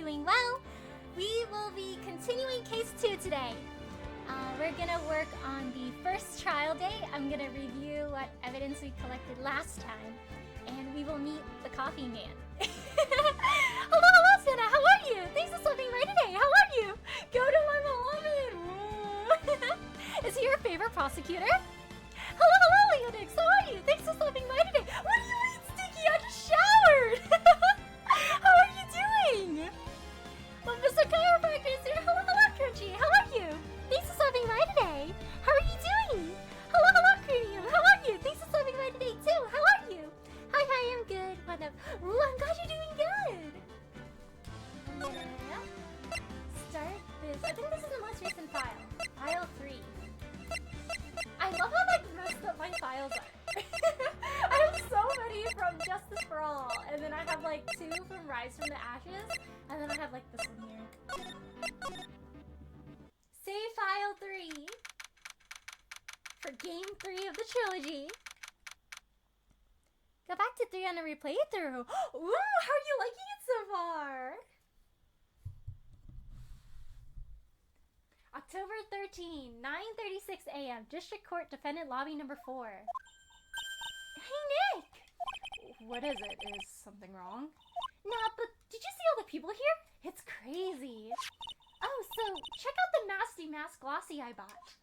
doing well. We will be continuing case 2 today. We're gonna work on the first trial day. I'm gonna review what evidence we collected last time, and we will meet the coffee man. Hello, Santa, how are you? Thanks for stopping by today. How are you? Go to my beloved. Is he your favorite prosecutor? Hello, Leonix, how are you? Thanks for stopping by today. What do you mean, Sticky? I just showered. How are you doing? Well, Mr. Chiropractor is here. Hello, Crunchy. How are you? Thanks for stopping by today. How are you doing? Hello, Cranium. How are you? Thanks for stopping by today too. How are you? Hi, I'm good. What up? Ooh, I'm glad you're doing good. Yeah. Start this. I think this is the most recent file. File 3. I love how messed up my files are. I have so many from Justice for All, and then I have 2 from Rise from the Ashes, and then I have this one here. Save file 3 for game 3 of the trilogy. Go back to 3 on a replay through. Ooh, how are you liking it so far? October 13, 9:36 a.m. District Court Defendant Lobby number 4. Hey, Nick! What is it? Is something wrong? Nah, but did you see all the people here? It's crazy. Oh, so check out the nasty mask glossy I bought.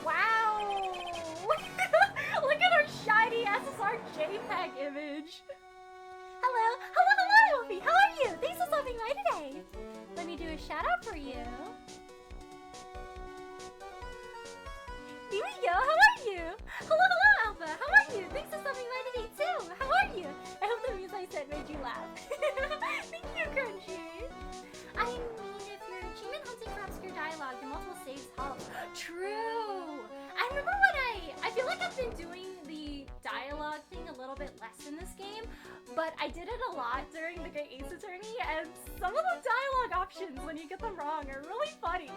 Wow! Look at our shiny SSR JPEG image. Hello, Wolfie. How are you? Thanks for stopping by today. Let me do a shout out for you. Here we go. How are you? Hello, Alpha. How are you? Thanks for stopping by today too. How are you? I hope the music I said made you laugh. Thank you, Crunchy. I mean, if you're achievement hunting for obscure dialogue, the multiple saves help. True. I remember when I feel like I've been doing the dialogue thing a little bit less in this game, but I did it a lot during the Great Ace Attorney, and some of the dialogue options, when you get them wrong, are really funny.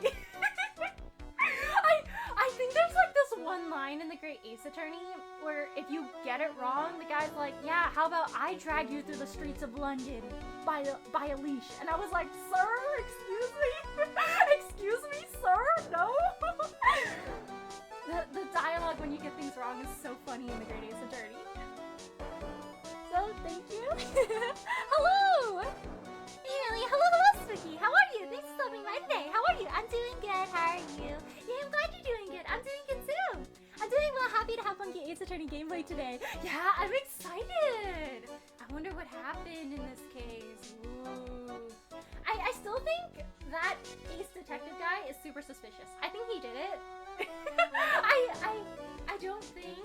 I think there's this one line in the Great Ace Attorney where if you get it wrong, the guy's like, yeah, how about I drag you through the streets of London by a leash? And I was like, sir, excuse me? Excuse me, sir? No? The dialogue when you get things wrong is so funny in the Great Ace Attorney. So, thank you. Hello! Hey, Millie. Hello, Spooky. How are you? Thanks for stopping by today. How are you? I'm doing good. How are you? Yeah, I'm glad you're doing good. I'm doing good too. I'm doing well. Happy to have Funky Ace Attorney gameplay today. Yeah, I'm excited. I wonder what happened in this case. Ooh. I still think that Ace Detective guy is super suspicious. I think he did it. I don't think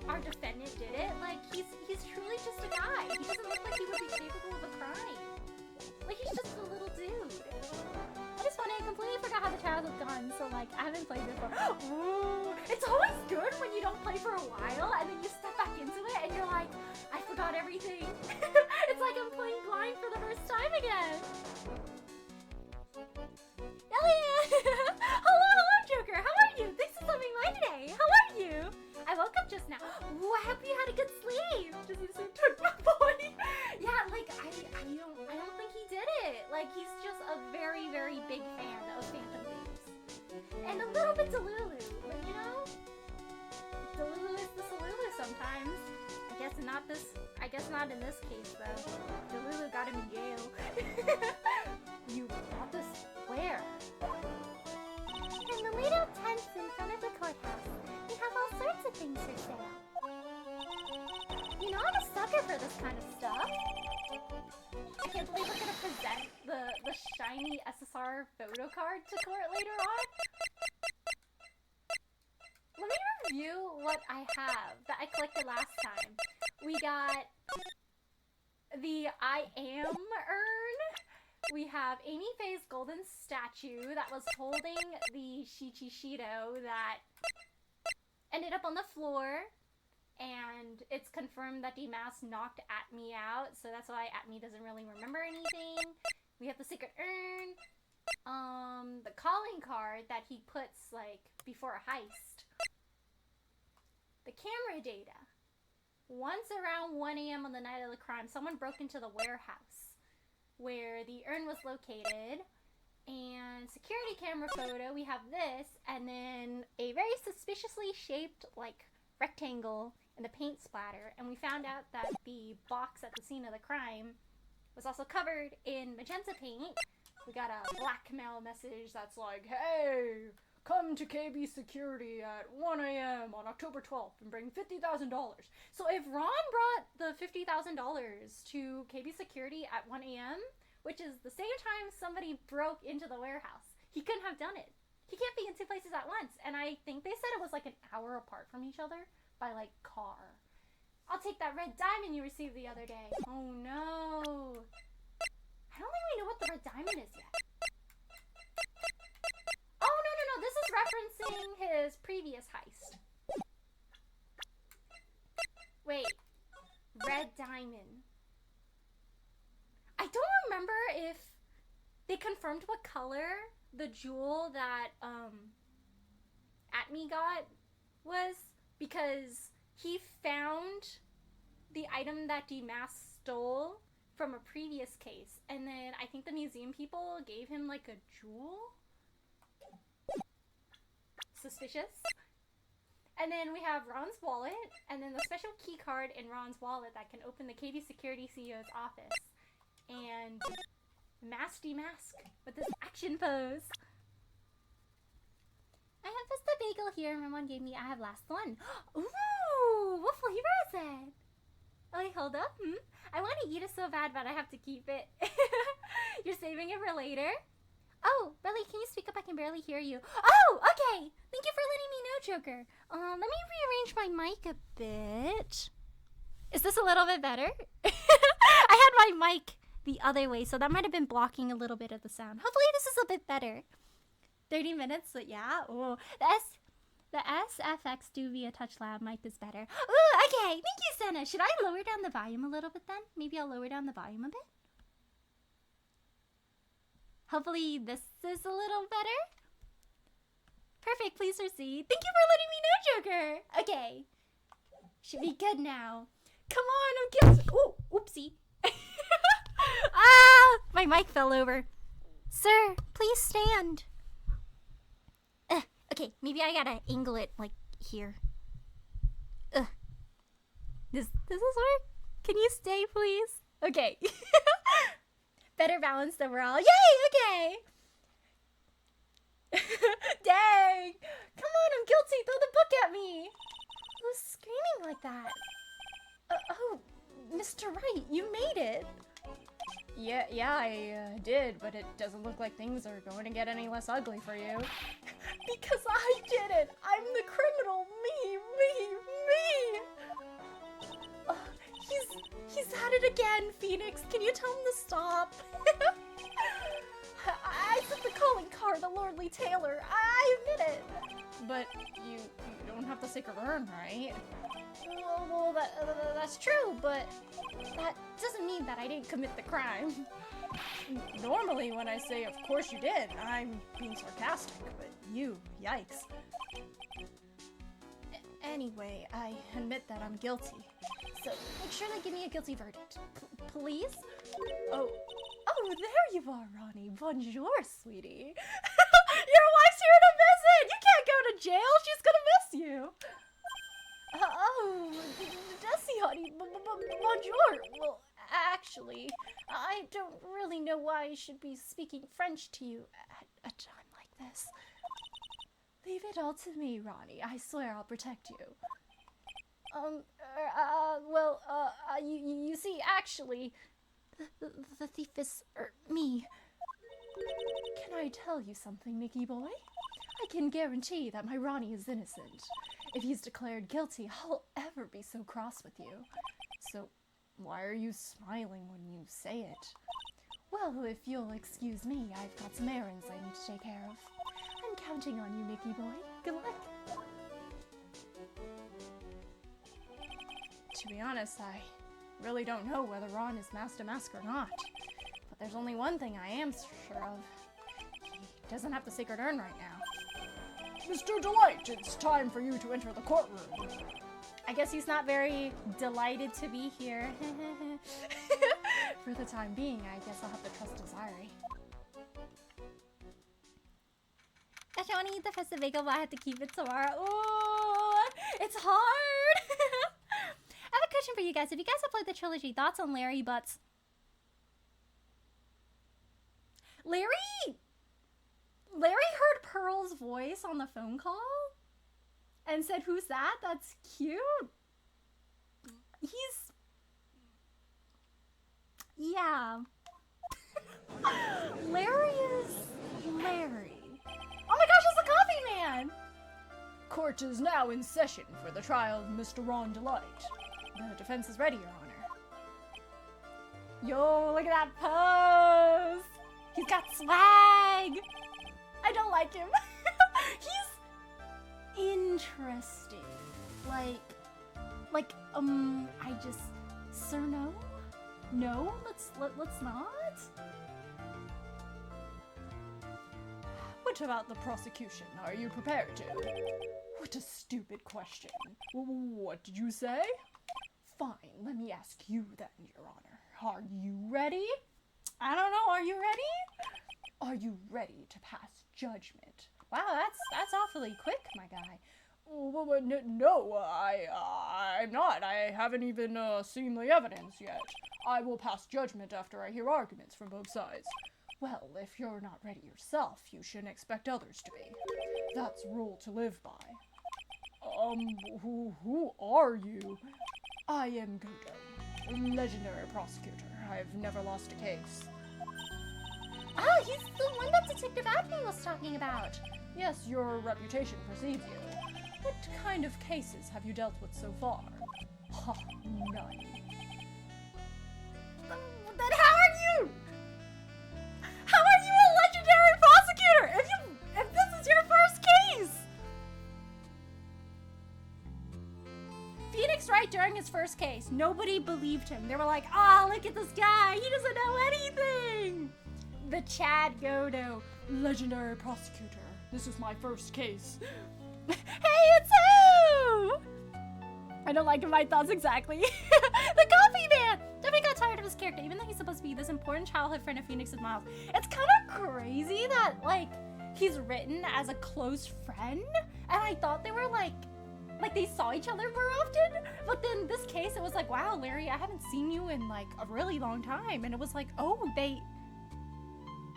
our defendant did it. He's truly just a guy. He doesn't look like he would be capable of a crime. He's just a little dude. That is funny. I completely forgot how the trials have gone, so I haven't played before. Ooh, it's always good when you don't play for a while and then you step back into it and you're like, I forgot everything. It's time again. Elliot! Hello, hello, Joker. How are you? Thanks for stopping by today. How are you? I woke up just now. Ooh, I hope you had a good sleep. Just you say, took my boy. Yeah, like I don't think he did it. Like he's just a very, very big fan of Phantom Thieves. And a little bit Delulu, but you know, Delulu is the Salulu sometimes. I guess not in this case though. Delulu got him in jail. You bought this where? In the laid out tents in front of the courthouse. We have all sorts of things for sale. You know I'm a sucker for this kind of stuff. I can't believe we're gonna present the shiny SSR photo card to court later on. Let me review what I have that I collected last time. We got the I Am urn. We have Amy Faye's golden statue that was holding the Shichishido that ended up on the floor. And it's confirmed that Demask knocked Atmi out, so that's why Atmi doesn't really remember anything. We have the secret urn. The calling card that he puts, like, before a heist. The camera data. Once around 1 a.m. on the night of the crime, someone broke into the warehouse where the urn was located. And security camera photo, we have this, and then a very suspiciously shaped, like, rectangle and a paint splatter. And we found out that the box at the scene of the crime was also covered in magenta paint. We got a blackmail message that's like, hey, come to KB Security at 1 a.m. on October 12th and bring $50,000. So if Ron brought the $50,000 to KB Security at 1 a.m., which is the same time somebody broke into the warehouse, he couldn't have done it. He can't be in two places at once. And I think they said it was like an hour apart from each other by like car. I'll take that red diamond you received the other day. Oh no. I don't think we know what the red diamond is yet. Oh no. This is referencing his previous heist. Wait. Red diamond. I don't remember if they confirmed what color the jewel that Atmi got was, because he found the item that Demask stole from a previous case, and then I think the museum people gave him like a jewel. Suspicious. And then we have Ron's wallet, and then the special key card in Ron's wallet that can open the KB Security CEO's office. And Mask Demask with this action pose. I have just a bagel here Ramon gave me. I have last one. Ooh, what flavor is it? Oh, wait, hold up. I want to eat it so bad, but I have to keep it. You're saving it for later? Oh, really? Can you speak up? I can barely hear you. Oh, okay. Thank you for letting me know, Joker. Let me rearrange my mic a bit. Is this a little bit better? I had my mic the other way, so that might have been blocking a little bit of the sound. Hopefully this is a bit better. 30 minutes, but yeah. Oh, the SFX Duvia Touch Lab mic is better. Ooh, okay. Thank you, Senna. Should I lower down the volume a little bit then? Maybe I'll lower down the volume a bit. Hopefully this is a little better. Perfect. Please proceed. Thank you for letting me know, Joker. Okay. Should be good now. Come on, I'm guilty. Oh, oopsie. Ah, my mic fell over. Sir, please stand. Okay, maybe I gotta angle it like here. Does this work? Can you stay, please? Okay. Better balance overall. Yay, okay. Dang. Come on, I'm guilty. Throw the book at me. Who's screaming like that? Oh, Mr. Wright, you made it. Yeah, I did, but it doesn't look like things are going to get any less ugly for you. Because I did it! I'm the criminal! Me! He's at it again, Phoenix! Can you tell him to stop? I took the calling card, the Lordly Tailor. I admit it! But you don't have the sacred urn, right? Well, that's true, but that doesn't mean that I didn't commit the crime. Normally when I say, of course you did, I'm being sarcastic, but you, yikes. Anyway, I admit that I'm guilty. So make sure they give me a guilty verdict. Please? Oh, there you are, Ronnie. Bonjour, sweetie. Your wife's here to visit! You can't go to jail! She's gonna miss you! Oh, Desi, honey, bonjour. Well, actually, I don't really know why I should be speaking French to you at a time like this. Leave it all to me, Ronnie. I swear I'll protect you. You see, actually, the thief is, me. Can I tell you something, Nicky boy? I can guarantee that my Ronnie is innocent. If he's declared guilty, I'll ever be so cross with you. So, why are you smiling when you say it? Well, if you'll excuse me, I've got some errands I need to take care of. I'm counting on you, Nicky boy. Good luck. To be honest, I really don't know whether Ron is Master Mask or not. But there's only one thing I am sure of. He doesn't have the sacred urn right now. Mr. Delight, it's time for you to enter the courtroom. I guess he's not very delighted to be here. For the time being, I guess I'll have to trust his eye. I don't want to eat the festive bagel, but I have to keep it tomorrow. Ooh, it's hard. I have a question for you guys. If you guys have played the trilogy, thoughts on Larry Butts? Larry heard Pearl's voice on the phone call and said, "Who's that? That's cute." Yeah. Larry is Larry. Oh my gosh, it's the coffee man! Court is now in session for the trial of Mr. Ron Delight. The defense is ready, Your Honor. Yo, look at that pose! He's got swag! I don't like him. He's interesting. Sir, no? No? Let's not? What about the prosecution? Are you prepared to? What a stupid question. What did you say? Fine, let me ask you then, Your Honor. Are you ready? I don't know, are you ready? Are you ready to pass judgment? Wow, that's awfully quick, my guy. No, I'm not. I haven't even seen the evidence yet. I will pass judgment after I hear arguments from both sides. Well, if you're not ready yourself, you shouldn't expect others to be. That's a rule to live by. Who are you? I am Gudo, legendary prosecutor. I've never lost a case. Ah, he's the one that Detective Abney was talking about. Yes, your reputation precedes you. What kind of cases have you dealt with so far? Ha, none. Then how are you? How are you a legendary prosecutor if this is your first case? Phoenix Wright during his first case, nobody believed him. They were like, "Ah, look at this guy. He doesn't know anything." The Chad Godo, Legendary prosecutor. This is my first case. Hey, it's who? I don't like my thoughts exactly. The coffee man! Definitely got tired of his character, even though he's supposed to be this important childhood friend of Phoenix's Miles. It's kind of crazy that, he's written as a close friend, and I thought they were, they saw each other more often, but then this case, it was like, wow, Larry, I haven't seen you in, a really long time, and it was like, oh,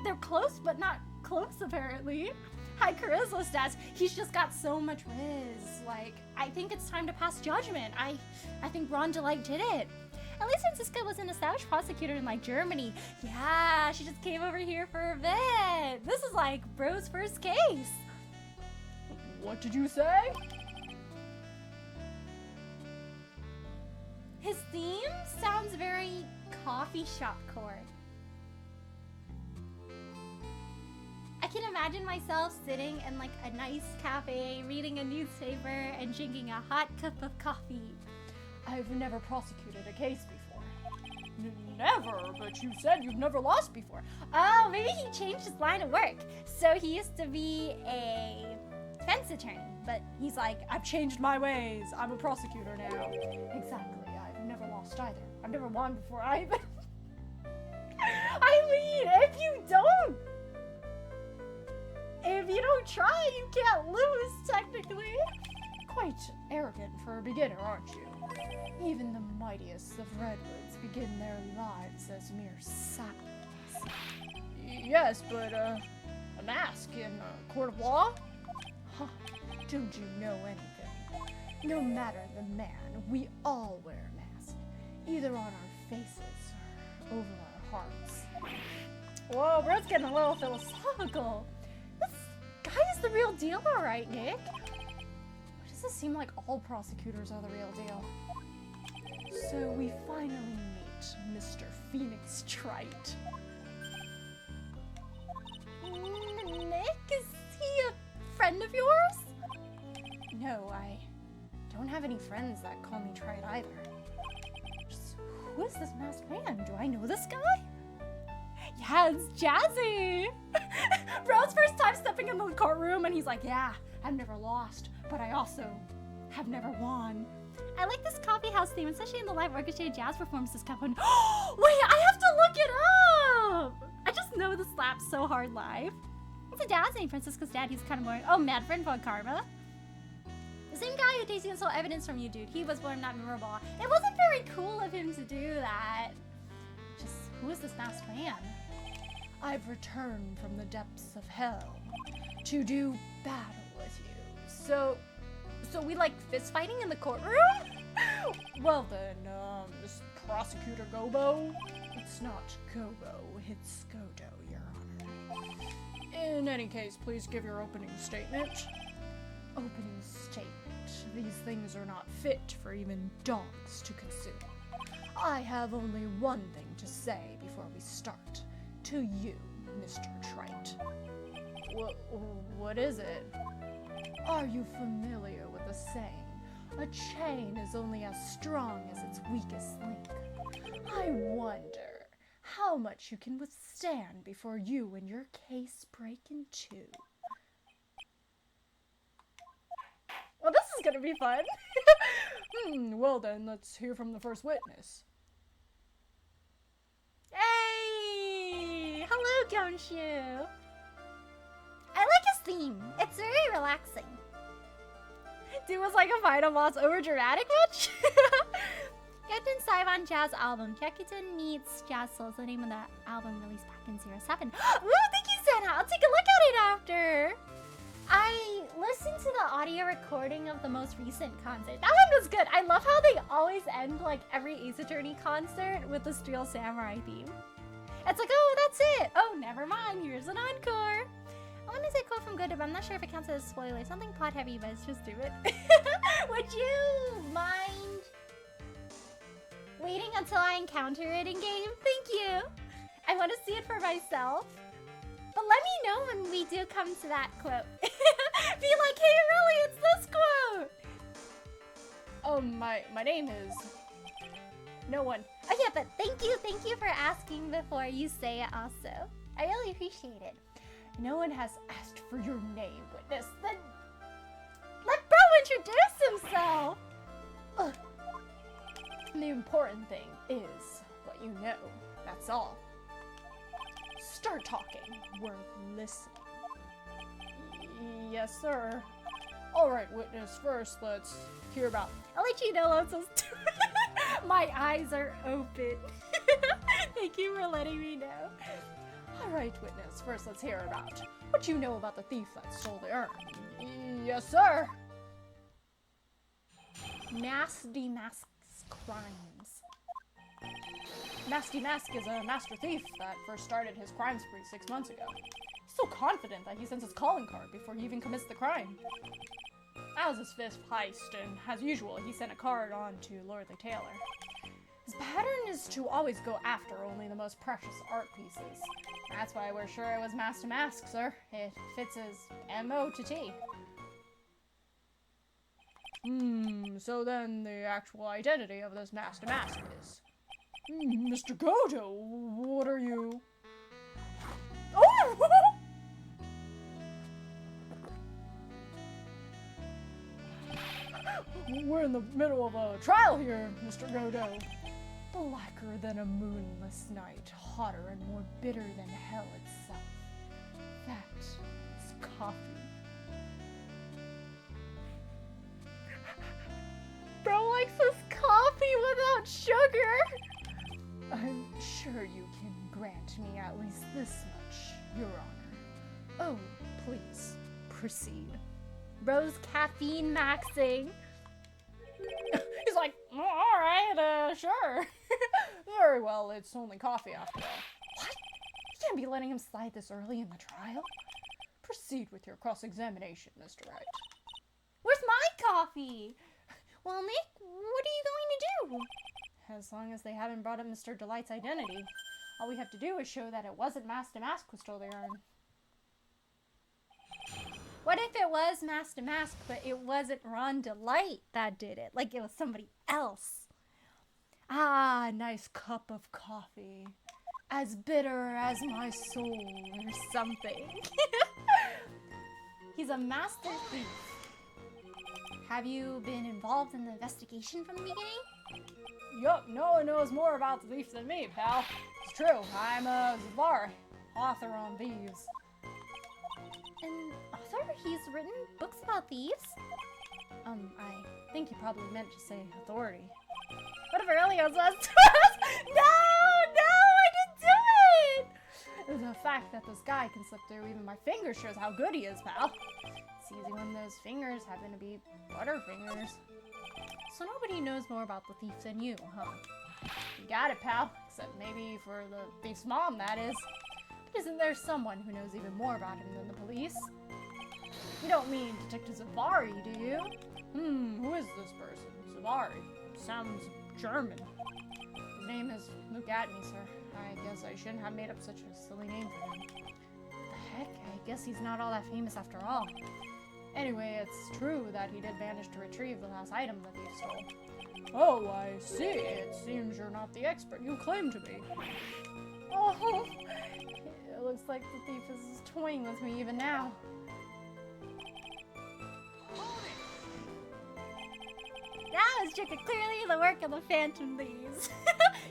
they're close, but not close, apparently. High charisma stats. He's just got so much riz. I think it's time to pass judgment. I think Ron Delight did it. At least Francisca was an established prosecutor in Germany. Yeah, she just came over here for a bit. This is bro's first case. What did you say? His theme sounds very coffee shop core. I can imagine myself sitting in a nice cafe, reading a newspaper, and drinking a hot cup of coffee. I've never prosecuted a case before. Never, but you said you've never lost before. Oh, maybe he changed his line of work. So he used to be a defense attorney, but he's like, I've changed my ways. I'm a prosecutor now. Exactly. I've never lost either. I've never won before either. I mean, if you don't try, you can't lose, technically. Quite arrogant for a beginner, aren't you? Even the mightiest of redwoods begin their lives as mere saplings. Yes, but, a mask in a court of law? Huh, don't you know anything? No matter the man, we all wear a mask, either on our faces or over our hearts. Whoa, bro's getting a little philosophical. This guy is the real deal, all right, Nick. Why does it seem like all prosecutors are the real deal? So we finally meet Mr. Phoenix Trite. Nick, is he a friend of yours? No, I don't have any friends that call me Trite either. Just, who is this masked man? Do I know this guy? Yeah, it's Jazzy. Bro's first time stepping in the courtroom, and he's like, yeah, I've never lost, but I also have never won. I like this coffee house theme, especially in the live orchestrated jazz performances. Wait, I have to look it up! I just know this slaps so hard live. It's a dad's name, Francisco's dad. He's kind of boring. Oh, Mad Friend Von Karma. The same guy who takes and stole evidence from you, dude. He was born not memorable. It wasn't very cool of him to do that. Just, who is this masked man? I've returned from the depths of hell to do battle with you. So we like fist fighting in the courtroom? Well then, Miss Prosecutor Gobo. It's not Gobo, it's Godo, Your Honor. In any case, please give your opening statement. Opening statement. These things are not fit for even dogs to consume. I have only one thing to say before we start. To you, Mr. Trite. What is it? Are you familiar with the saying, a chain is only as strong as its weakest link? I wonder how much you can withstand before you and your case break in two. Well, this is gonna be fun. Well then, let's hear from the first witness. Hey! Hello, Gonshu. I like his theme. It's very relaxing. Dude was like a final boss over dramatic much? Captain Saivan Jazz album. Jakuten meets Jazz Souls, the name of that album released back in 07. Ooh, thank you, Santa. I'll take a look at it after. I listened to the audio recording of the most recent concert. That one was good. I love how they always end like every Ace Attorney concert with the Steel Samurai theme. It's like, oh, that's it. Oh, never mind. Here's an encore. I want to say quote from Good, but I'm not sure if it counts as a spoiler. Something plot heavy, but it's just stupid. Would you mind waiting until I encounter it in game? Thank you. I want to see it for myself. But let me know when we do come to that quote. Be like, hey, really, it's this quote. Oh, my name is... No one. Oh yeah, but thank you for asking before you say it also. I really appreciate it. No one has asked for your name, witness. Then let bro introduce himself. Ugh. The important thing is what you know. That's all. Start talking. We're listening. Yes, sir. All right, witness. First, let's hear about... I'll let you know I'm so stupid. My eyes are open. Thank you for letting me know. All right, witness. First, let's hear about what you know about the thief that stole the urn. Yes, sir. Nasty Mask's crimes. Nasty Mask is a master thief that first started his crime spree 6 months ago. He's so confident that he sends his calling card before he even commits the crime. That was his fifth heist, and as usual, he sent a card on to Lordly Taylor. His pattern is to always go after only the most precious art pieces. That's why we're sure it was Master Mask, sir. It fits his MO to T. So then the actual identity of this Master Mask is... Mr. Gojo, what are you... Oh! We're in the middle of a trial here, Mr. Gojo. Blacker than a moonless night, hotter and more bitter than hell itself. That is coffee. Bro likes his coffee without sugar. I'm sure you can grant me at least this much, Your Honor. Oh, please, proceed. Bro's caffeine-maxxing. He's like, oh, all right, sure. Very well, it's only coffee after all. What? You can't be letting him slide this early in the trial. Proceed with your cross-examination, Mr. Wright. Where's my coffee? Well, Nick, what are you going to do? As long as they haven't brought up Mr. Delight's identity, all we have to do is show that it wasn't Master Mask who stole the urn. What if it was Master Mask, but it wasn't Ron Delight that did it? Like it was somebody else. Ah, nice cup of coffee. As bitter as my soul or something. He's a master thief. Have you been involved in the investigation from the beginning? Yup, no one knows more about the thief than me, pal. It's true, I'm a Zavari, author on thieves. An author? He's written books about thieves? I think you probably meant to say authority. What if Aurelio says to us? No, I didn't do it! The fact that this guy can slip through even my fingers shows how good he is, pal. It's easy when those fingers happen to be butterfingers. So nobody knows more about the thief than you, huh? You got it, pal. Except maybe for the thief's mom, that is. But isn't there someone who knows even more about him than the police? You don't mean Detective Zavari, do you? Who is this person? Zavari. Sounds German. His name is Look at me, sir. I guess I shouldn't have made up such a silly name for him. What the heck? I guess he's not all that famous after all. Anyway, it's true that he did manage to retrieve the last item the thief stole. Oh, I see. It seems you're not the expert you claim to be. Oh, it looks like the thief is toying with me even now. That was clearly the work of the Phantom Thieves.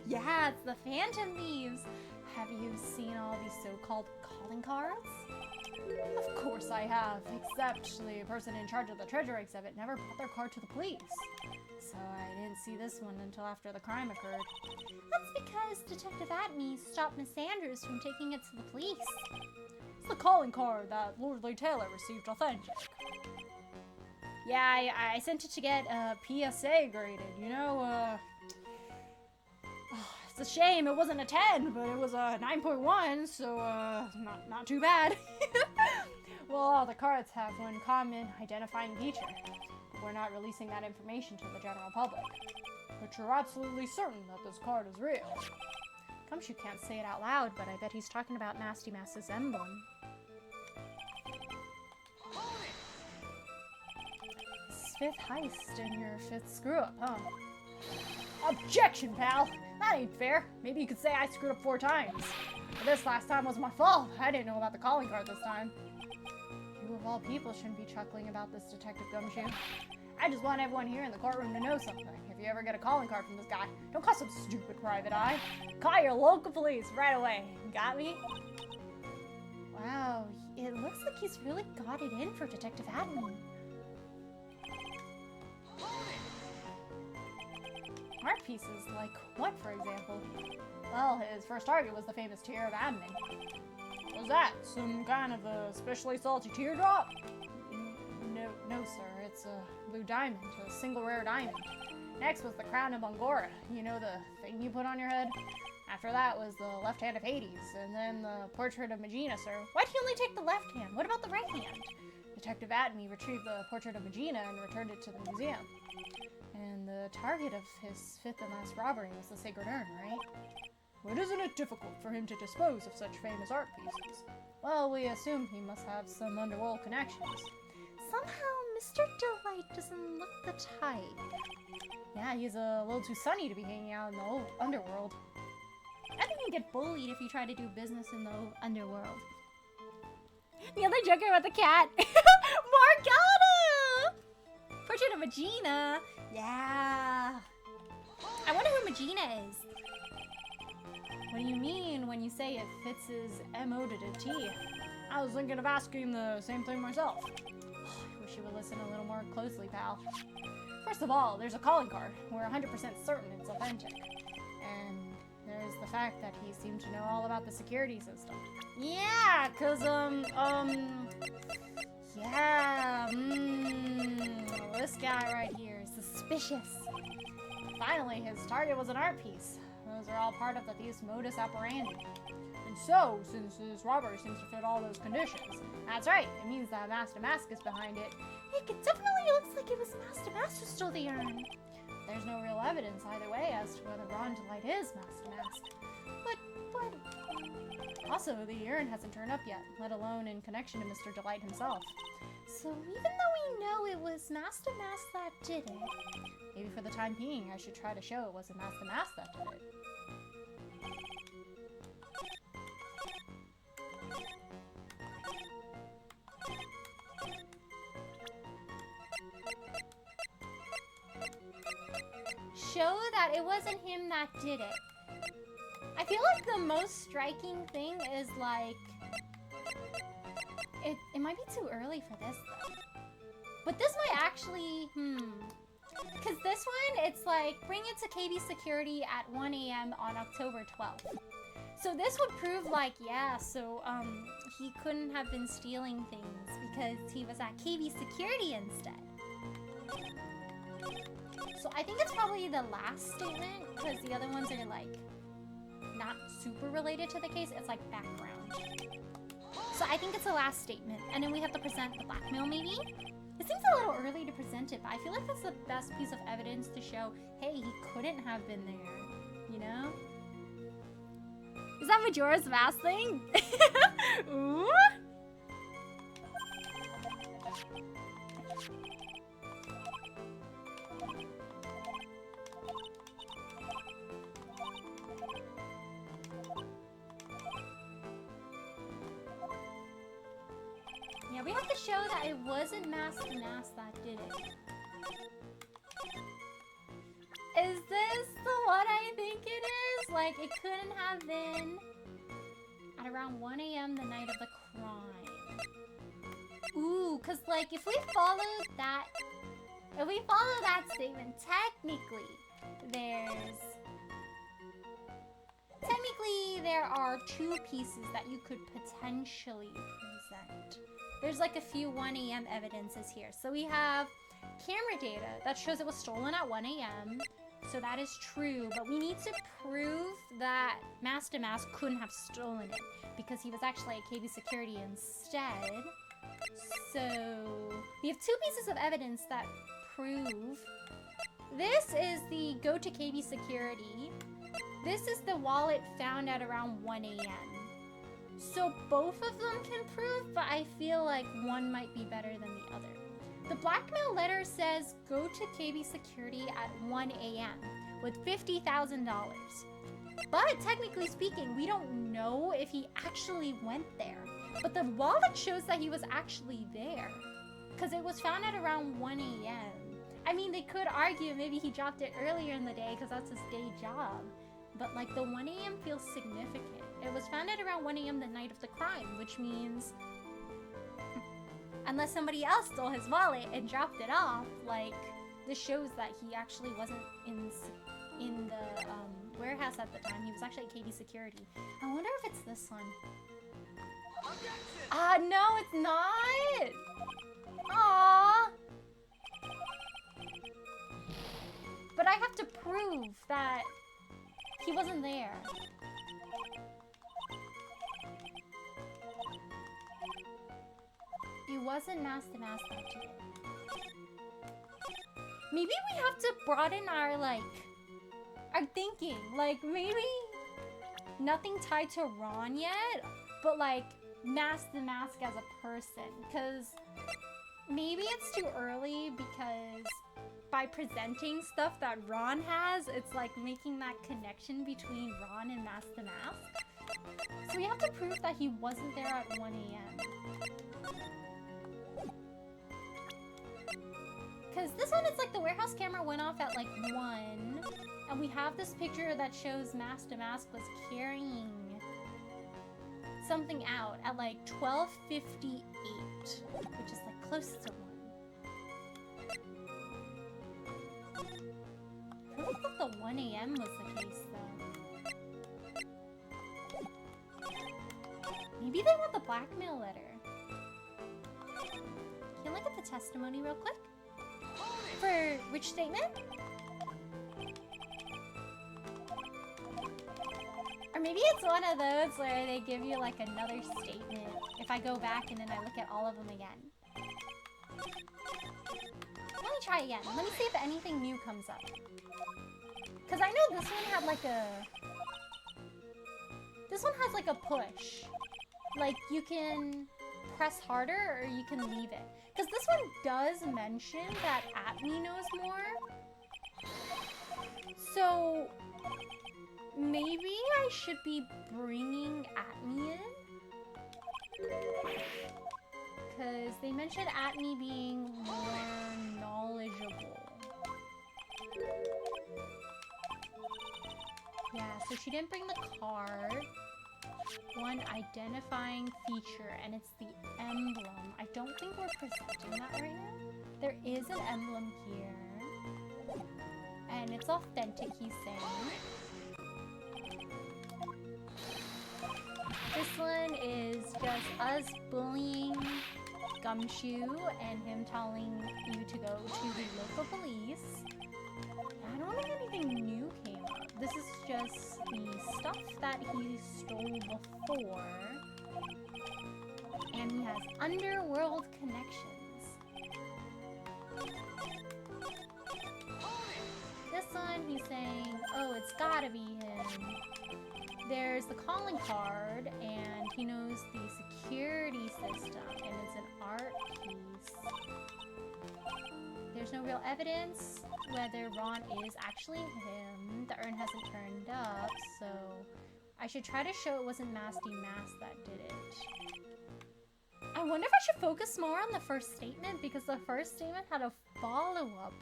Yeah, it's the Phantom Thieves. Have you seen all these so-called calling cards? Of course I have, except the person in charge of the treasure exhibit never brought their card to the police. So I didn't see this one until after the crime occurred. That's because Detective Atme stopped Miss Sanders from taking it to the police. It's the calling card that Lordly Taylor received authentic. Yeah, I sent it to get PSA graded, you know, it's a shame it wasn't a 10, but it was a 9.1, so, not too bad. Well, all the cards have one common identifying feature, but we're not releasing that information to the general public. But you're absolutely certain that this card is real. Gumshoe can't say it out loud, but I bet he's talking about Nasty Mass's emblem. Fifth heist and your fifth screw-up, huh? Objection, pal! That ain't fair. Maybe you could say I screwed up 4 times. But this last time was my fault. I didn't know about the calling card this time. You of all people shouldn't be chuckling about this, Detective Gumshoe. I just want everyone here in the courtroom to know something. If you ever get a calling card from this guy, don't call some stupid private eye. Call your local police right away. Got me? Wow, it looks like he's really got it in for Detective Atme. Art pieces, like what, for example? Well, his first target was the famous tear of Admin. What was that? Some kind of a especially salty teardrop? No, sir. It's a blue diamond, a single rare diamond. Next was the crown of Angora. You know, the thing you put on your head? After that was the left hand of Hades, and then the portrait of Megina, sir. Why'd he only take the left hand? What about the right hand? Detective Atme retrieved the portrait of Megina and returned it to the museum. And the target of his 5th and last robbery was the Sacred Urn, right? But isn't it difficult for him to dispose of such famous art pieces? Well, we assume he must have some underworld connections. Somehow, Mr. Delight doesn't look the type. Yeah, he's a little too sunny to be hanging out in the old underworld. I think you get bullied if you try to do business in the underworld. The other Joker with the cat. Morgana! Portrait of Magina. Yeah. I wonder who Magina is. What do you mean when you say it fits his MO to the T? I was thinking of asking the same thing myself. I wish you would listen a little more closely, pal. First of all, there's a calling card. We're 100% certain it's authentic. And there's the fact that he seemed to know all about the security system. Yeah, this guy right here is suspicious. Finally, his target was an art piece. Those are all part of the thief's modus operandi. And so, since this robbery seems to fit all those conditions, that's right, it means that Master Mask is behind it. it definitely looks like it was Master Mask who stole the urn. There's no real evidence either way as to whether Ron Delight is Master Mask. But also, the urn hasn't turned up yet, let alone in connection to Mr. Delight himself. So even though we know it was Master Mask that did it, maybe for the time being, I should try to show it wasn't Master Mask that did it. show that it wasn't him that did it. I feel like the most striking thing is like... It might be too early for this though. But this might actually... Because this one, it's like, bring it to KB Security at 1 a.m. on October 12th. So this would prove like, yeah, so he couldn't have been stealing things because he was at KB Security instead. So I think it's probably the last statement because the other ones are like not super related to the case. It's like background. So I think it's the last statement. And then we have to present the blackmail maybe? It seems a little early to present it, but I feel like that's the best piece of evidence to show, hey, he couldn't have been there, you know? Is that Majora's Mask thing? Ooh! Yeah, we have to show that it wasn't Master Mask that did it. Is this the one I think it is? Like, it couldn't have been at around 1 a.m. the night of the crime. Ooh, because, like, if we follow that statement, technically, there are two pieces that you could potentially present. There's like a few 1 a.m. evidences here. So we have camera data that shows it was stolen at 1 a.m. So that is true, but we need to prove that Master Mask couldn't have stolen it because he was actually at KB Security instead. So we have two pieces of evidence that prove. This is the go to KB Security. This is the wallet found at around 1 a.m. So both of them can prove, but I feel like one might be better than the other. The blackmail letter says go to KB Security at 1 a.m. with $50,000. But technically speaking, we don't know if he actually went there. But the wallet shows that he was actually there because it was found at around 1 a.m. I mean, they could argue maybe he dropped it earlier in the day because that's his day job. But like the 1 a.m. feels significant. It was found at around 1 a.m. the night of the crime, which means unless somebody else stole his wallet and dropped it off, like this shows that he actually wasn't in the warehouse at the time. He was actually at KB Security. I wonder if it's this one. No, it's not. Aww. But I have to prove that he wasn't there. It wasn't Master Mask that did it. Maybe we have to broaden our, our thinking. Like, maybe nothing tied to Ron yet, but, Master Mask as a person. Because maybe it's too early because by presenting stuff that Ron has, it's like making that connection between Ron and Mask the Mask. So we have to prove that he wasn't there at 1 a.m. Because this one, it's like the warehouse camera went off at like 1, and we have this picture that shows Mask the Mask was carrying something out at like 12:58, which is like close to 1. I don't think the 1 a.m. was the case though. Maybe they want the blackmail letter. Can you look at the testimony real quick? For which statement? Or maybe it's one of those where they give you like another statement if I go back and then I look at all of them again. Let me try again. Let me see if anything new comes up. Because I know this one had like a... This one has like a push. Like you can press harder or you can leave it. Because this one does mention that Atme knows more. So maybe I should be bringing Atme in? Because they mentioned Atme being more knowledgeable. Yeah, so she didn't bring the card. One identifying feature, and it's the emblem. I don't think we're presenting that right now. There is an emblem here. And it's authentic, he's saying. This one is just us bullying Gumshoe and him telling you to go to the local police. I don't think anything new came up. This is just the stuff that he stole before. And he has underworld connections. This one, he's saying, oh, it's gotta be him. There's the calling card, and he knows the security system, and it's an art piece. There's no real evidence whether Ron is actually him. The urn hasn't turned up, so I should try to show it wasn't Masty Mask that did it. I wonder if I should focus more on the first statement, because the first statement had a follow-up.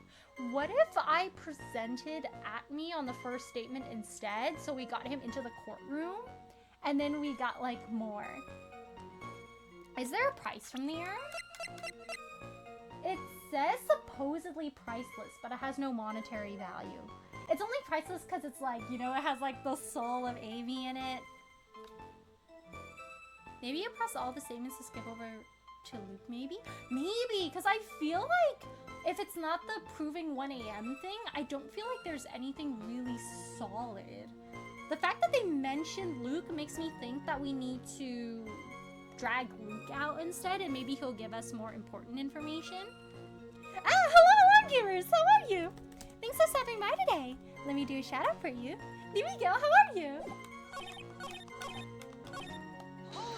What if I presented Atme on the first statement instead, so we got him into the courtroom, and then we got, like, more? Is there a price from the urn? It says supposedly priceless, but it has no monetary value. It's only priceless because it's like, you know, it has like the soul of Amy in it. Maybe you press all the statements to skip over to Luke, maybe? Maybe, because I feel like if it's not the proving 1 a.m. thing, I don't feel like there's anything really solid. The fact that they mentioned Luke makes me think that we need to drag Luke out instead, and maybe he'll give us more important information. Ah, hello, viewers! How are you? Thanks for stopping by today. Let me do a shout out for you. There we go, how are you?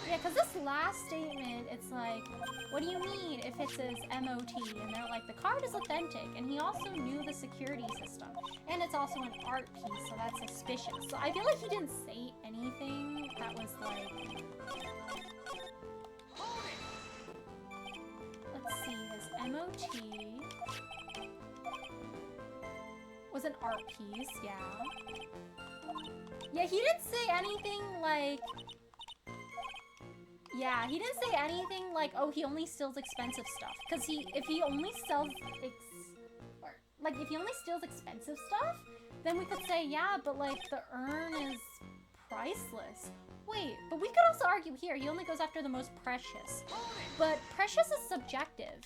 Yeah, because this last statement, it's like, what do you mean if it says MOT? And they're like, the card is authentic, and he also knew the security system. And it's also an art piece, so that's suspicious. So I feel like he didn't say anything that was like... Let's see, his MOT was an art piece, yeah. Yeah, he didn't say anything like... Yeah, he didn't say anything like, oh, he only steals expensive stuff. Because if he only sells if he only steals expensive stuff, then we could say, yeah, but like the urn is priceless. Wait, but we could also argue here, he only goes after the most precious. But precious is subjective.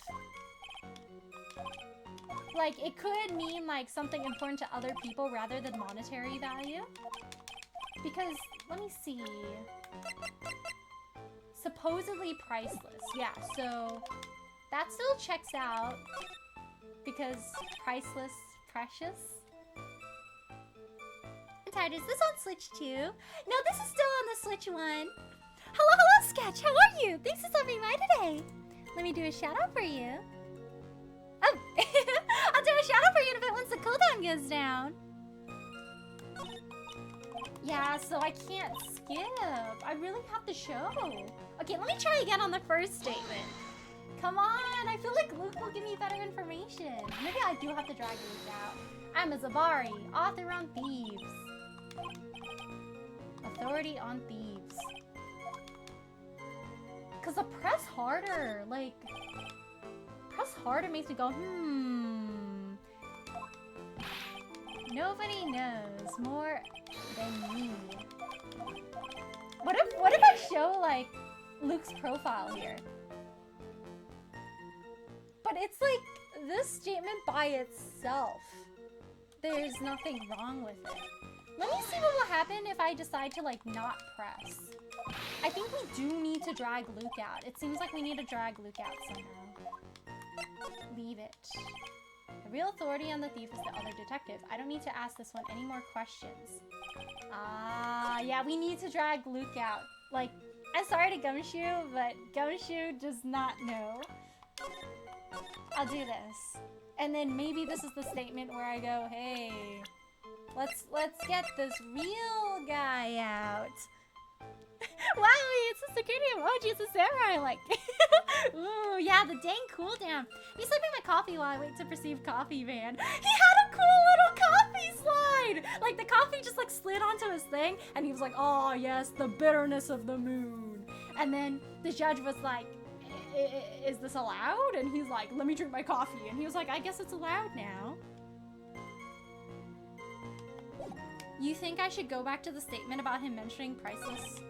Like, it could mean like something important to other people rather than monetary value. Because, let me see. Supposedly priceless. Yeah, so that still checks out because priceless, precious. I'm tired. Is this on Switch 2? No, this is still on the Switch 1. Hello, Sketch. How are you? Thanks for stopping by today. Let me do a shout out for you. is down. Yeah, so I can't skip. I really have to show. Okay, let me try again on the first statement. Come on, I feel like Luke will give me better information. Maybe I do have to drag Luke out. I'm a Zabari, author on thieves. Authority on thieves. Cause the press harder, like, press harder makes me go, Nobody knows more than me. What if I show, like, Luke's profile here? But it's like, this statement by itself, there's nothing wrong with it. Let me see what will happen if I decide to, like, not press. I think we do need to drag Luke out. It seems like we need to drag Luke out somehow. Leave it. The real authority on the thief is the other detective. I don't need to ask this one any more questions. Yeah, we need to drag Luke out. Like, I'm sorry to Gumshoe, but Gumshoe does not know. I'll do this. And then maybe this is the statement where I go, hey, let's get this real guy out. Wow, it's a security emoji, it's a samurai, like. Ooh, yeah, the dang cooldown. He's sipping my coffee while I wait to perceive coffee van. He had a cool little coffee slide! Like, the coffee just, like, slid onto his thing, and he was like, oh, yes, the bitterness of the moon. And then the judge was like, is this allowed? And he's like, let me drink my coffee. And he was like, I guess it's allowed now. You think I should go back to the statement about him mentioning priceless?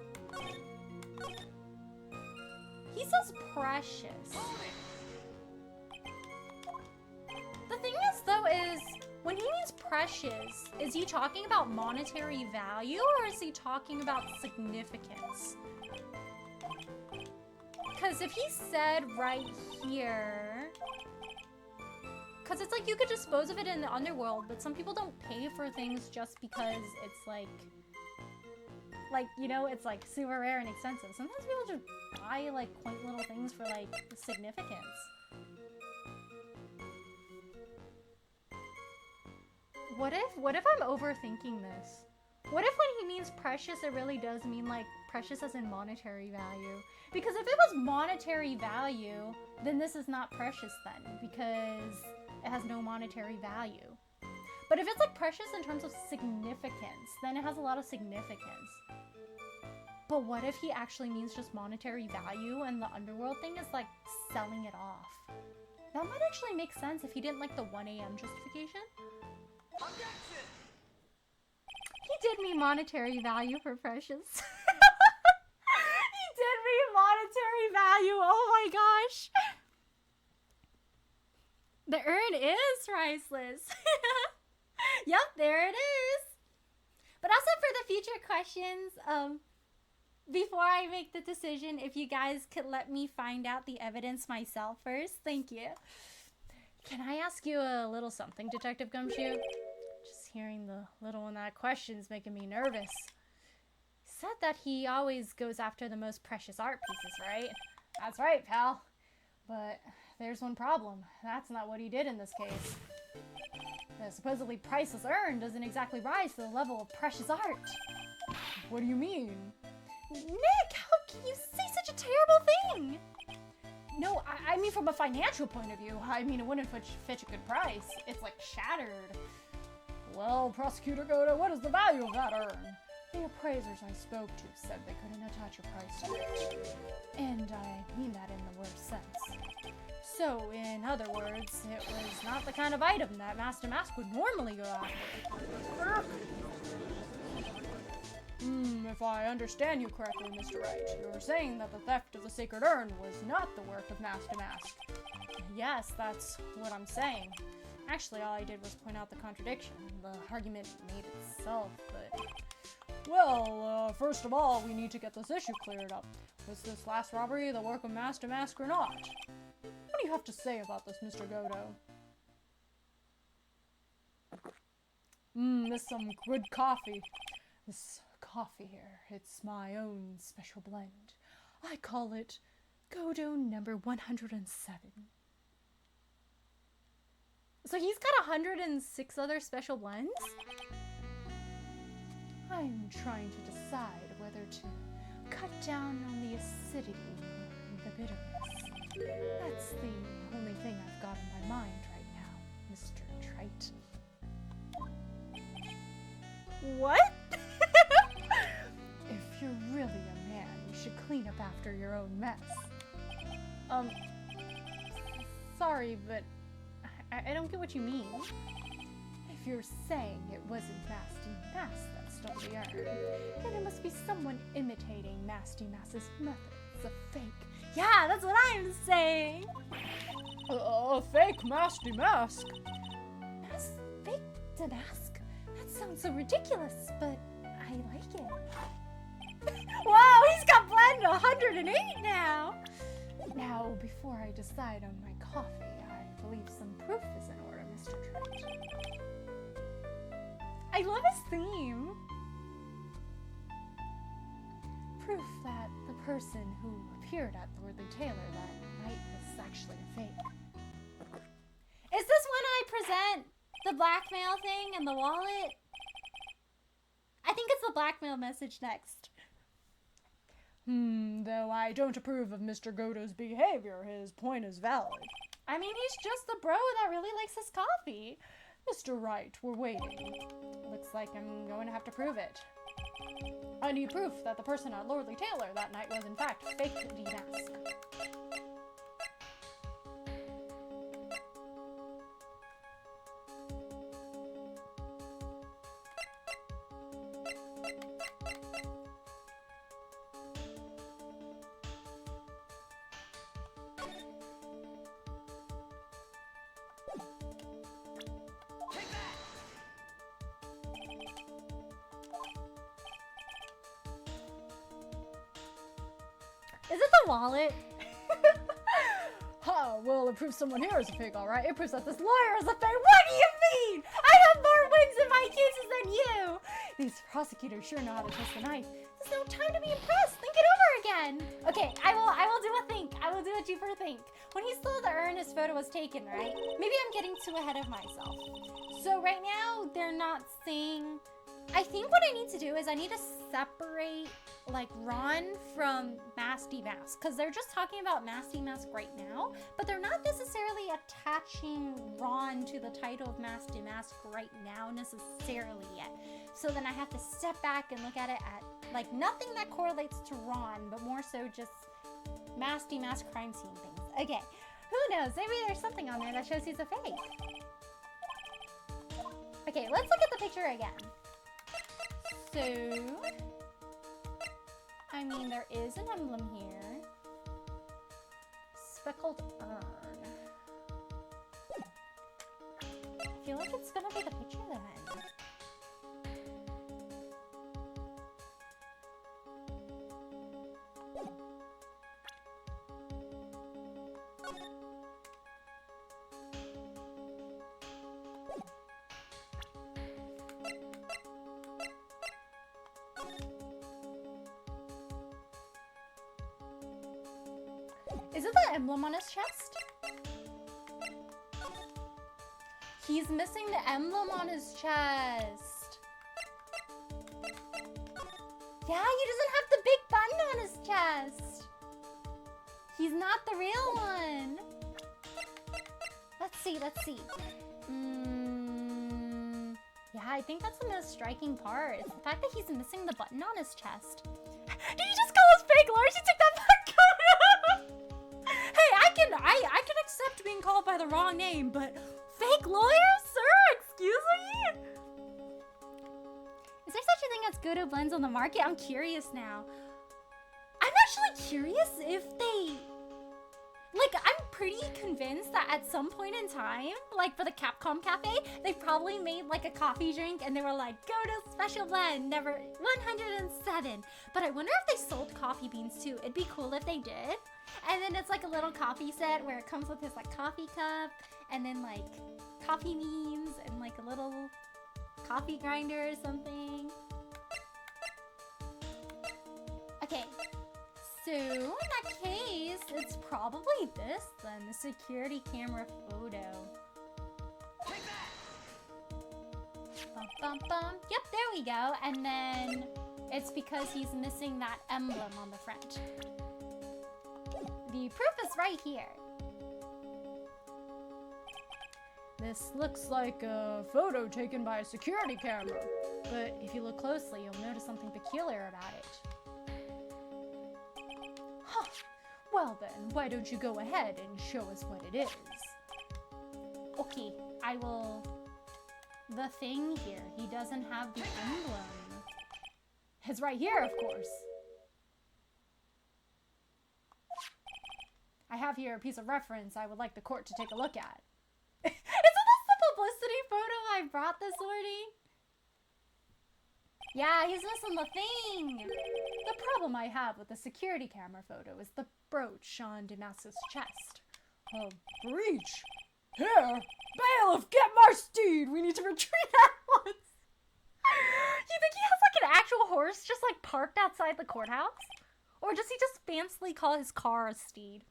He says precious. The thing is, though, is when he means precious, is he talking about monetary value or is he talking about significance? Because if he said right here, because it's like you could dispose of it in the underworld, but some people don't pay for things just because it's like, you know, it's like super rare and expensive. Sometimes people just buy like quaint little things for like significance. What if I'm overthinking this? What if when he means precious, it really does mean like precious as in monetary value? Because if it was monetary value, then this is not precious then, because it has no monetary value. But if it's like precious in terms of significance, then it has a lot of significance. But what if he actually means just monetary value and the underworld thing is like selling it off? That might actually make sense if he didn't like the 1 a.m. justification. He did mean monetary value for precious. He did mean monetary value. Oh my gosh. The urn is priceless. Yep, there it is. But also for the future questions, before I make the decision, if you guys could let me find out the evidence myself first. Thank you. Can I ask you a little something, Detective Gumshoe? Just hearing the little one that question's making me nervous. Said that he always goes after the most precious art pieces, right? That's right, pal. But there's one problem. That's not what he did in this case. The supposedly priceless urn doesn't exactly rise to the level of precious art. What do you mean? Nick, how can you say such a terrible thing? No, I mean from a financial point of view. I mean, it wouldn't fetch a good price. It's like shattered. Well, Prosecutor Goda, what is the value of that urn? The appraisers I spoke to said they couldn't attach a price to it. And I mean that in the worst sense. So, in other words, it was not the kind of item that Master Mask would normally go after. If I understand you correctly, Mr. Wright, you're saying that the theft of the sacred urn was not the work of Master Mask. Yes, that's what I'm saying. Actually, all I did was point out the contradiction. The argument made itself, but... Well, first of all, we need to get this issue cleared up. Was this last robbery the work of Master Mask or not? What do you have to say about this, Mr. Godo? This is some good coffee. This coffee here, it's my own special blend. I call it Godo number 107. So he's got 106 other special blends? I'm trying to decide whether to cut down on the acidity or the bitterness. That's the only thing I've got on my mind right now, Mr. Trite. What? If you're really a man, you should clean up after your own mess. Sorry, but I don't get what you mean. If you're saying it wasn't Masty Mass that stole the urn, then it must be someone imitating Masty Mass's methods, a fake. Yeah, that's what I'm saying. A fake Masty Mask? Fake Damask? That sounds so ridiculous, but I like it. Wow, he's got blend 108 now. Now, before I decide on my coffee, I believe some proof is in order, Mr. Trent. I love his theme. Proof that the person who appeared at Lordly Taylor that night was actually a fake. Is this when I present the blackmail thing and the wallet? I think it's the blackmail message next. Though I don't approve of Mr. Goto's behavior, his point is valid. I mean, he's just the bro that really likes his coffee. Mr. Wright, we're waiting. Looks like I'm going to have to prove it. I need proof that the person at Lordly Taylor that night was in fact fake D-Mask. Is it the wallet? Well, it proves someone here is a fake, alright. It proves that this Lawyer is a fake. What do you mean? I have more wins in my cases than you. These prosecutors sure know how to twist the knife. There's no time to be impressed. Think it over again. Okay, I will do a think. I will do a deeper think. When he stole the urn, his photo was taken, right? Maybe I'm getting too ahead of myself. So right now, they're not saying... I think what I need to do is I need to separate, like, Ron from Masty Mask. Because they're just talking about Masty Mask right now. But they're not necessarily attaching Ron to the title of Masty Mask right now necessarily yet. So then I have to step back and look at it at, like, nothing that correlates to Ron, but more so just Masty Mask crime scene things. Okay, who knows? Maybe there's something on there that shows he's a fake. Okay, let's look at the picture again. So, I mean, there is an emblem here. Speckled urn. I feel like it's gonna be the picture then. Is it the emblem on his chest? He's missing the emblem on his chest. Yeah, he doesn't have the big button on his chest. He's not the real one. Let's see, let's see. Yeah, I think that's the most striking part. It's the fact that he's missing the button on his chest. Did you just call us fake lawyers? You took that back out. Hey, I can accept being called by the wrong name, but fake lawyers, sir? Excuse me? Is there such a thing as Goto blends on the market? I'm curious now. I'm actually curious if they... Like, I'm pretty convinced that at some point in time, like for the Capcom Cafe, they probably made like a coffee drink and they were like, Goto special blend, never 107. But I wonder if they sold coffee beans too. It'd be cool if they did. And then it's like a little coffee set where it comes with his like coffee cup and then like coffee beans and like a little coffee grinder or something. Okay. So, in that case, it's probably this then, the security camera photo. Bum bum. Yep, there we go. And then it's because he's missing that emblem on the front. The proof is right here. This looks like a photo taken by a security camera, but if you look closely, you'll notice something peculiar about it. Huh. Well then, why don't you go ahead and show us what it is? Okay, I will... The thing here, he doesn't have the emblem. It's right here, of course. I have here a piece of reference I would like the court to take a look at. Isn't this the publicity photo I brought this morning? Yeah, he's missing the thing. The problem I have with the security camera photo is the brooch on Damas's chest. A breach? Here! Bailiff, get my steed! We need to retreat at once! You think he has like an actual horse just like parked outside the courthouse? Or does he just fancily call his car a steed?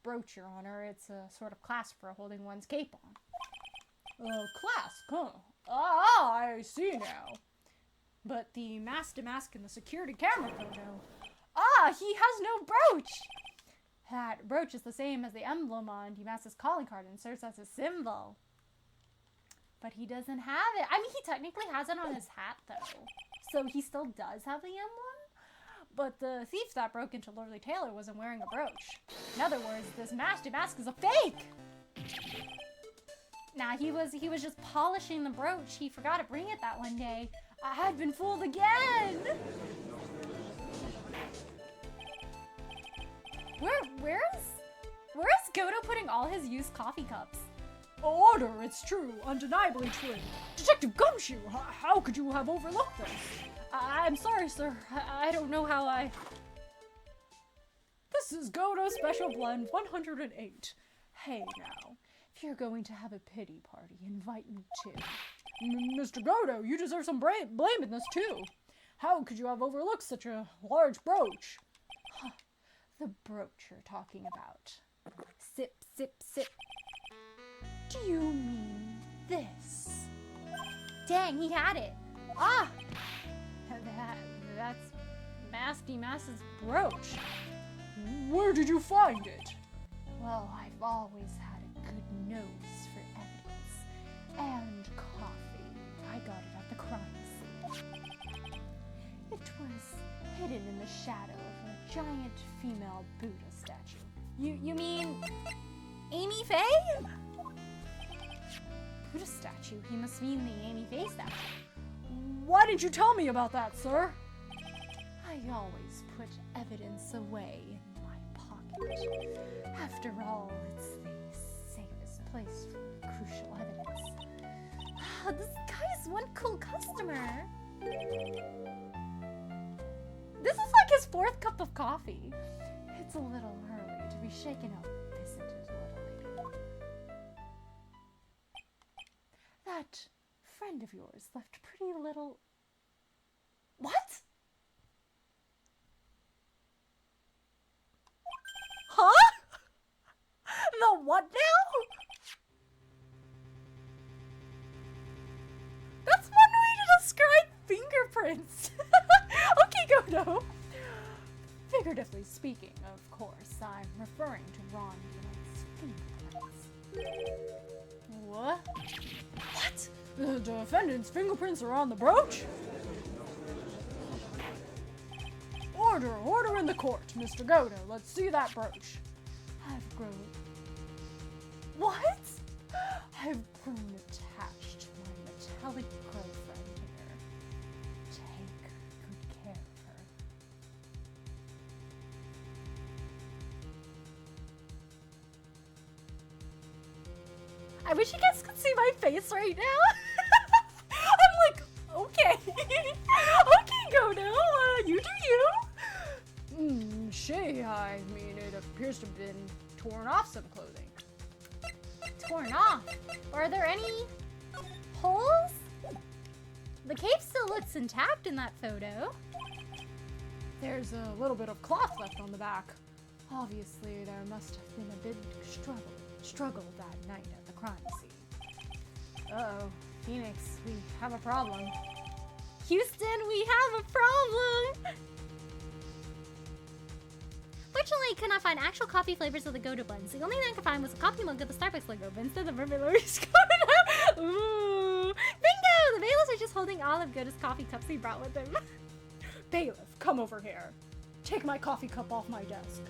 Brooch, Your Honor. It's a sort of clasp for holding one's cape on. Clasp, huh? Ah, I see now. But the masked Damask in the security camera photo. Ah, he has no brooch! That brooch is the same as the emblem on Damas's calling card and serves as a symbol. But he doesn't have it. I mean, he technically has it on his hat, though. So he still does have the emblem? But the thief that broke into Lordly Taylor wasn't wearing a brooch. In other words, this masked Damask is a fake! Nah, he was just polishing the brooch. He forgot to bring it that one day. I had been fooled again! Where is Godo putting all his used coffee cups? Order, it's true, undeniably true. Detective Gumshoe, how could you have overlooked this? I'm sorry, sir. I don't know how I... This is Godo Special Blend 108. Hey now, if you're going to have a pity party, invite me too. Mr. Godo, you deserve some blame in this too. How could you have overlooked such a large brooch? The brooch you're talking about. Sip, sip, sip. Do you mean this? Dang, he had it. Ah! That's Masty Mass's brooch. Where did you find it? Well, I've always had a good nose for evidence. And coffee. I got it at the crime scene. It was hidden in the shadow of a giant female Buddha statue. You mean Amy Faye? Buddha statue? He must mean the Amy Faye statue. Why didn't you tell me about that, sir? I always put evidence away in my pocket. After all, it's the safest place for crucial evidence. This guy's one cool customer. This is like his 4th cup of coffee. It's a little early to be shaken up, isn't it, little lady? That friend of yours left pretty little... What? Huh? The what now? That's one way to describe fingerprints. Okay, Godo. Figuratively speaking, of course, I'm referring to Ron Dillon's fingerprints. What? What? The defendant's fingerprints are on the brooch? Order in the court, Mr. Godo. Let's see that brooch. I've grown... What? I've grown attached to my metallic girlfriend here. Take good care of her. I wish you guys could see my face right now. I'm like, okay. Okay, Godo, you do you. I mean, it appears to have been torn off some clothing. Torn off? Are there any holes? The cape still looks intact in that photo. There's a little bit of cloth left on the back. Obviously, there must have been a big struggle that night at the crime scene. Uh-oh, Phoenix, we have a problem. Houston, we have a problem! Fortunately, I could not find actual coffee flavors of the Gouda buns. The only thing I could find was a coffee mug with the Starbucks logo, but instead the mermaid logo is coming out. Ooh! Bingo! The bailiffs are just holding all of Gouda's coffee cups he brought with him. Bailiff, come over here. Take my coffee cup off my desk.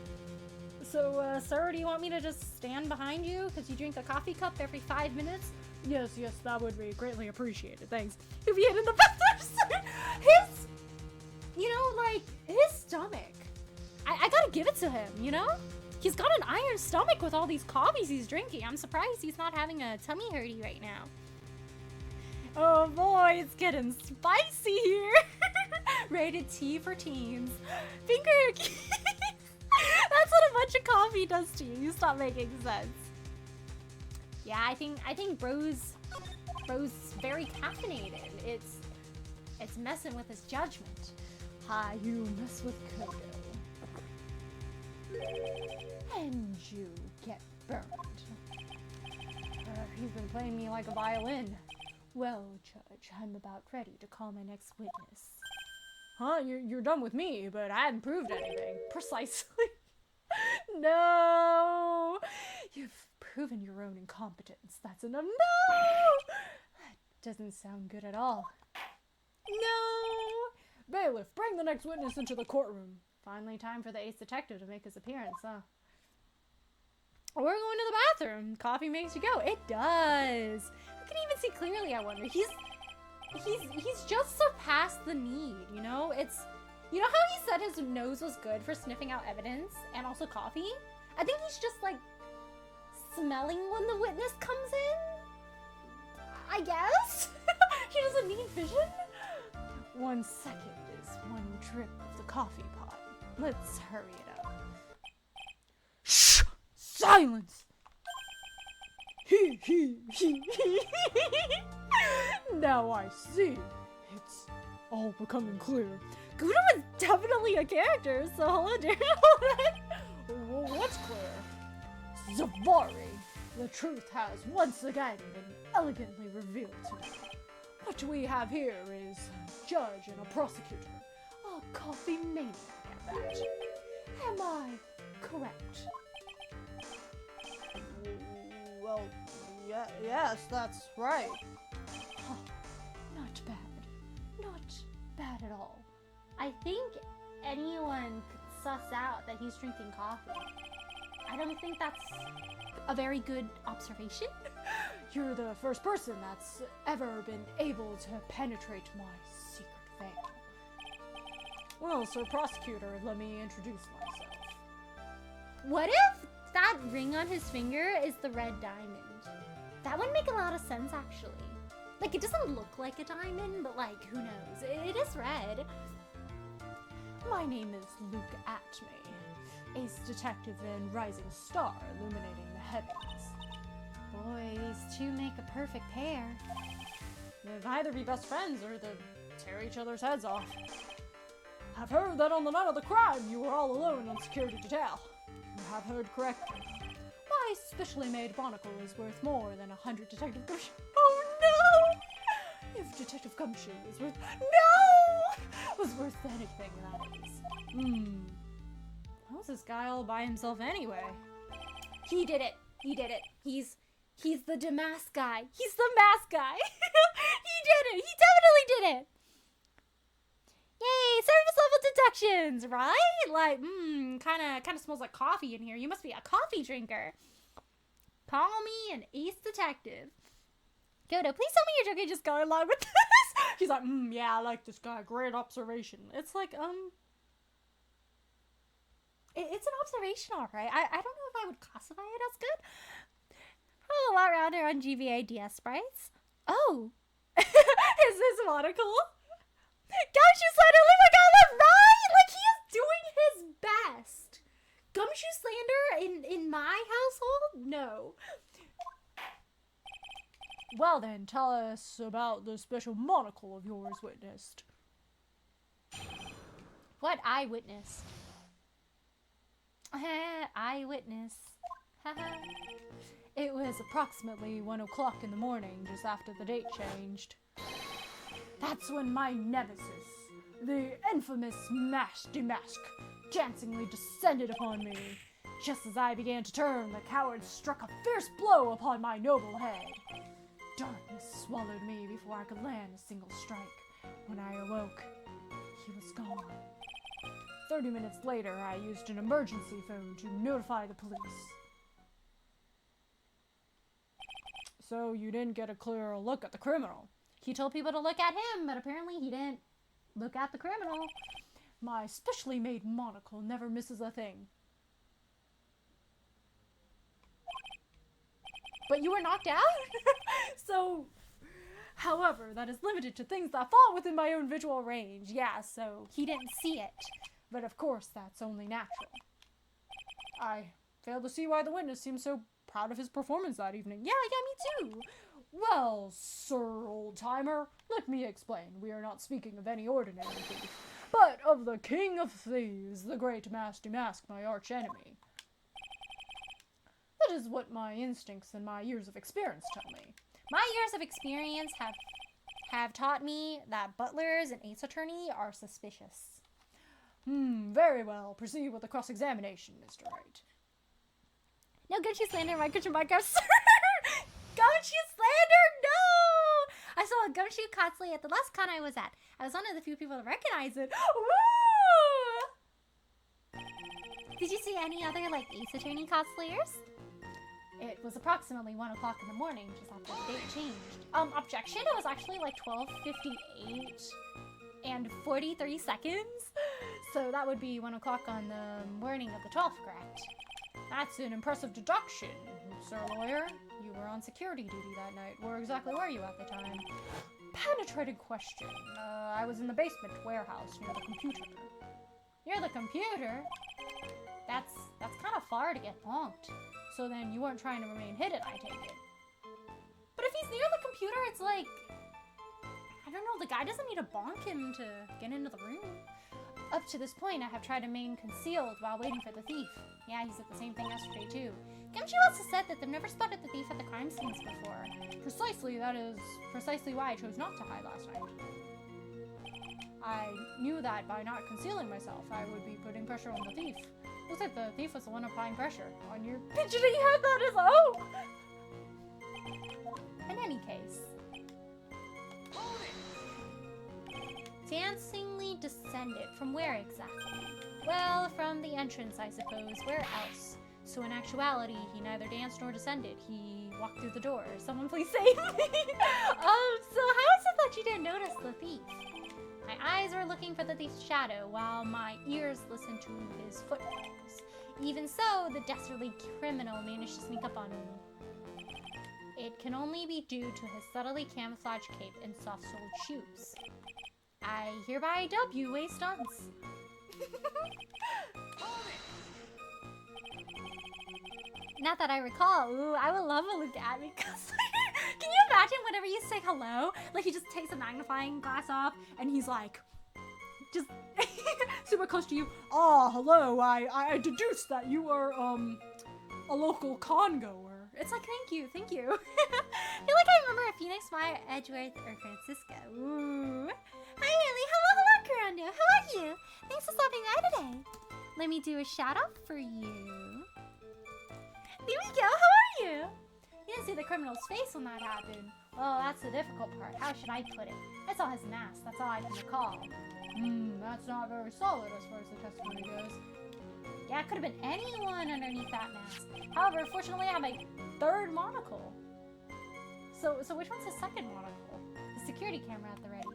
So, sir, do you want me to just stand behind you because you drink a coffee cup every 5 minutes? Yes, that would be greatly appreciated. Thanks. If he had in the bathroom, his, you know, like, his stomach. I gotta give it to him, you know? He's got an iron stomach with all these coffees he's drinking. I'm surprised he's not having a tummy hurty right now. Oh boy, it's getting spicy here. Rated T for teens. Finger. That's what a bunch of coffee does to you. You stop making sense. Yeah, I think bro's very caffeinated. It's messing with his judgment. Hi, you mess with Kodo. And you get burned. He's been playing me like a violin. Well, Judge, I'm about ready to call my next witness. Huh? You're done with me, but I haven't proved anything. Precisely. No! You've proven your own incompetence. That's enough. No! That doesn't sound good at all. No! Bailiff, bring the next witness into the courtroom. Finally time for the ace detective to make his appearance, huh? We're going to the bathroom. Coffee makes you go. It does. I can even see clearly, I wonder. He's just surpassed the need, you know? You know how he said his nose was good for sniffing out evidence and also coffee? I think he's just like smelling when the witness comes in. I guess? He doesn't need vision? 1 second is 1 drip of the coffee pot. Let's hurry it up. Shh! Silence! Now I see. It's all becoming clear. Gouda was definitely a character, so hello, dear. Well, what's clear? Zavari, the truth has once again been elegantly revealed to me. What we have here is a judge and a prosecutor. A coffee maniac at that. Am I correct? Well, yes, that's right. Huh. Not bad. Not bad at all. I think anyone could suss out that he's drinking coffee. I don't think that's a very good observation. You're the first person that's ever been able to penetrate my secret veil. Well, Sir Prosecutor, let me introduce myself. What if that ring on his finger is the red diamond? That would make a lot of sense, actually. Like, it doesn't look like a diamond, but like, who knows? It is red. My name is Luke Atme, ace detective and rising star illuminating the heavens. Boy, these two make a perfect pair. They'd either be best friends or they'd tear each other's heads off. I've heard that on the night of the crime you were all alone in security detail. You have heard correctly. My specially made monocle is worth more than 100 Detective Gumshoe. Oh no! If Detective Gumshoe is worth— No! Was worth anything, that is. How's this guy all by himself anyway? He did it. He did it. He's the Damask guy. He's the mask guy. He did it. He definitely did it. Yay, service level deductions, right? Like, kind of smells like coffee in here. You must be a coffee drinker. Call me an ace detective. Gouda, please tell me you're joking. Just go along with this. He's like, yeah, I like this guy. Great observation. It's like, it's an observation, all right. I don't know if I would classify it as good. Oh, a lot rounder on GBA DS sprites. Oh, is this monocle? Gumshoe slander, oh my god, that's right! Like, he is doing his best. Gumshoe slander in my household? No. Well then, tell us about the special monocle of yours witnessed. What I witnessed? Eyewitness. It was approximately 1 o'clock in the morning, just after the date changed. That's when my nemesis, the infamous Masty Mask, dancingly descended upon me. Just as I began to turn, the coward struck a fierce blow upon my noble head. Darkness swallowed me before I could land a single strike. When I awoke, he was gone. 30 minutes later, I used an emergency phone to notify the police. So you didn't get a clear look at the criminal? He told people to look at him, but apparently he didn't look at the criminal. My specially made monocle never misses a thing. But you were knocked out? So, however, that is limited to things that fall within my own visual range. Yeah, so He didn't see it. but of course that's only natural. I fail to see why the witness seems so proud of his performance that evening. Yeah, me too. Well, sir, old-timer, let me explain. We are not speaking of any ordinary thief, but of the king of thieves, the great Masty Mask, my arch-enemy. That is what my instincts and my years of experience tell me. My years of experience have taught me that butlers and ace attorney are suspicious. Very well. Proceed with the cross-examination, Mr. Wright. No Gumshoe slander, my micro sir. Gumshoe slander, no! I saw a Gumshoe cosplay at the last con I was at. I was one of the few people to recognize it. Woo! Did you see any other, like, ace attorney cosplayers? It was approximately 1 o'clock in the morning, just after the date changed. Objection, it was actually like 12:58 and 43 seconds. So that would be 1 o'clock on the morning of the 12th, correct? That's an impressive deduction, sir lawyer. You were on security duty that night. Where exactly were you at the time? Penetrating question. I was in the basement warehouse near the computer. Near the computer? That's kind of far to get bonked. So then you weren't trying to remain hidden, I take it. But if he's near the computer, it's like, I don't know, the guy doesn't need to bonk him to get into the room. Up to this point, I have tried to remain concealed while waiting for the thief. Yeah, he said the same thing yesterday, too. Gumshoe also said that they've never spotted the thief at the crime scenes before. Precisely, that is precisely why I chose not to hide last night. I knew that by not concealing myself, I would be putting pressure on the thief. Looks like the thief was the one applying pressure on your fidgety head, that is. Oh! In any case. Dancingly descended. From where exactly? Well, from the entrance, I suppose. Where else? So in actuality, he neither danced nor descended. He walked through the door. Someone please save me! So how is it that you didn't notice the thief? My eyes were looking for the thief's shadow, while my ears listened to his footfalls. Even so, the dastardly criminal managed to sneak up on me. It can only be due to his subtly camouflaged cape and soft-soled shoes. I hereby dub you a stunts. Not that I recall. Ooh, I would love a look at me. Can you imagine whenever you say hello? Like, he just takes a magnifying glass off and he's like, just super close to you. Ah, hello, I deduced that you are, a local con goer. It's like, thank you. I feel like I remember a Phoenix, Maya, Edgeworth, or Francisco. Ooh. Hi, Lily. Hello, Corando. How are you? Thanks for stopping by today. Let me do a shout out for you. There we go. How are you? You didn't see the criminal's face when that happened. Well, that's the difficult part. How should I put it? I saw his mask. That's all I can recall. That's not very solid as far as the testimony goes. Yeah, it could have been anyone underneath that mask. However, fortunately, I have a third monocle. So which one's his second monocle? The security camera at the ready.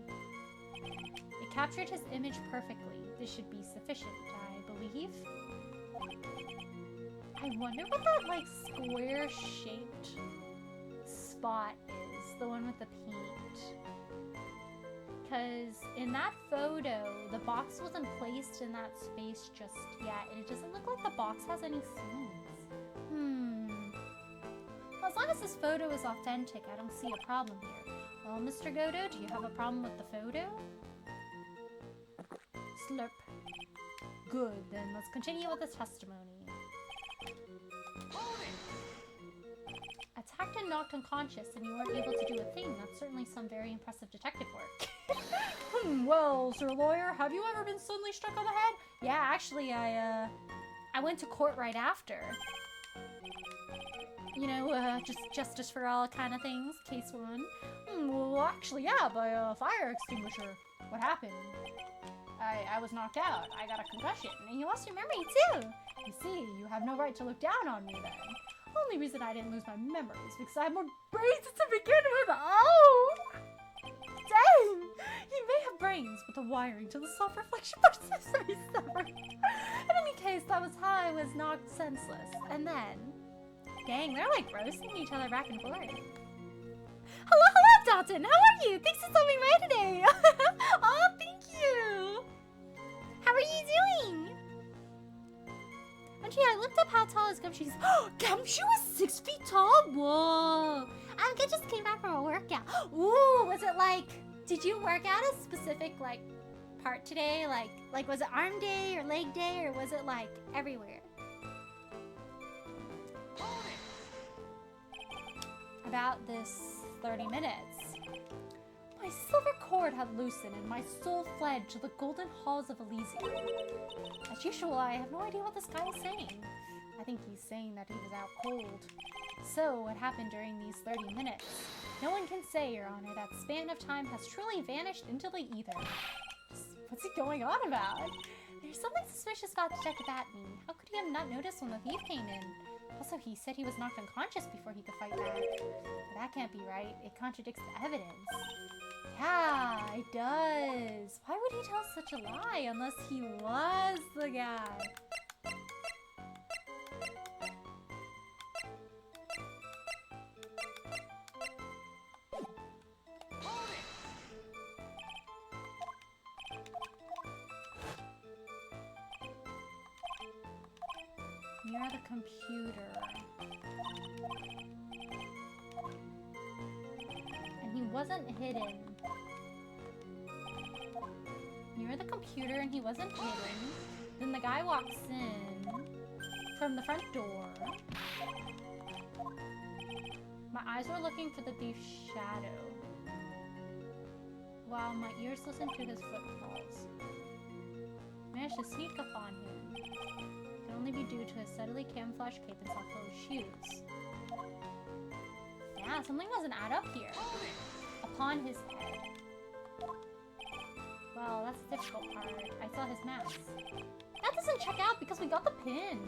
It captured his image perfectly. This should be sufficient, I believe. I wonder what that, like, square-shaped spot is. The one with the paint. Because in that photo, the box wasn't placed in that space just yet. And it doesn't look like the box has any seams. Well, as long as this photo is authentic, I don't see a problem here. Well, Mr. Godo, do you have a problem with the photo? Slurp. Good, then let's continue with the testimony. attacked and knocked unconscious and you weren't able to do a thing. That's certainly some very impressive detective work. Well, Sir Lawyer, have you ever been suddenly struck on the head? Yeah, actually, I went to court right after. You know, just justice for all kind of things, case one. Well, actually, yeah, by a fire extinguisher. What happened? I was knocked out. I got a concussion. And you lost your memory, too. You see, you have no right to look down on me then. Only reason I didn't lose my memory is because I have more brains to begin with. Oh! Dang! You may have brains, but the wiring to the self-reflection process to be severed. In any case, that was how I was knocked senseless. And then... Dang, they're like roasting each other back and forth. Hello, Dalton! How are you? Thanks for stopping by today! Oh, thank you! How are you doing? Actually, I looked up how tall is Gumshoe. Gumshoe is 6 feet tall? Whoa! I just came back from a workout. Ooh, was it like... Did you work out a specific, like, part today? Like was it arm day or leg day? Or was it, like, everywhere? About this 30 minutes. My silver cord had loosened and my soul fled to the golden halls of Elysium. As usual, I have no idea what this guy is saying. I think he's saying that he was out cold. So, what happened during these 30 minutes? No one can say, Your Honor, that span of time has truly vanished into the ether. What's he going on about? There's something suspicious about Detective Atney. How could he have not noticed when the thief came in? Also, he said he was knocked unconscious before he could fight back. But that can't be right. It contradicts the evidence. Yeah, it does. Why would he tell such a lie unless he was the guy? Near the computer. And he wasn't hidden. Near the computer and he wasn't hidden. Then the guy walks in from the front door. My eyes were looking for the thief's shadow, while my ears listened to his footfalls. Managed to sneak up on him. Can only be due to his subtly camouflaged cape and soft-closed shoes. Yeah, something doesn't add up here. Upon his head. Well, that's the difficult part. I saw his mask. That doesn't check out because we got the pin.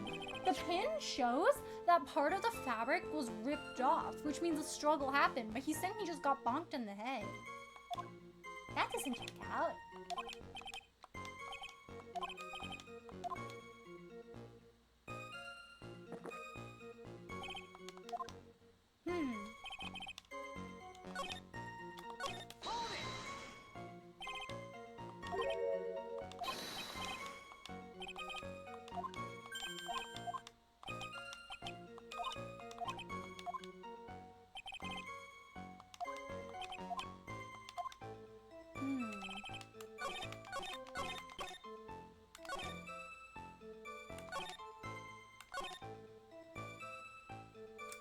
The pin shows that part of the fabric was ripped off, which means a struggle happened, but he's saying he just got bonked in the head. That doesn't check out.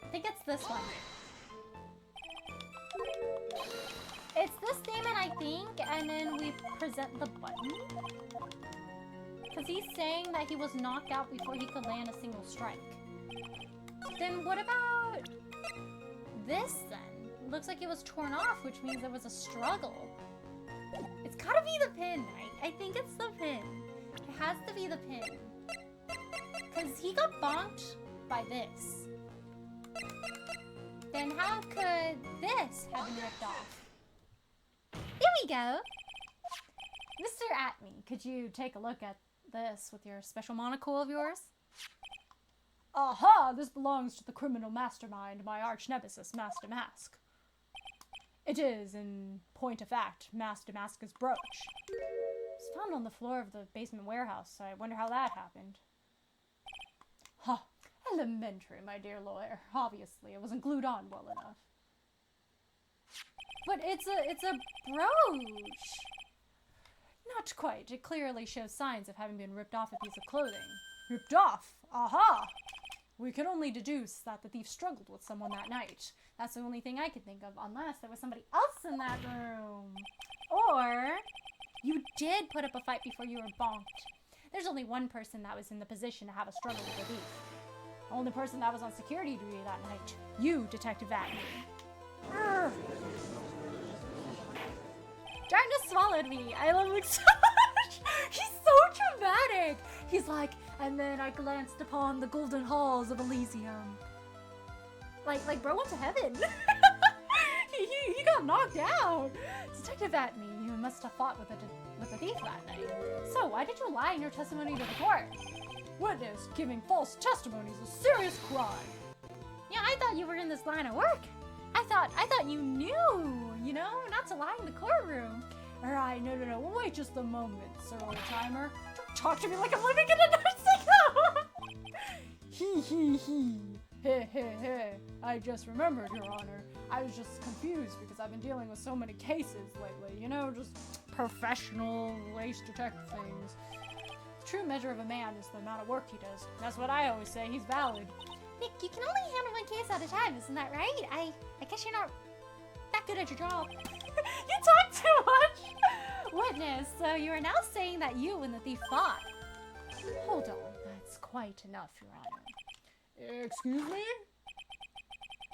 I think it's this one. It's this demon, I think, and then we present the button. Because he's saying that he was knocked out before he could land a single strike. Then what about this then? It looks like it was torn off, which means there was a struggle. It's gotta be the pin, right? I think it's the pin. It has to be the pin. Because he got bonked by this. Then how could this have been ripped off? Here we go! Mr. Atney, could you take a look at this with your special monocle of yours? Aha! This belongs to the criminal mastermind, my arch-nemesis, Master Mask. It is, in point of fact, Master Mask's brooch. It's found on the floor of the basement warehouse. I wonder how that happened. Huh. Elementary, my dear lawyer. Obviously, it wasn't glued on well enough. But it's a brooch! Not quite. It clearly shows signs of having been ripped off a piece of clothing. Ripped off? Aha! We can only deduce that the thief struggled with someone that night. That's the only thing I can think of, unless there was somebody else in that room. Or you did put up a fight before you were bonked. There's only one person that was in the position to have a struggle with the thief. The only person that was on security duty that night. You, Detective Atney. Darkness swallowed me. I love Luke so much. He's so dramatic. He's like, and then I glanced upon the golden halls of Elysium. Like bro went to heaven. he got knocked out. Detective Atney, you must have fought with the thief that night. So why did you lie in your testimony to the court? Witness, giving false testimony is a serious crime. Yeah, I thought you were in this line of work. I thought you knew, you know, not to lie in the courtroom. All right, no, wait just a moment, Sir Old Timer. Don't talk to me like I'm living in a nursing home. He. I just remembered, Your Honor. I was just confused because I've been dealing with so many cases lately, you know, just professional ways to detect things. The true measure of a man is the amount of work he does. That's what I always say. He's valid. Nick, you can only handle one case at a time, isn't that right? I guess you're not that good at your job. You talk too much! Witness, so you are now saying that you and the thief fought. Hold on, that's quite enough, Your Honor. Excuse me?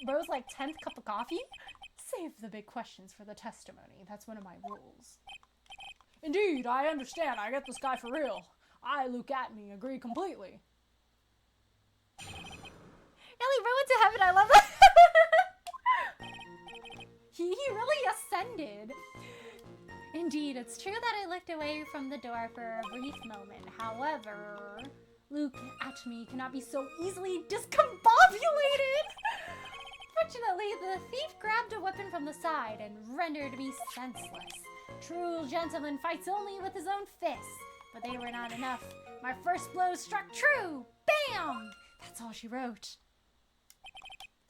Bro's like 10th cup of coffee? Save the big questions for the testimony. That's one of my rules. Indeed, I understand. I get this guy for real. I, Luke Atney, agree completely. Ellie, bro went to heaven. I love that. He really ascended. Indeed, it's true that I looked away from the door for a brief moment. However, Luke Atney cannot be so easily discombobulated. Fortunately, the thief grabbed a weapon from the side and rendered me senseless. True gentleman fights only with his own fists, but they were not enough. My first blow struck true. Bam! That's all she wrote.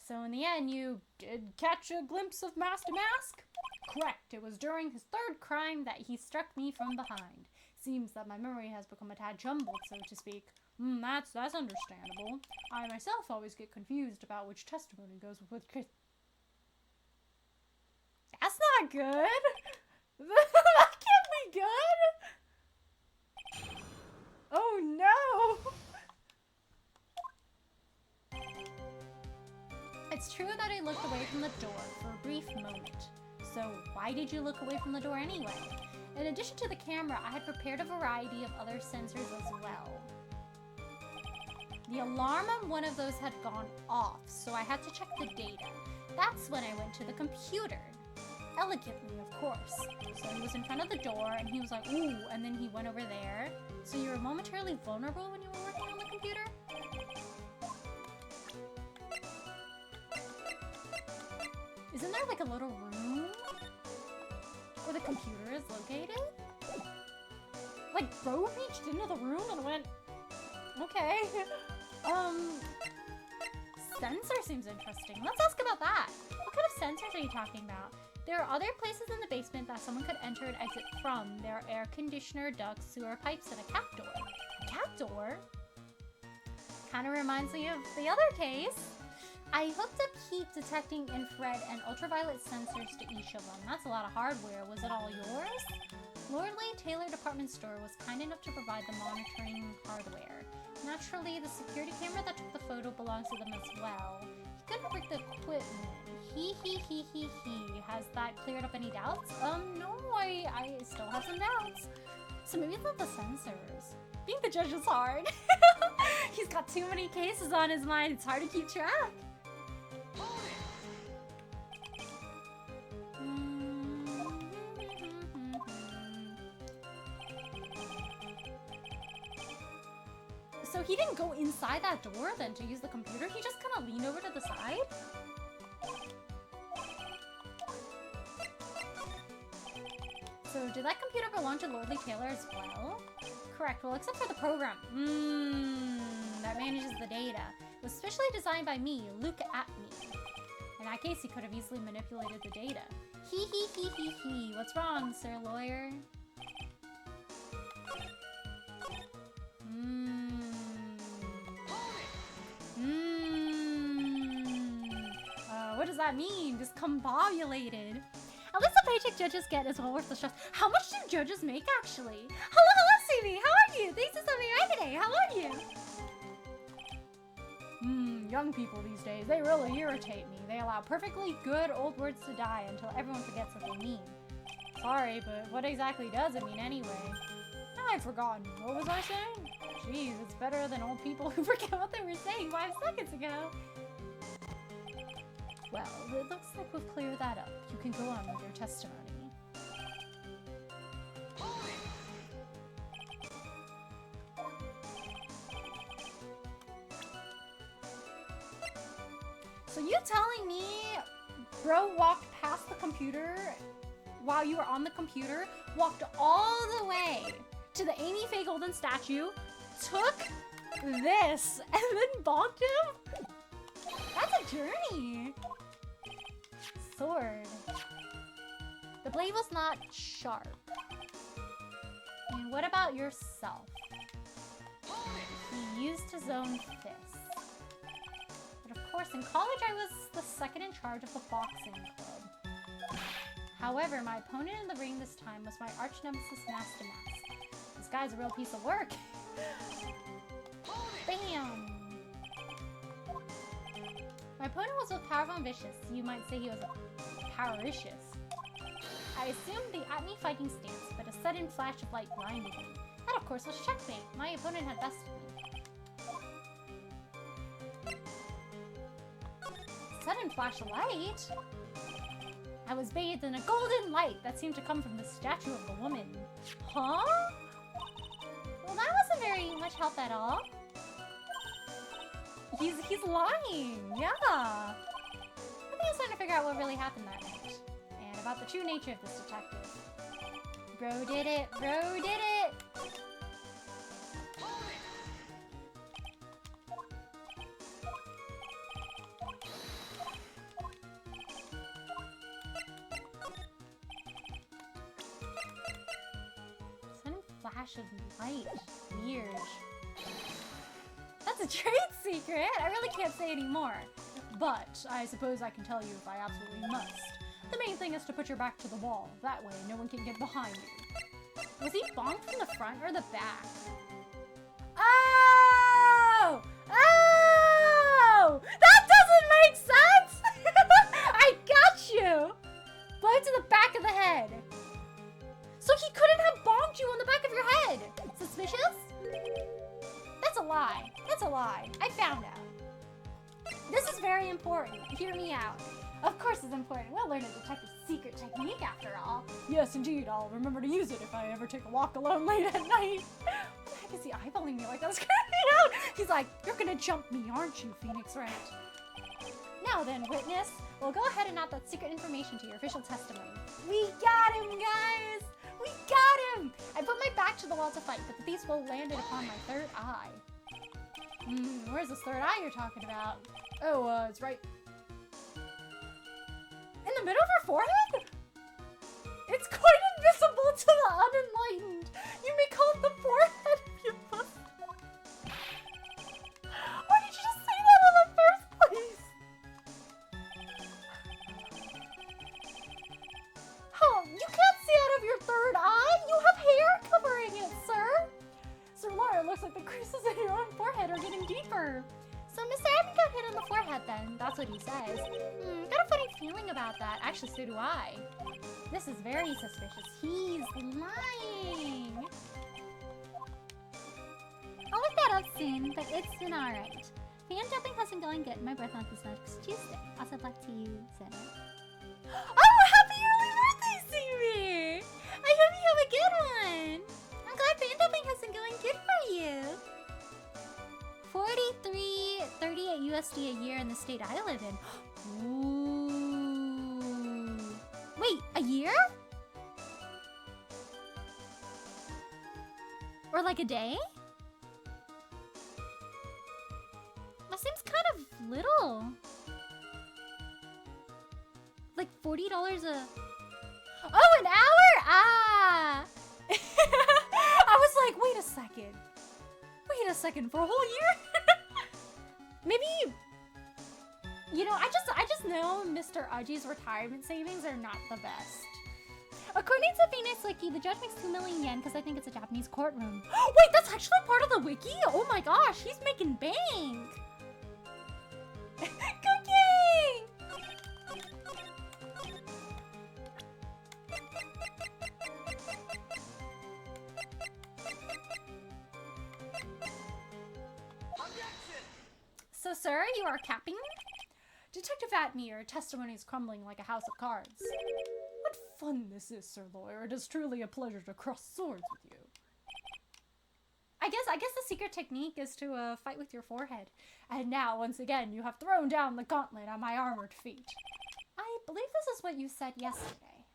So in the end, you did catch a glimpse of Mask to Mask? Correct. It was during his third crime that he struck me from behind. Seems that my memory has become a tad jumbled, so to speak. That's understandable. I myself always get confused about which testimony goes with which case. That's not good! That can't be good! Oh no! It's true that I looked away from the door for a brief moment. So why did you look away from the door anyway? In addition to the camera, I had prepared a variety of other sensors as well. The alarm on one of those had gone off, so I had to check the data. That's when I went to the computer. Elegantly, of course. So he was in front of the door, and he was like, ooh, and then he went over there. So you were momentarily vulnerable when you were working on the computer? Isn't there like a little room where the computer is located? Like, bro reached into the room and went, okay. Sensor seems interesting. Let's ask about that. What kind of sensors are you talking about? There are other places in the basement that someone could enter and exit from. There are air conditioner, ducts, sewer pipes, and a cat door. A cat door? Kind of reminds me of the other case. I hooked up heat detecting infrared and ultraviolet sensors to each of them. That's a lot of hardware. Was it all yours? Lordley Taylor Department Store was kind enough to provide the monitoring hardware. Naturally, the security camera that took the photo belongs to them as well. He couldn't break the equipment. He. Has that cleared up any doubts? No, I still have some doubts. So maybe it's not the sensors. Being the judge is hard. He's got too many cases on his mind. It's hard to keep track. So he didn't go inside that door then to use the computer? He just kind of leaned over to the side? So did that computer belong to Lordley Taylor as well? Correct, well except for the program. That manages the data. It was specially designed by me, Luke Atney. In that case, he could have easily manipulated the data. He. What's wrong, sir lawyer? that mean? Discombobulated. At least the paycheck judges get is well worth the stress. How much do judges make, actually? Hello, Stevie. How are you? Thanks for stopping by today. How are you? Young people these days, they really irritate me. They allow perfectly good old words to die until everyone forgets what they mean. Sorry, but what exactly does it mean anyway? I've forgotten. What was I saying? Jeez, it's better than old people who forget what they were saying 5 seconds ago. Well, it looks like we've cleared that up. You can go on with your testimony. So you telling me bro walked past the computer while you were on the computer, walked all the way to the Amy Faye Golden statue, took this, and then bonked him? That's a journey. Sword. The blade was not sharp. And what about yourself? He used his own fist. But of course, in college I was the second in charge of the boxing club. However, my opponent in the ring this time was my arch nemesis, Master Mask. This guy's a real piece of work. Bam! My opponent was both powerful and vicious. You might say he was powericious. I assumed the at-me fighting stance, but a sudden flash of light blinded me. That, of course, was checkmate. My opponent had bested me. Sudden flash of light? I was bathed in a golden light that seemed to come from the statue of the woman. Huh? Well, that wasn't very much help at all. He's lying, yeah. I think I was trying to figure out what really happened that night. And about the true nature of this detective. Bro did it, bro did it! Sudden flash of light. Weird. That's a trade secret! I really can't say any more. But I suppose I can tell you if I absolutely must. The main thing is to put your back to the wall. That way, no one can get behind you. Was he bonked from the front or the back? Oh! Oh! That doesn't make sense! I got you! Blow to the back of the head. So he couldn't have bonked you on the back of your head. Suspicious? That's a lie. That's a lie. I found out. This is very important. Hear me out. Of course it's important. We'll learn a detective's secret technique after all. Yes, indeed. I'll remember to use it if I ever take a walk alone late at night. What the heck is he eyeballing me like that? Was creeping out. He's like, you're gonna jump me, aren't you, Phoenix Wright? Now then, witness, we'll go ahead and add that secret information to your official testimony. We got him, guys! We got him! I put my back to the wall to fight, but the beast will landed upon my third eye. Where's this third eye you're talking about? Oh, it's right in the middle of her forehead? It's quite invisible to the unenlightened. You may call it the forehead if you must. Why did you just say that in the first place? Huh, you can't see out of your third eye. You have hair covering it, sir. Sir Laura, it looks like the creases in your own forehead are getting deeper. So Mr. Evan got hit on the forehead then. That's what he says. Got a funny feeling about that. Actually, so do I. This is very suspicious. He's lying. I'll look that up soon, but it's been alright. Fan jumping has been going good. My birth month is next Tuesday. Also, luck to you, Zeno. Oh, happy early birthday, Stevie! I hope you have a good one. I'm glad fan jumping has been going good for you. 43.38 USD a year in the state I live in. Ooh. Wait, a year? Or like a day? That seems kind of little. Like $40 a... Oh, an hour? Ah! I was like, wait a second. Wait a second, for a whole year? Maybe You know, I just know Mr. Udgy's retirement savings are not the best. According to Phoenix Wiki, the judge makes 2 million yen because I think it's a Japanese courtroom. Wait, that's actually part of the wiki? Oh my gosh, he's making bank! Cooking! So, sir, you are capping? Detective Atme, your testimony is crumbling like a house of cards. What fun this is, Sir Lawyer. It is truly a pleasure to cross swords with you. I guess the secret technique is to fight with your forehead. And now, once again, you have thrown down the gauntlet on my armored feet. I believe this is what you said yesterday.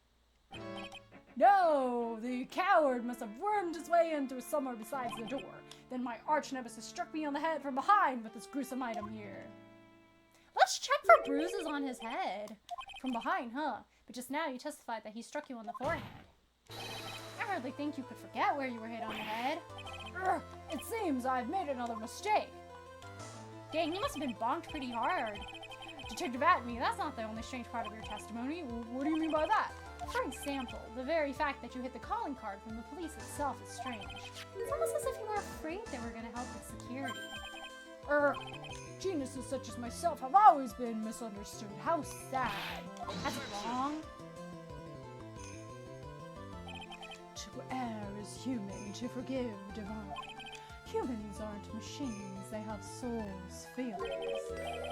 No! The coward must have wormed his way in through somewhere besides the door. Then my arch-nemesis struck me on the head from behind with this gruesome item here. Let's check for bruises on his head. From behind, huh? But just now you testified that he struck you on the forehead. I hardly think you could forget where you were hit on the head. It seems I've made another mistake. Dang, you must have been bonked pretty hard. Detective Atme, that's not the only strange part of your testimony. What do you mean by that? For example, the very fact that you hit the calling card from the police itself is strange. It's almost as if you were afraid they were going to help with security. Geniuses such as myself have always been misunderstood. How sad. That's wrong. To err is human, to forgive divine. Humans aren't machines, they have souls, feelings.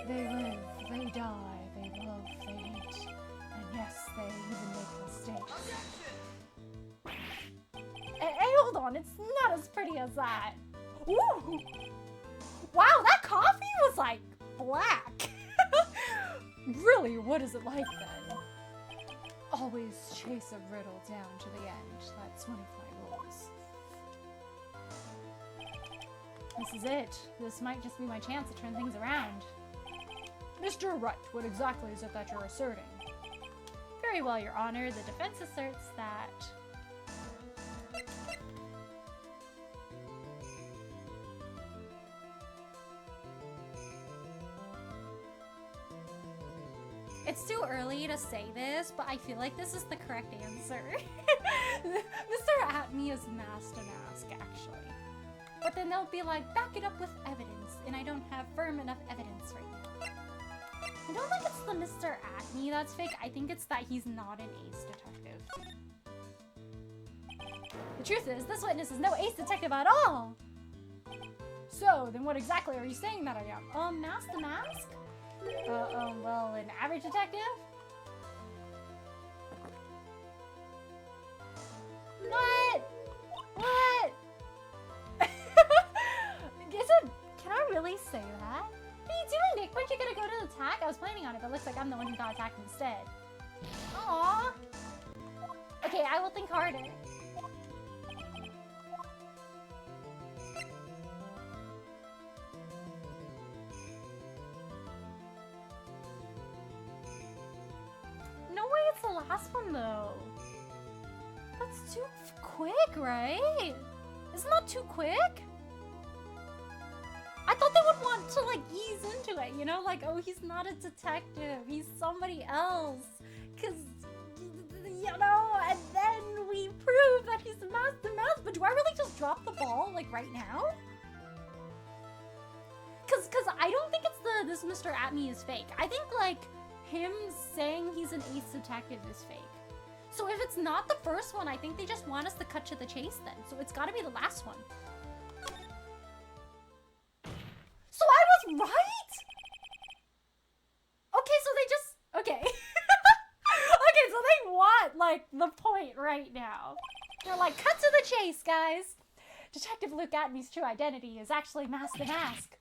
They live, they die, they love, they hate. And yes, they even make mistakes. Hey, hold on, it's not as pretty as that. Ooh! Wow, that coffee was like black. Really, what is it like then? Always chase a riddle down to the end. That's one of my rules. This is it. This might just be my chance to turn things around. Mr. Wright, what exactly is it that you're asserting? Very well, Your Honor. The defense asserts that... It's too early to say this, but I feel like this is the correct answer. Mr. Atme is mask to mask, actually. But then they'll be like, back it up with evidence, and I don't have firm enough evidence right now. I don't think it's the Mr. Atme that's fake. I think it's that he's not an ace detective. The truth is, this witness is no ace detective at all! So, then what exactly are you saying that I am? Mask to mask? Well, an average detective? What? What? Can I really say that? What are you doing, Nick? Weren't you gonna go to the attack? I was planning on it, but it looks like I'm the one who got attacked instead. Aww. Okay, I will think harder. No way it's the last one, though. That's too quick, right? Isn't that too quick? I thought they would want to, like, ease into it, you know? Like, oh, he's not a detective. He's somebody else. Because, you know, and then we prove that he's a mask to mask. But do I really just drop the ball, like, right now? Because I don't think it's this Mr. Atme is fake. I think, like, him saying he's an ace detective is fake. So if it's not the first one, I think they just want us to cut to the chase then. So it's gotta be the last one. So I was right? Okay, so they just... Okay. Okay, so they want, like, the point right now. They're like, cut to the chase, guys. Detective Luke Atme's true identity is actually mask to mask.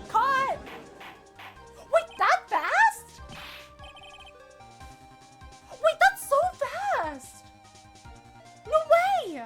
Caught! Wait, that fast? Wait, that's so fast! No way!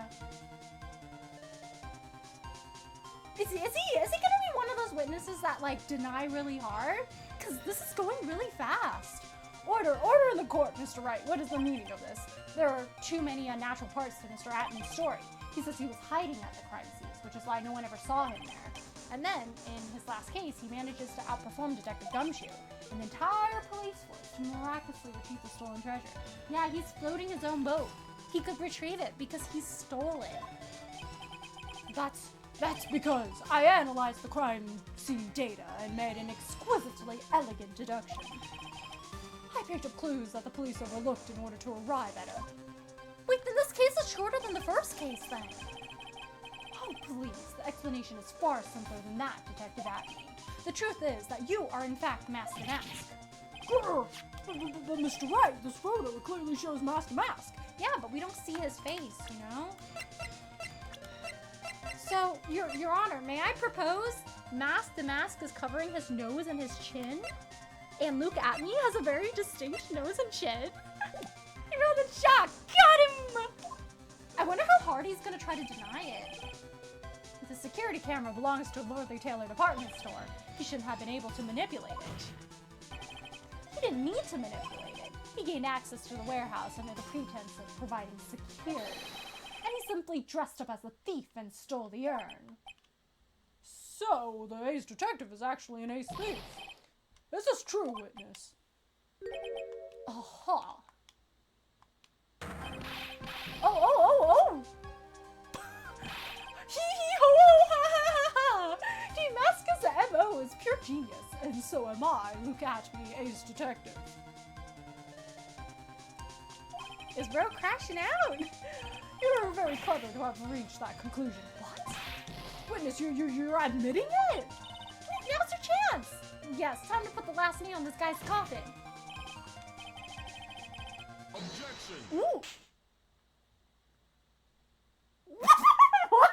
Is he gonna be one of those witnesses that, like, deny really hard? Because this is going really fast. Order in the court, Mr. Wright. What is the meaning of this? There are too many unnatural parts to Mr. Atme's story. He says he was hiding at the crime scenes, which is why no one ever saw him there. And then, in his last case, he manages to outperform Detective Gumshoe. An entire police force to miraculously retrieve the stolen treasure. Yeah, he's floating his own boat. He could retrieve it because he stole it. That's because I analyzed the crime scene data and made an exquisitely elegant deduction. I picked up clues that the police overlooked in order to arrive at it. Wait, then this case is shorter than the first case, then. Oh, please, the explanation is far simpler than that, Detective Abney. The truth is that you are in fact Mask to Mask. But Mr. Wright, this photo clearly shows Mask to Mask. Yeah, but we don't see his face, you know? So, Your Honor, may I propose Mask to Mask is covering his nose and his chin? And Luke Atney has a very distinct nose and chin. He rolled a shock! Got him! I wonder how hard he's gonna try to deny it. The security camera belongs to a Lordly Taylor department store. He shouldn't have been able to manipulate it. He didn't need to manipulate it. He gained access to the warehouse under the pretense of providing security. And he simply dressed up as a thief and stole the urn. So, the ace detective is actually an ace thief. Is this true, witness? Aha. Oh! Hee hee ho ho ha ha ha! Damascus' MO is pure genius, and so am I, Luke Atney, ace detective. Is bro crashing out? You're very clever to have reached that conclusion. What? Witness, you're admitting it? Now's your chance! Yes, time to put the last nail in this guy's coffin. Objection! Ooh! What? What?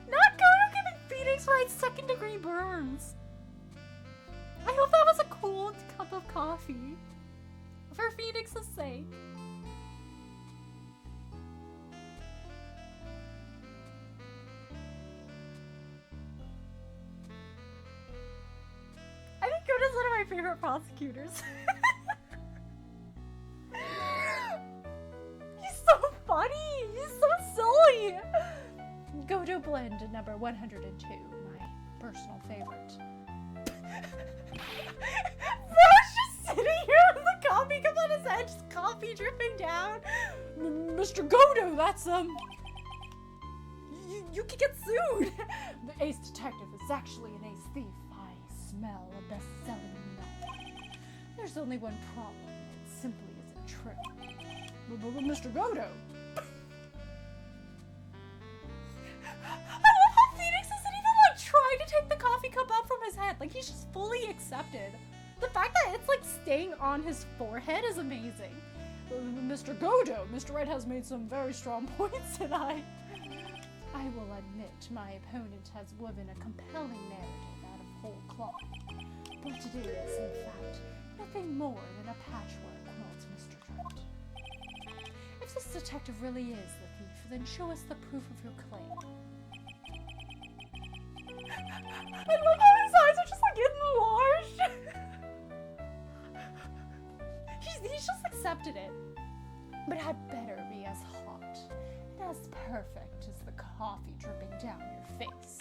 Not Goto giving Phoenix Wright second-degree burns. I hope that was a cold cup of coffee. For Phoenix's sake. I think Goto's one of my favorite prosecutors. He's so funny! He's so silly! Goto blend number 102, my personal favorite. Bro's just sitting here with the coffee cup on his head, just coffee dripping down. Mr. Godo, that's, You could get sued. The ace detective is actually an ace thief. I smell a best-selling novel. There's only one problem. It simply isn't true. But Mr. Godo, I love how Phoenix isn't even like trying to take the coffee cup out from his head. Like he's just fully accepted. The fact that it's like staying on his forehead is amazing. Mr. Godo, Mr. Wright has made some very strong points, and I will admit my opponent has woven a compelling narrative out of whole cloth. But it is, in fact, nothing more than a patchwork quilt, Mr. Trent. If this detective really is the thief, then show us the proof of your claim. I love how his eyes are just like enlarged. He's just accepted it. But it had better be as hot and as perfect as the coffee dripping down your face.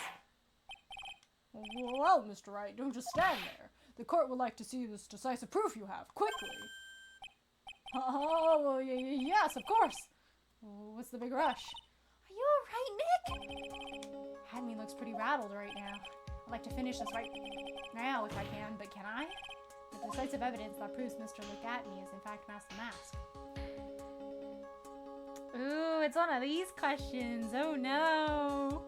Well, Mr. Wright, don't just stand there. The court would like to see this decisive proof you have, quickly. Oh, yes, of course. What's the big rush? Are you alright, Nick? Hadney looks pretty rattled right now. I'd like to finish this right now if I can, but can I? The decisive evidence that proves Mr. Luke Atney is in fact Mask to Mask. Ooh, it's one of these questions. Oh no.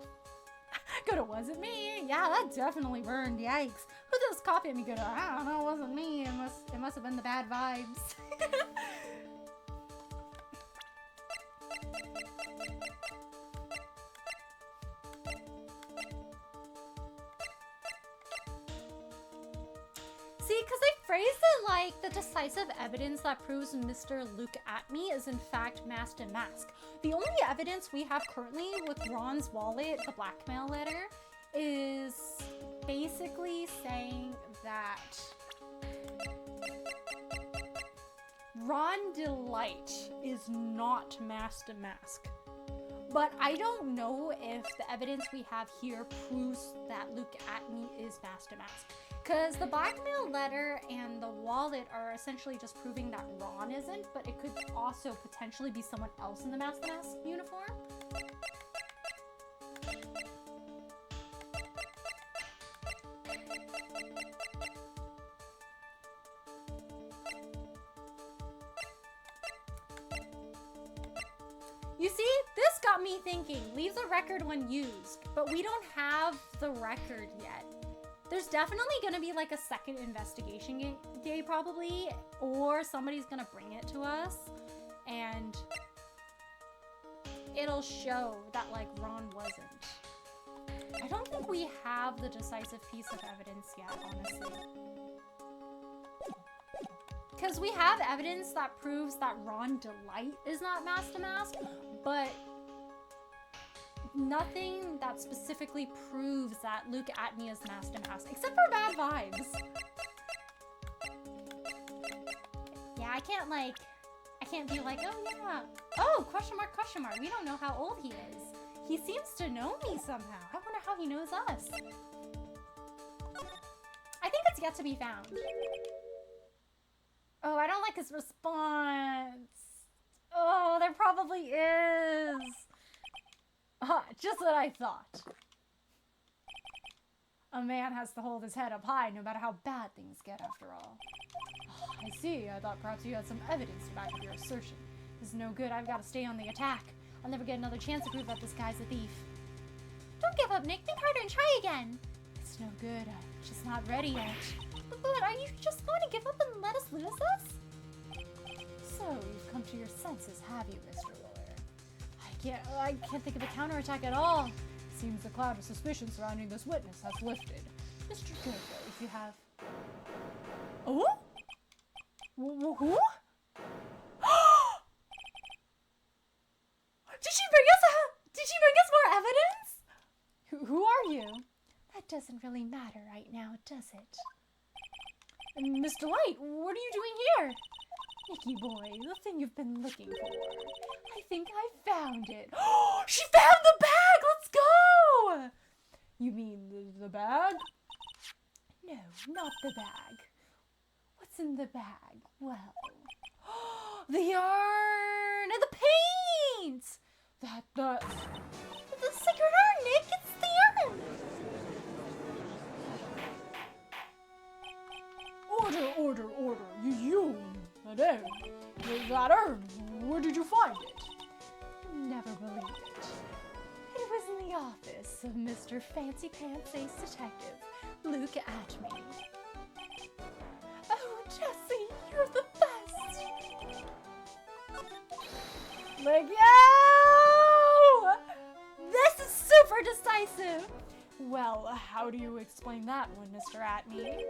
Good, it wasn't me. Yeah, that definitely burned. Yikes. Who threw this coffee at me? Good. I don't know. It wasn't me. It must have been the bad vibes. See, because I phrase it like the decisive evidence that proves Mr. Look at Me is in fact masked and mask. The only evidence we have currently with Ron's wallet, the blackmail letter, is basically saying that Ron Delight is not masked and mask. But I don't know if the evidence we have here proves that Look at Me is masked and mask. Because the blackmail letter and the wallet are essentially just proving that Ron isn't, but it could also potentially be someone else in the mask uniform. You see, this got me thinking. Leave the record when used, but we don't have the record yet. There's definitely gonna be like a second investigation day probably, or somebody's gonna bring it to us, and it'll show that like Ron wasn't. I don't think we have the decisive piece of evidence yet, honestly. Because we have evidence that proves that Ron Delight is not masked to mask, but nothing that specifically proves that Look at Me is masked to mask, except for bad vibes. Yeah, I can't be like, oh yeah. Oh, question mark, question mark. We don't know how old he is. He seems to know me somehow. I wonder how he knows us. I think it's yet to be found. Oh, I don't like his response. Oh, there probably is. Just what I thought. A man has to hold his head up high no matter how bad things get, after all. Oh, I see. I thought perhaps you had some evidence to back up your assertion. This is no good. I've got to stay on the attack. I'll never get another chance to prove that this guy's a thief. Don't give up, Nick. Think harder and try again. It's no good. I'm just not ready yet. But are you just going to give up and let us lose this? So, you've come to your senses, have you, Mr. Lawyer? I can't think of a counterattack at all. Seems the cloud of suspicion surrounding this witness has lifted. Mr. Goodway, if you have... Oh? Who? Did she bring us more evidence? Who are you? That doesn't really matter right now, does it? Mr. Light, what are you doing here? Nicky boy, the thing you've been looking for. I think I found it. Oh, she found the bag! Let's go! You mean the bag? No, not the bag. What's in the bag? Well, the yarn and the paint! The secret yarn, Nick! It's the yarn! Order. You, madame. That urn, where did you find it? You'll never believe it. It was in the office of Mr. Fancy Pants Ace Detective. Look at me. Oh, Jessie, you're the best. Like, yo! This is super decisive. Well, how do you explain that one, Mr. Atme?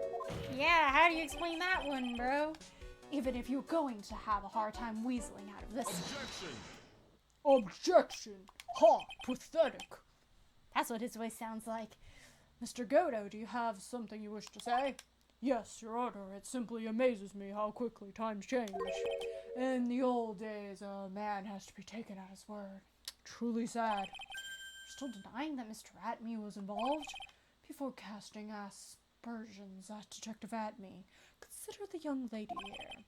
Yeah, how do you explain that one, bro? Even if you're going to have a hard time weaseling out of this. Objection! Ha! Pathetic! That's what his voice sounds like. Mr. Godo, do you have something you wish to say? Yes, Your Honor. It simply amazes me how quickly times change. In the old days, a man has to be taken at his word. Truly sad. Still denying that Mr. Atme was involved? Before casting aspersions at Detective Atme, consider the young lady here.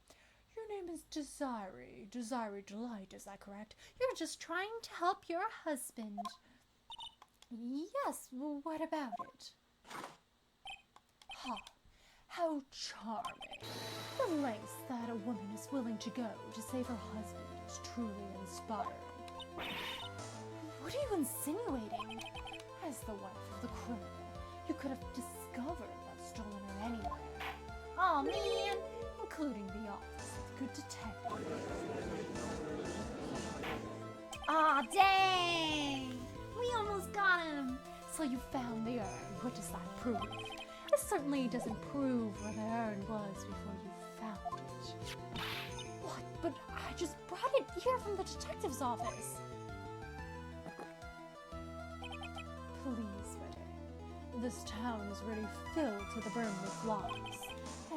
Your name is Desiree Delight, is that correct? You're just trying to help your husband. Yes, well, what about it? Ha, how charming. The lengths that a woman is willing to go to save her husband is truly inspiring. What are you insinuating? As the wife of the criminal, you could have discovered what's stolen her anywhere. Aw, man! Including the office of the good detective. Aw, dang! We almost got him! So you found the urn. What does that prove? It certainly doesn't prove where the urn was before Here from the detective's office. Please, Renee. This town is already filled to the brim with lies.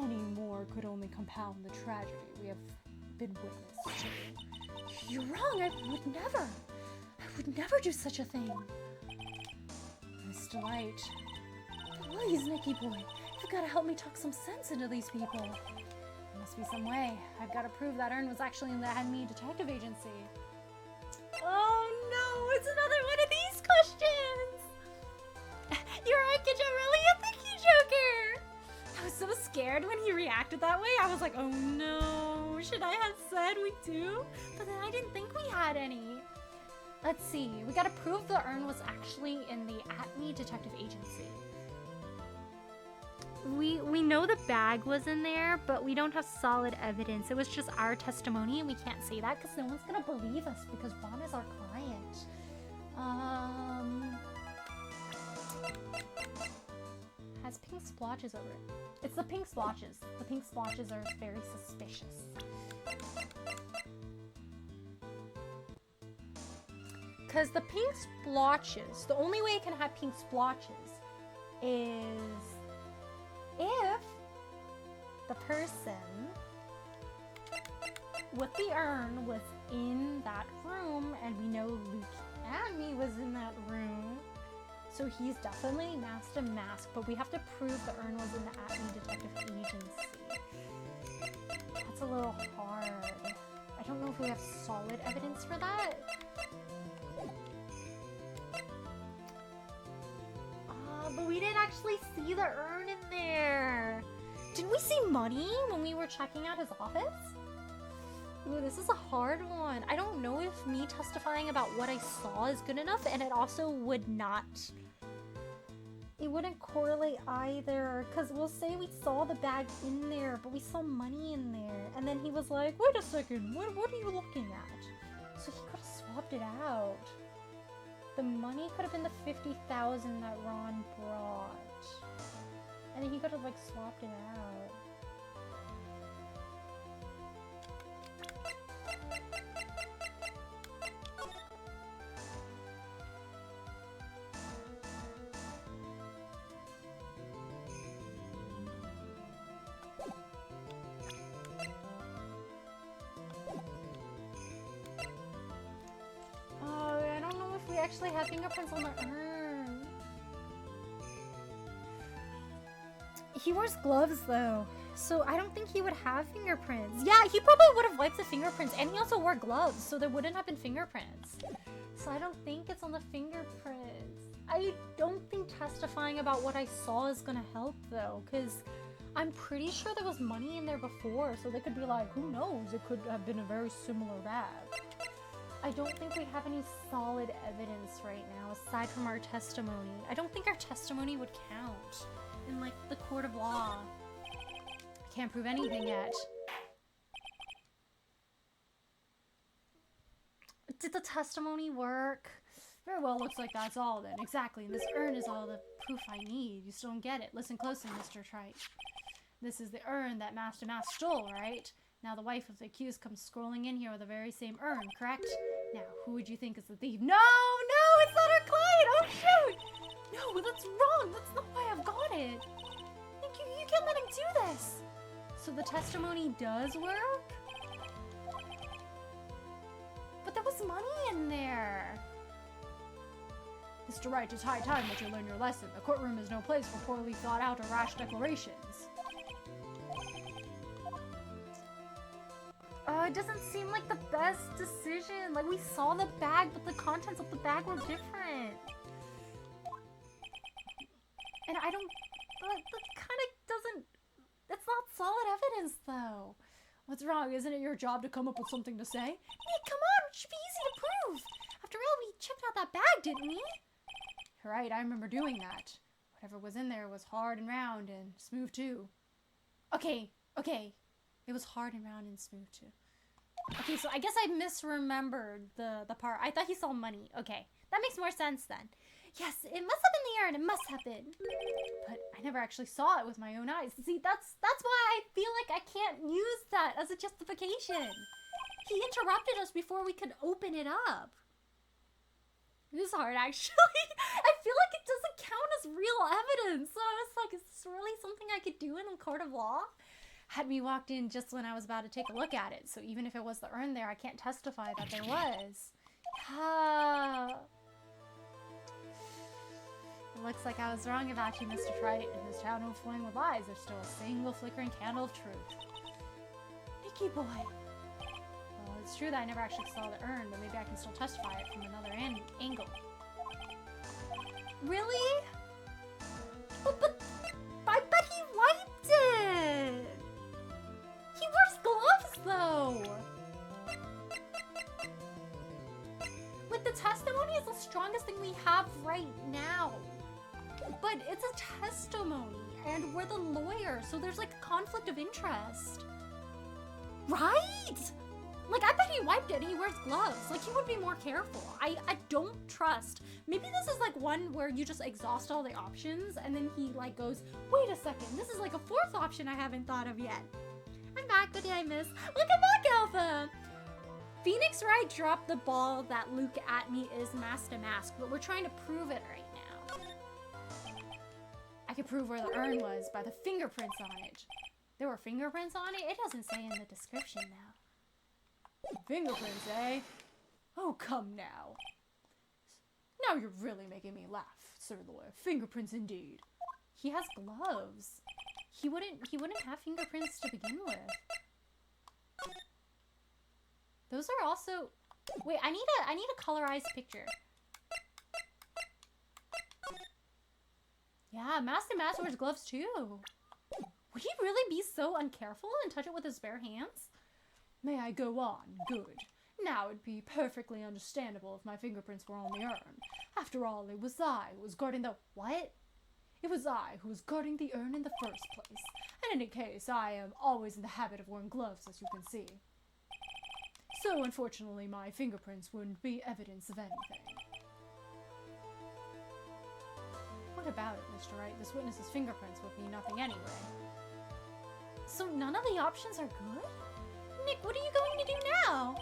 Any more could only compound the tragedy we have been witness to. You're wrong. I would never do such a thing. Mr. Light. Please, Nicky boy. You've got to help me talk some sense into these people. There must be some way. I've got to prove that Ern was actually in the Acme Detective Agency. Oh no, it's another one of these questions! You're right, kid, you're really a picky joker! I was so scared when he reacted that way. I was like, oh no, should I have said we do? But then I didn't think we had any. Let's see. We got to prove that Ern was actually in the Acme Detective Agency. We know the bag was in there, but we don't have solid evidence. It was just our testimony, and we can't say that because no one's gonna believe us because Ron is our client. Has pink splotches over it. It's the pink splotches. The pink splotches are very suspicious. Because the pink splotches, the only way it can have pink splotches is if the person with the urn was in that room, and we know Luke and me was in that room, so he's definitely masked a mask, but we have to prove the urn was in the Acme Detective Agency. That's a little hard. I don't know if we have solid evidence for that. But we didn't actually see the urn in there. Didn't we see money when we were checking out his office? Ooh, this is a hard one. I don't know if me testifying about what I saw is good enough, and it also would not. It wouldn't correlate either, because we'll say we saw the bag in there, but we saw money in there. And then he was like, wait a second, what are you looking at? So he could have swapped it out. The money could have been the $50,000 that Ron brought. And then he could have, like, swapped it out. Actually have fingerprints on the urn. He wears gloves though, so I don't think he would have fingerprints. Yeah, he probably would have wiped the fingerprints, and he also wore gloves, so there wouldn't have been fingerprints. So I don't think it's on the fingerprints. I don't think testifying about what I saw is gonna help though, because I'm pretty sure there was money in there before, so they could be like, who knows, it could have been a very similar bag. I don't think we have any solid evidence right now, aside from our testimony. I don't think our testimony would count in, like, the court of law. I can't prove anything yet. Did the testimony work? Very well, looks like that's all then. Exactly, and this urn is all the proof I need. You still don't get it. Listen closely, Mr. Trite. This is the urn that Master Mask stole, right? Now the wife of the accused comes scrolling in here with the very same urn, correct? Now, who would you think is the thief? No, it's not our client! Oh, shoot! No, that's wrong! That's not why I've got it! You can't let him do this! So the testimony does work? But there was money in there! Mr. Wright, it's high time that you learn your lesson. The courtroom is no place for poorly thought out or rash declarations. It doesn't seem like the best decision. Like, we saw the bag, but the contents of the bag were different. And I don't... That kind of doesn't... It's not solid evidence, though. What's wrong? Isn't it your job to come up with something to say? Nick, come on! It should be easy to prove! After all, we checked out that bag, didn't we? You're right, I remember doing that. Whatever was in there was hard and round and smooth, too. Okay. It was hard and round and smooth, too. Okay, so I guess I misremembered the part. I thought he saw money. Okay, that makes more sense then. Yes, it must have been the urn. It must have been. But I never actually saw it with my own eyes. See, that's why I feel like I can't use that as a justification. He interrupted us before we could open it up. This is hard, actually. I feel like it doesn't count as real evidence. So I was like, is this really something I could do in a court of law? Had me walked in just when I was about to take a look at it. So even if it was the urn there, I can't testify that there was. It looks like I was wrong about you, Mr. Trite. In this town overflowing with lies, there's still a single flickering candle of truth. Nicky boy. Well, it's true that I never actually saw the urn, but maybe I can still testify it from another angle. Really? But I bet he wiped it! He wears gloves, though! Like, the testimony is the strongest thing we have right now. But it's a testimony, and we're the lawyer, so there's like a conflict of interest. Right? Like, I bet he wiped it and he wears gloves. Like, he would be more careful. I don't trust. Maybe this is like one where you just exhaust all the options and then he like goes, wait a second, this is like a fourth option I haven't thought of yet. I'm back. What did I miss? Welcome back, Alpha! Phoenix Wright dropped the ball that Luke at me is mask to mask, but we're trying to prove it right now. I could prove where the urn was by the fingerprints on it. There were fingerprints on it? It doesn't say in the description now. Fingerprints, eh? Oh, come now. Now you're really making me laugh, Sir Lawyer. Fingerprints indeed. He has gloves. He wouldn't have fingerprints to begin with. Those are also... Wait, I need a colorized picture. Yeah, Master wears gloves too. Would he really be so uncareful and touch it with his bare hands? May I go on? Good. Now it'd be perfectly understandable if my fingerprints were on the urn. After all, it was I who was guarding the... What? It was I who was guarding the urn in the first place. In any case, I am always in the habit of wearing gloves, as you can see. So, unfortunately, my fingerprints wouldn't be evidence of anything. What about it, Mr. Wright? This witness's fingerprints would be nothing anyway. So none of the options are good? Nick, what are you going to do now?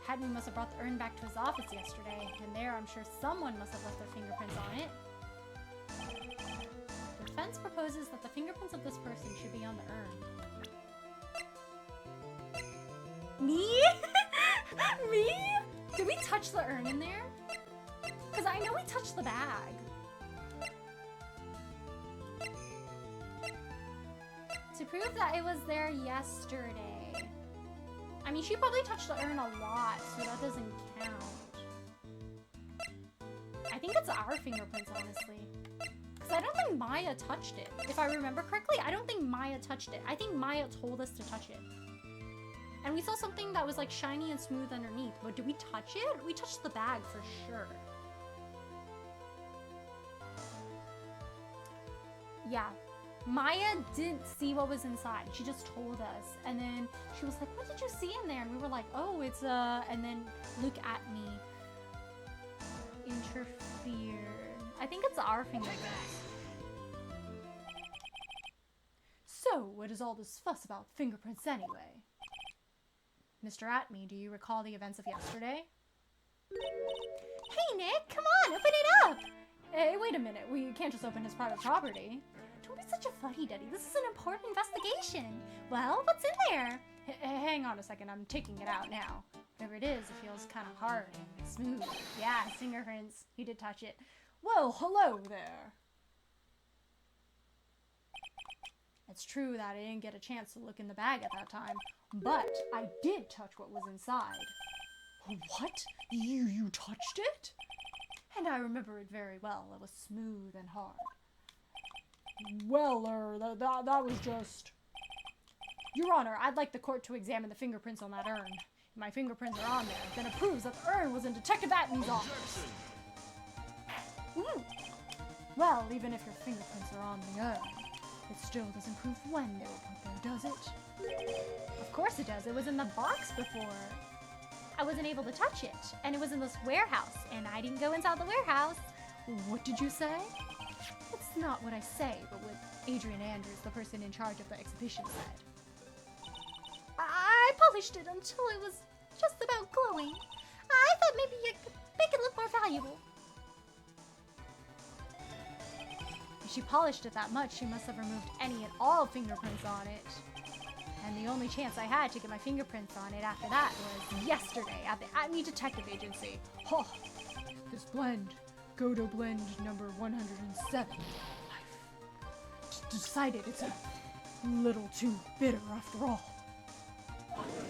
Hadney must have brought the urn back to his office yesterday, and there I'm sure someone must have left their fingerprints on it. The defense proposes that the fingerprints of this person should be on the urn. Me? Me? Did we touch the urn in there? Because I know we touched the bag. To prove that it was there yesterday. I mean, she probably touched the urn a lot, so that doesn't count. I think it's our fingerprints, honestly. Because I don't think Maya touched it. If I remember correctly, I don't think Maya touched it. I think Maya told us to touch it. And we saw something that was like shiny and smooth underneath. But did we touch it? We touched the bag for sure. Yeah. Maya didn't see what was inside. She just told us. And then she was like, what did you see in there? And we were like, oh, it's and then look at me. Interfere. I think it's our fingerprints. So, what is all this fuss about fingerprints anyway? Mr. Atme, do you recall the events of yesterday? Hey, Nick, come on, open it up! Hey, wait a minute. We can't just open his private property. Don't be such a fuddy-duddy. This is an important investigation. Well, what's in there? Hang on a second. I'm taking it out now. Whatever it is, it feels kind of hard and smooth. Yeah, fingerprints. He did touch it. Well, hello there. It's true that I didn't get a chance to look in the bag at that time, but I did touch what was inside. What? You touched it? And I remember it very well. It was smooth and hard. Well, that was just... Your Honor, I'd like the court to examine the fingerprints on that urn. If my fingerprints are on there, then it proves that the urn was in Detective Atme's office. Well, even if your fingerprints are on the urn, it still doesn't prove when they were put there, does it? Of course it does. It was in the box before. I wasn't able to touch it, and it was in this warehouse, and I didn't go inside the warehouse. What did you say? It's not what I say, but what Adrian Andrews, the person in charge of the exhibition, said. I polished it until it was just about glowing. I thought maybe you could make it look more valuable. If she polished it that much, she must have removed any and all fingerprints on it. And the only chance I had to get my fingerprints on it after that was yesterday at the Acme Detective Agency. Oh, this blend, Godo blend number 107. I've decided it's a little too bitter after all.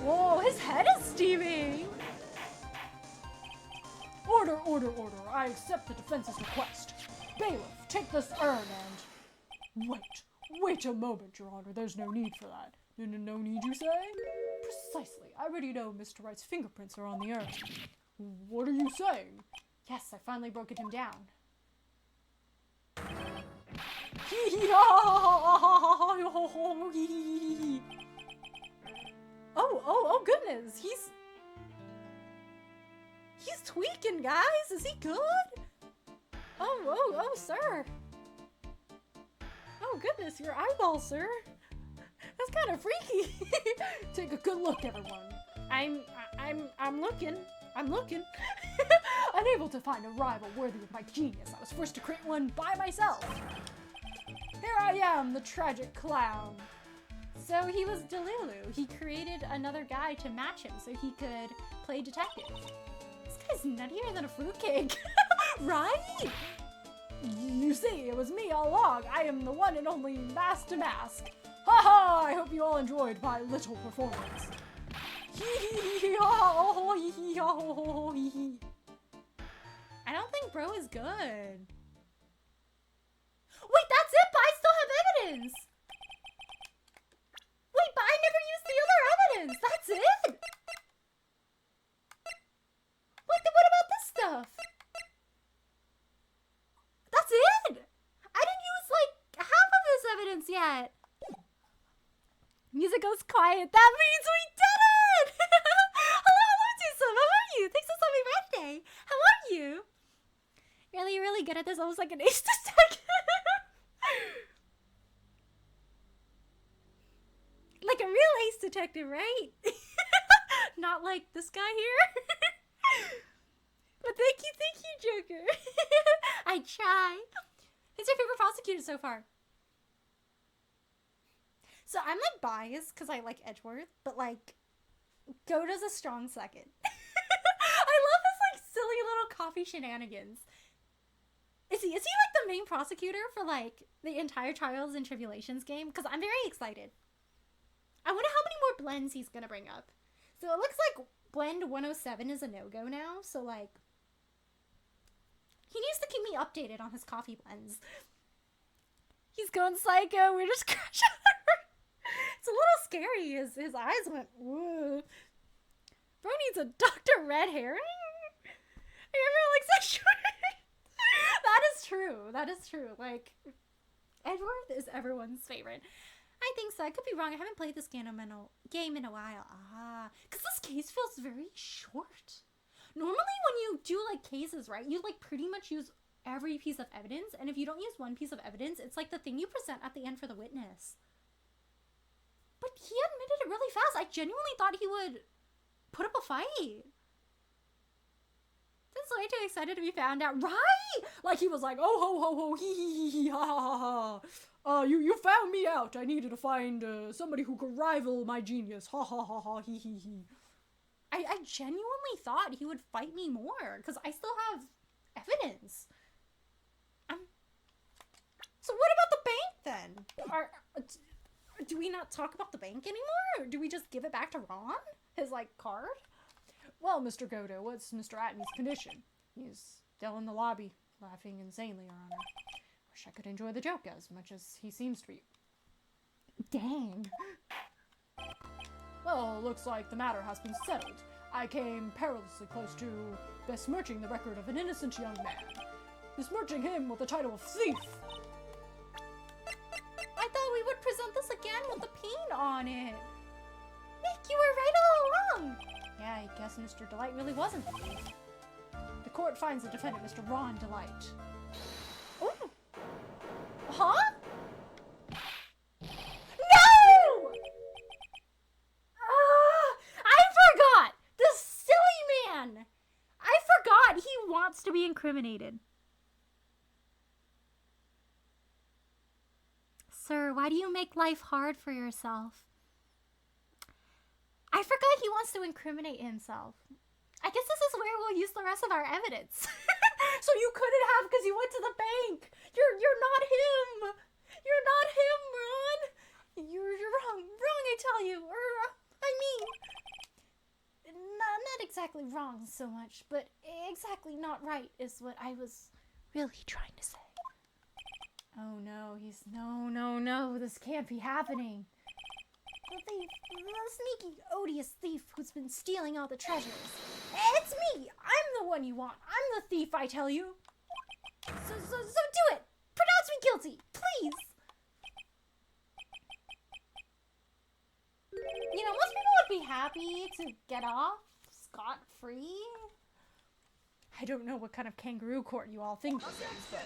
Whoa, his head is steaming! Order, order, order. I accept the defense's request. Bailiff, take this urn and... Wait a moment, Your Honor. There's no need for that. No need, you say? Precisely. I already know Mr. Wright's fingerprints are on the urn. What are you saying? Yes, I finally broken him down. Oh goodness, he's tweaking, guys. Is he good? Oh, sir. Oh goodness, your eyeball, sir. That's kind of freaky. Take a good look, everyone. I'm looking. Unable to find a rival worthy of my genius, I was forced to create one by myself. Here I am, the tragic clown. So he was Delulu. He created another guy to match him so he could play detective. This guy's nuttier than a fruitcake. Right? You see, it was me all along. I am the one and only Mask to Mask. Ha ha! I hope you all enjoyed my little performance. I don't think bro is good. Wait, that's it, but I still have evidence. Wait, but I never used the other evidence. That's it. Wait, then what about this stuff? That's it. I didn't use like half of this evidence yet. Music goes quiet. That means we did it! Hello, Jason. How are you? Thanks for stopping by today. How are you? Really good at this. Almost like an ace detective. Like a real ace detective, right? Not like this guy here. But thank you, Joker. I try. Who's your favorite prosecutor so far? So I'm like biased because I like Edgeworth, but like Goda's a strong second. I love his like silly little coffee shenanigans. Is he like the main prosecutor for like the entire Trials and Tribulations game? Because I'm very excited. I wonder how many more blends he's gonna bring up. So it looks like blend 107 is a no-go now. So like he needs to keep me updated on his coffee blends. He's going psycho. We're just crashing. It's a little scary. His eyes went, whoa. Bro needs a Dr. Red Herring? Everyone likes that short. That is true. Like, Edgeworth is everyone's favorite. I think so. I could be wrong. I haven't played this game in a while. Because this case feels very short. Normally when you do, like, cases, right, you, like, pretty much use every piece of evidence. And if you don't use one piece of evidence, it's, like, the thing you present at the end for the witness. But he admitted it really fast. I genuinely thought he would put up a fight. That's way too excited to be found out. Right? Like he was like, oh ho ho ho, hee ha ha ha. You found me out. I needed to find somebody who could rival my genius. Ha ha ha ha hee hee hee. I genuinely thought he would fight me more because I still have evidence. So what about the bank then? Do we not talk about the bank anymore? Or do we just give it back to Ron? His, like, card? Well, Mr. Godo, what's Mr. Atney's condition? He's still in the lobby, laughing insanely, Your Honor. Wish I could enjoy the joke as much as he seems to be. Dang. Well, looks like the matter has been settled. I came perilously close to besmirching the record of an innocent young man. Besmirching him with the title of thief. I thought we would present this again with the paint on it. Nick, you were right all along. Yeah, I guess Mr. Delight really wasn't the thief. The court finds the defendant, Mr. Ron Delight. Ooh. Huh? No! I forgot! The be incriminated. Sir, why do you make life hard for yourself? I forgot he wants to incriminate himself. I guess this is where we'll use the rest of our evidence. So you couldn't have because you went to the bank. You're not him. You're not him, Ron. You're wrong. Wrong, I tell you. Not exactly wrong so much, but exactly not right is what I was really trying to say. Oh no, no, this can't be happening. The thief, the sneaky, odious thief who's been stealing all the treasures. It's me! I'm the one you want. I'm the thief, I tell you. So do it! Pronounce me guilty, please! You know, most people would be happy to get off scot-free. I don't know what kind of kangaroo court you all think this is, but...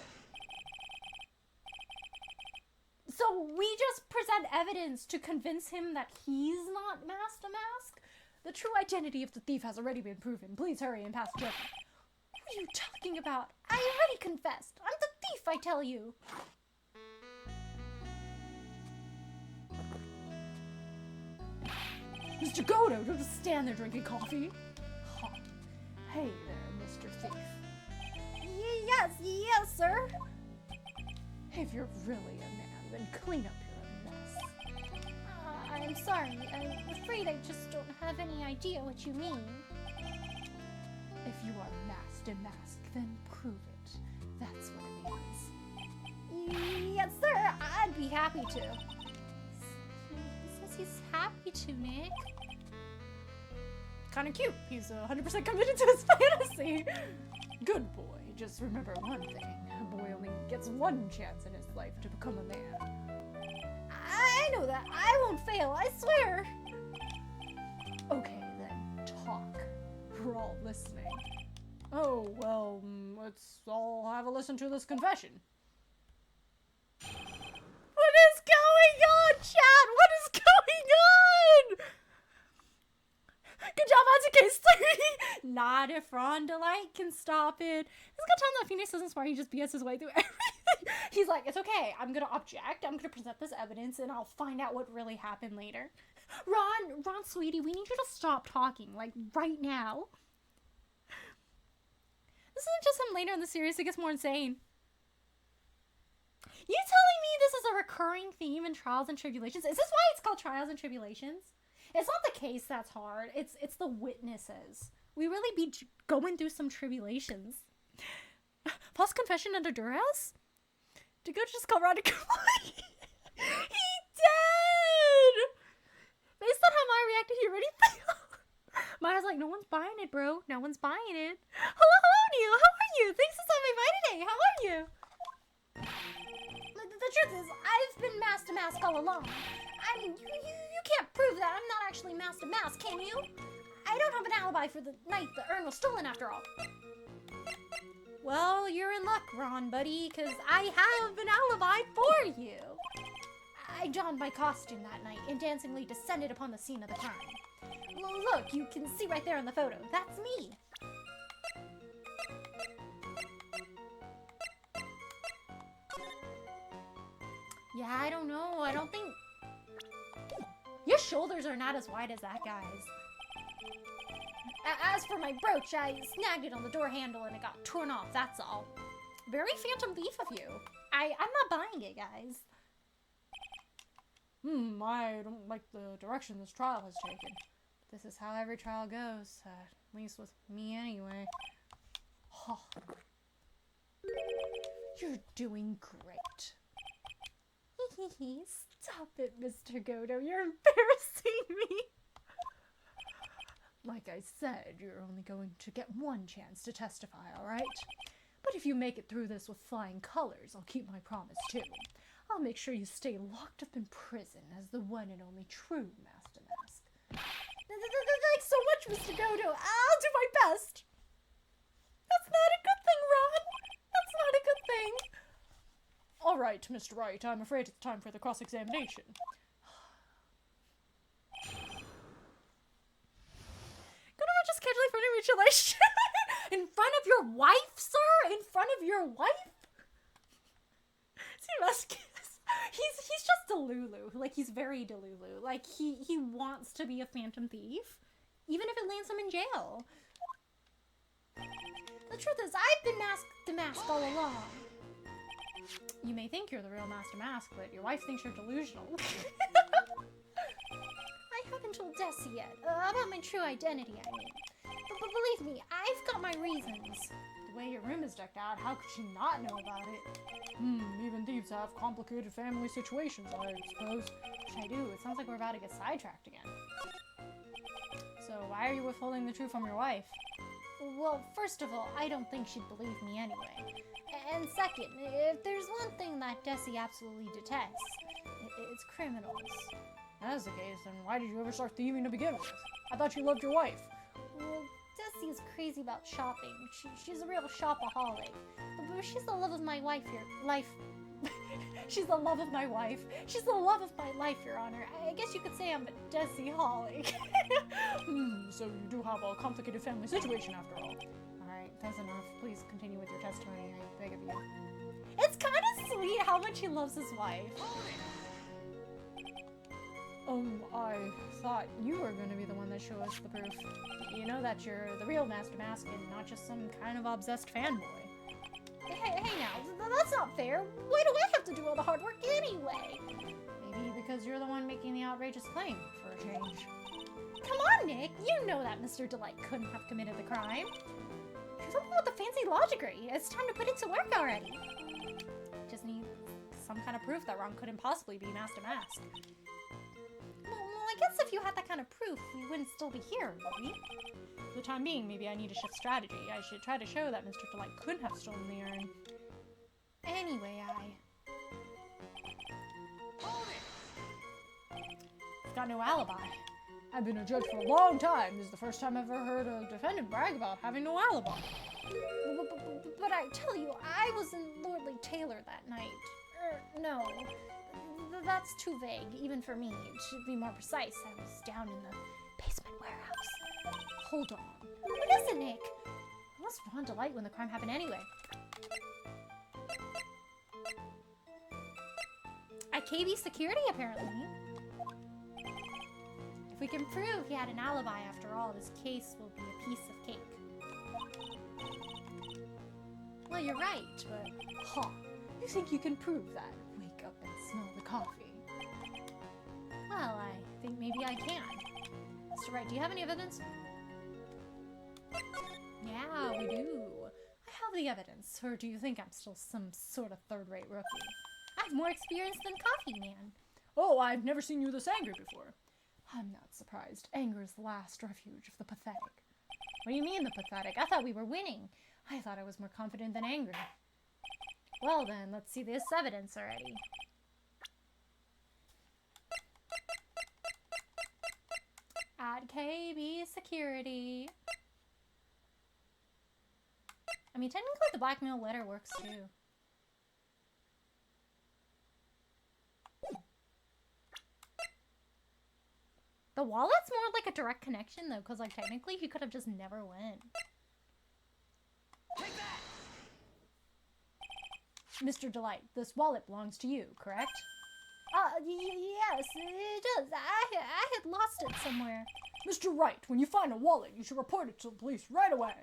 So we just present evidence to convince him that he's not masked a mask? The true identity of the thief has already been proven. Please hurry and pass judgment. What are you talking about? I already confessed. I'm the thief, I tell you. Mr. Godo, don't just stand there drinking coffee. Huh. Hey there, Mr. Thief. Yes, sir. If you're really a man, then clean up your mess. I'm sorry. I'm afraid I just don't have any idea what you mean. If you are masked and masked, then prove it. That's what it means. Yes, sir. I'd be happy to. He says he's happy to, Nick. Kind of cute. He's 100% committed to his fantasy. Good boy. Just remember one thing. A boy only gets one chance in his life to become a man. I know that. I won't fail. I swear. Okay, then. Talk. We're all listening. Oh, well, let's all have a listen to this confession. What is going on, chat? What is going on? Good job, on to case 3. Not if Ron Delight can stop it. It's a good time that Phoenix isn't smart. He just BS his way through everything. He's like, it's okay. I'm going to object. I'm going to present this evidence, and I'll find out what really happened later. Ron, sweetie, we need you to stop talking, like, right now. This isn't just him later in the series. It gets more insane. You telling me this is a recurring theme in Trials and Tribulations? Is this why it's called Trials and Tribulations? It's not the case that's hard. It's the witnesses. We really be going through some tribulations. False confession under duress? Did go just call Ron to complain? He did! Based on how Maya reacted, he already failed. Maya's like, no one's buying it, bro. No one's buying it. Hello, Neil. How are you? Thanks for stopping by today. How are you? The truth is, I've been mask to mask all along. I mean, you can't prove that I'm not actually mask to mask, can you? I don't have an alibi for the night the urn was stolen after all. Well, you're in luck, Ron, buddy, because I have an alibi for you. I donned my costume that night and dancingly descended upon the scene of the crime. Look, you can see right there in the photo. That's me. Yeah, I don't know. I don't think... Your shoulders are not as wide as that guy's. As for my brooch, I snagged it on the door handle and it got torn off, that's all. Very Phantom Thief of you. I'm not buying it, guys. I don't like the direction this trial has taken. This is how every trial goes, at least with me anyway. Oh. You're doing great. Stop it, Mr. Godo. You're embarrassing me. Like I said, you're only going to get one chance to testify, alright? But if you make it through this with flying colors, I'll keep my promise too. I'll make sure you stay locked up in prison as the one and only true Master Mask. Thanks so much, Mr. Godo. I'll do my best. That's not a good thing, Ron. That's not a good thing. Alright, Mr. Wright, I'm afraid it's time for the cross-examination. Just casually from a mutual relationship. In front of your wife, sir? In front of your wife? See, he's just Delulu. Like, he's very Delulu. Like, he wants to be a phantom thief, even if it lands him in jail. The truth is, I've been the mask all along. You may think you're the real Master Mask, but your wife thinks you're delusional. I haven't told Desi yet about my true identity, I mean. But believe me, I've got my reasons. The way your room is decked out, how could she not know about it? Even thieves have complicated family situations, I suppose. What should I do? It sounds like we're about to get sidetracked again. So why are you withholding the truth from your wife? Well, first of all, I don't think she'd believe me anyway. And second, if there's one thing that Desi absolutely detests, it's criminals. If that's the case, then why did you ever start thieving to begin with? I thought you loved your wife. Well, Desi is crazy about shopping. She's a real shopaholic. But she's the love of my wife, She's the love of my wife. She's the love of my life, Your Honor. I guess you could say I'm a Desi-holic. So you do have a complicated family situation after all. Alright, that's enough. Please continue with your testimony, I beg of you. It's kind of sweet how much he loves his wife. I thought you were going to be the one that showed us the proof. You know that you're the real Master Mask and not just some kind of obsessed fanboy. Hey now, that's not fair. Why do I have to do all the hard work anyway? Maybe because you're the one making the outrageous claim, for a change. Come on, Nick. You know that Mr. Delight couldn't have committed the crime. You're the one with the fancy logic. It's time to put it to work already. Just need some kind of proof that Ron couldn't possibly be Master Mask. Well, I guess if you had that kind of proof, we wouldn't still be here, would we? For the time being, maybe I need to shift strategy. I should try to show that Mr. Delight couldn't have stolen the urn. Anyway, I've got no alibi. I've been a judge for a long time. This is the first time I've ever heard a defendant brag about having no alibi. But I tell you, I was in Lordly Taylor that night. No. That's too vague, even for me. It should be more precise. I was down in the basement warehouse. Hold on. What is it, Nick? What was Ron Delight when the crime happened anyway? At KB Security, apparently. If we can prove he had an alibi after all, this case will be a piece of cake. Well, you're right, but... Huh. You think you can prove that? Wake up and smell the coffee. Well, I think maybe I can. Mr. Wright, do you have any evidence? Yeah, we do. I have the evidence, or do you think I'm still some sort of third-rate rookie? I have more experience than Coffee Man. Oh, I've never seen you this angry before. I'm not surprised. Anger is the last refuge of the pathetic. What do you mean, the pathetic? I thought we were winning. I thought I was more confident than angry. Well then, let's see this evidence already. At KB Security. I mean, technically the blackmail letter works too. The wallet's more like a direct connection though, because like technically he could have just never went. Take that! Mr. Delight, this wallet belongs to you, correct? Yes, it does. I had lost it somewhere. Mr. Wright, when you find a wallet, you should report it to the police right away.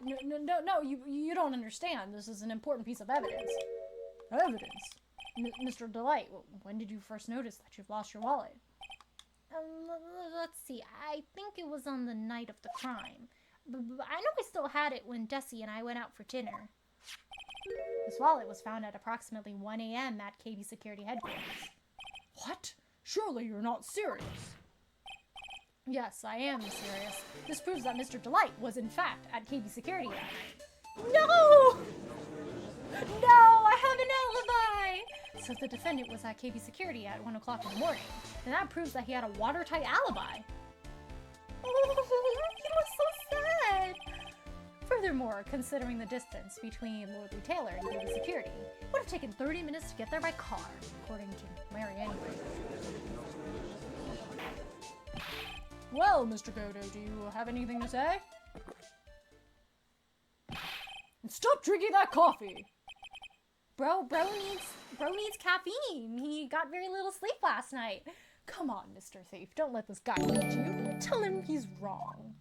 No, you don't understand. This is an important piece of evidence. Evidence? Mr. Delight, when did you first notice that you've lost your wallet? Let's see. I think it was on the night of the crime. But I know I still had it when Desi and I went out for dinner. This wallet was found at approximately 1 a.m. at KB Security headquarters. What? Surely you're not serious. Yes, I am serious. This proves that Mr. Delight was in fact at KB Security that night. No! No, I have an alibi! So the defendant was at KB Security at 1 o'clock in the morning, and that proves that he had a watertight alibi. Oh, you were so sad! Furthermore, considering the distance between Lordly Taylor and KB Security, it would have taken 30 minutes to get there by car, according to Mary anyway. Well, Mr. Godo, do you have anything to say? Stop drinking that coffee! Bro needs caffeine. He got very little sleep last night. Come on, Mr. Thief, don't let this guy lead you. Tell him he's wrong.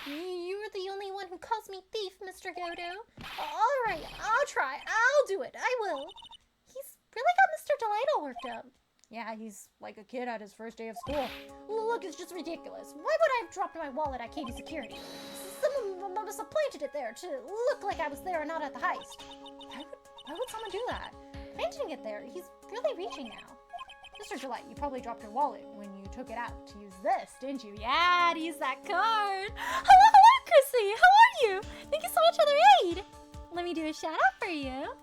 You're the only one who calls me thief, Mr. Godo. Alright, I'll try. I'll do it. I will. He's really got Mr. Delight all worked up. Yeah, he's like a kid at his first day of school. Look, it's just ridiculous. Why would I have dropped my wallet at Katie's security? Someone must have planted it there to look like I was there and not at the heist. Why would someone do that? Planting it there. He's really reaching now. Mr. Delight, you probably dropped your wallet when you took it out to use this, didn't you? Yeah, to use that card. Hello, Chrissy. How are you? Thank you so much for the raid. Let me do a shout out for you.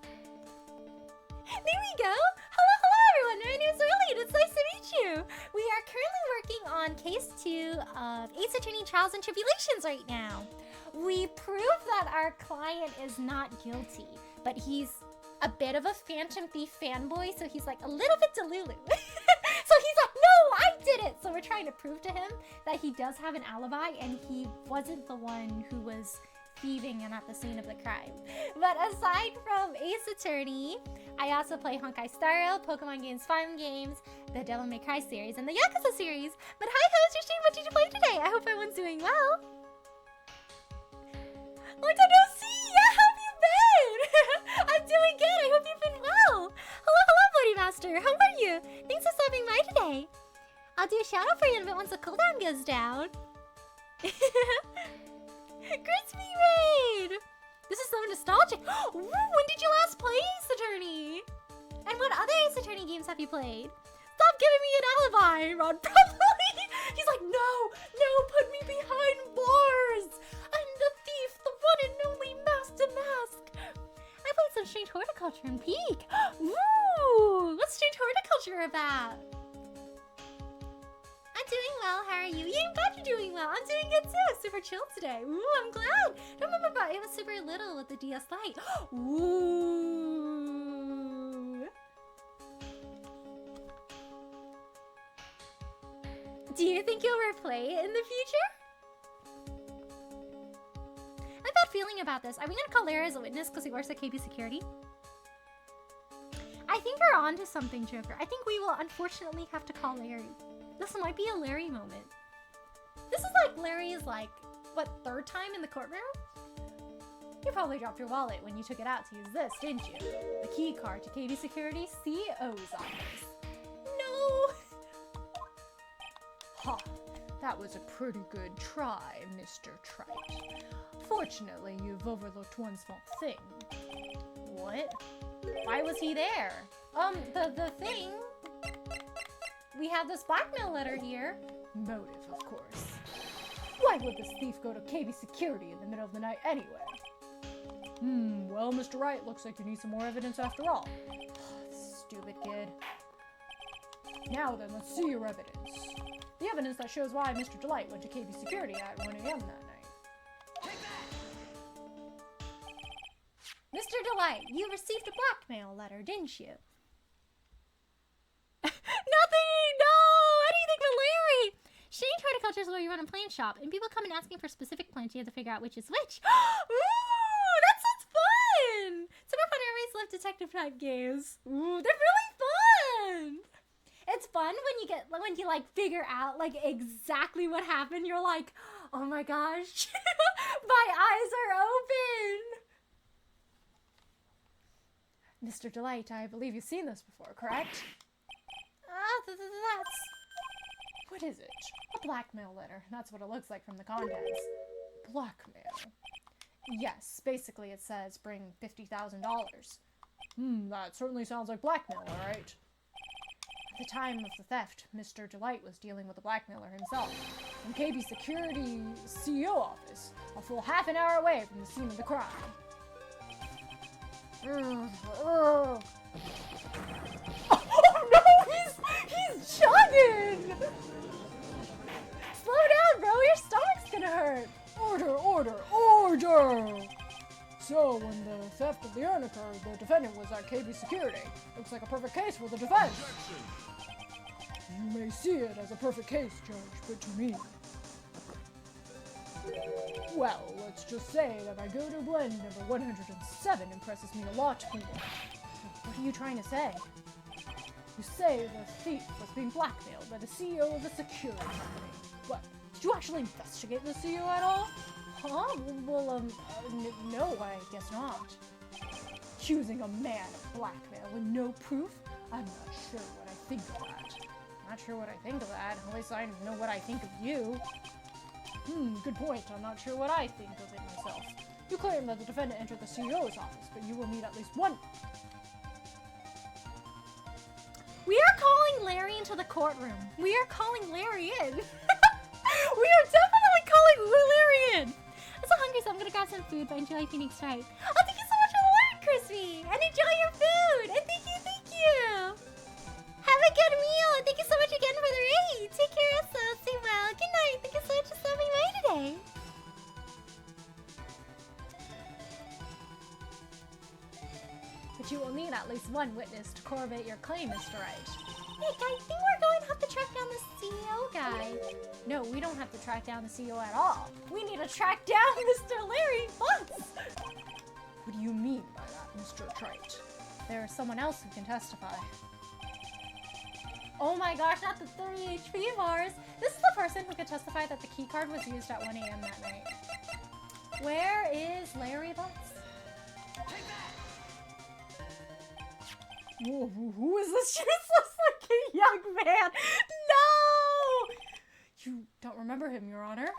There we go. Hello, everyone. My name is Arlene. It's nice to meet you. We are currently working on case 2 of Ace Attorney Trials and Tribulations right now. We prove that our client is not guilty, but he's a bit of a Phantom Thief fanboy, so he's like a little bit delulu. So he's like, no, I did it. So we're trying to prove to him that he does have an alibi and he wasn't the one who was thieving and at the scene of the crime. But aside from Ace Attorney, I also play Honkai Star Rail, Pokemon games, Fun Games, the Devil May Cry series, and the Yakuza series. But hi, how was your stream? What did you play today? I hope everyone's doing well. Long time no see! Yeah, how have you been? I'm doing good. I hope you've been well. Hello, Buddy Master. How are you? Thanks for stopping by today. I'll do a shout out for you in a bit once the cooldown goes down. Crispy Raid! This is so nostalgic. Ooh, when did you last play Ace Attorney? And what other Ace Attorney games have you played? Stop giving me an alibi, Ron. Probably. He's like, no, put me behind bars. I'm the thief, the one and only Master Mask. I played some Strange Horticulture and Peak. Ooh, what's Strange Horticulture about? I'm doing well. How are you? Yeah, I'm glad you're doing well. I'm doing good too. Super chill today. Ooh, I'm glad. Don't remember, but it was super little with the DS Lite. Ooh. Do you think you'll replay it in the future? I have a bad feeling about this. Are we gonna call Larry as a witness because he works at KB Security? I think we're on to something, Joker. I think we will unfortunately have to call Larry. This might be a Larry moment. This is like Larry's, like, what, 3rd time in the courtroom? You probably dropped your wallet when you took it out to use this, didn't you? The key card to KB Security CO's office. No! Ha! That was a pretty good try, Mr. Trite. Fortunately, you've overlooked one small thing. What? Why was he there? The thing... We have this blackmail letter here. Motive, of course. Why would this thief go to KB Security in the middle of the night anyway? Well, Mr. Wright, looks like you need some more evidence after all. Stupid kid. Now then, let's see your evidence. The evidence that shows why Mr. Delight went to KB Security at 1 a.m. that night. Mr. Delight, you received a blackmail letter, didn't you? Nothing! No! How do you think of Larry? Strange Horticulture is where you run a plant shop, and people come in asking for specific plants. You have to figure out which is which. Ooh, that sounds fun! Super fun airways live detective type games. Ooh, they're really fun! It's fun when you like figure out like exactly what happened. You're like, oh my gosh, my eyes are open. Mr. Delight, I believe you've seen this before, correct? That's... What is it? A blackmail letter. That's what it looks like from the contents. Blackmail. Yes, basically it says bring $50,000. That certainly sounds like blackmail, alright. At the time of the theft, Mr. Delight was dealing with the blackmailer himself in KB Security CEO office, a full half an hour away from the scene of the crime. Oh no, he's chugging! Slow down, bro, your stomach's gonna hurt. Order! So, when the theft of the urn occurred, the defendant was at KB Security. Looks like a perfect case for the defense. You may see it as a perfect case, Judge, but to me... Well, let's just say that my go-to blend number 107 impresses me a lot more. What are you trying to say? You say the thief was being blackmailed by the CEO of a security company. What? Did you actually investigate the CEO at all? Huh? Well, no, I guess not. Accusing a man of blackmail with no proof? I'm not sure what I think of that. Not sure what I think of that. At least I know what I think of you. Good point. I'm not sure what I think of it myself. You claim that the defendant entered the CEO's office, but you will need at least one. We are calling Larry into the courtroom. We are calling Larry in. We are definitely calling Larry in. I'm so hungry, so I'm gonna grab some food, but enjoy Phoenix Wright. Oh, thank you so much for the word, Crispy! And enjoy your food! And thank you, thank you! Have a good meal! And thank you so much again for the raid! Take care of yourself, stay well. Good night! Thank you so much for stopping by today! But you will need at least one witness to corroborate your claim, Mr. Wright. Nick, I think we're going to have to track down the CEO guy. No, we don't have to track down the CEO at all. We need to track down Mr. Larry Bunce! What do you mean by that, Mr. Trite? There is someone else who can testify. Oh my gosh, not the 30 HP bars! This is the person who could testify that the keycard was used at 1 a.m. that night. Where is Larry Bunce? Whoa, who is this useless looking young man? No! You don't remember him, Your Honor?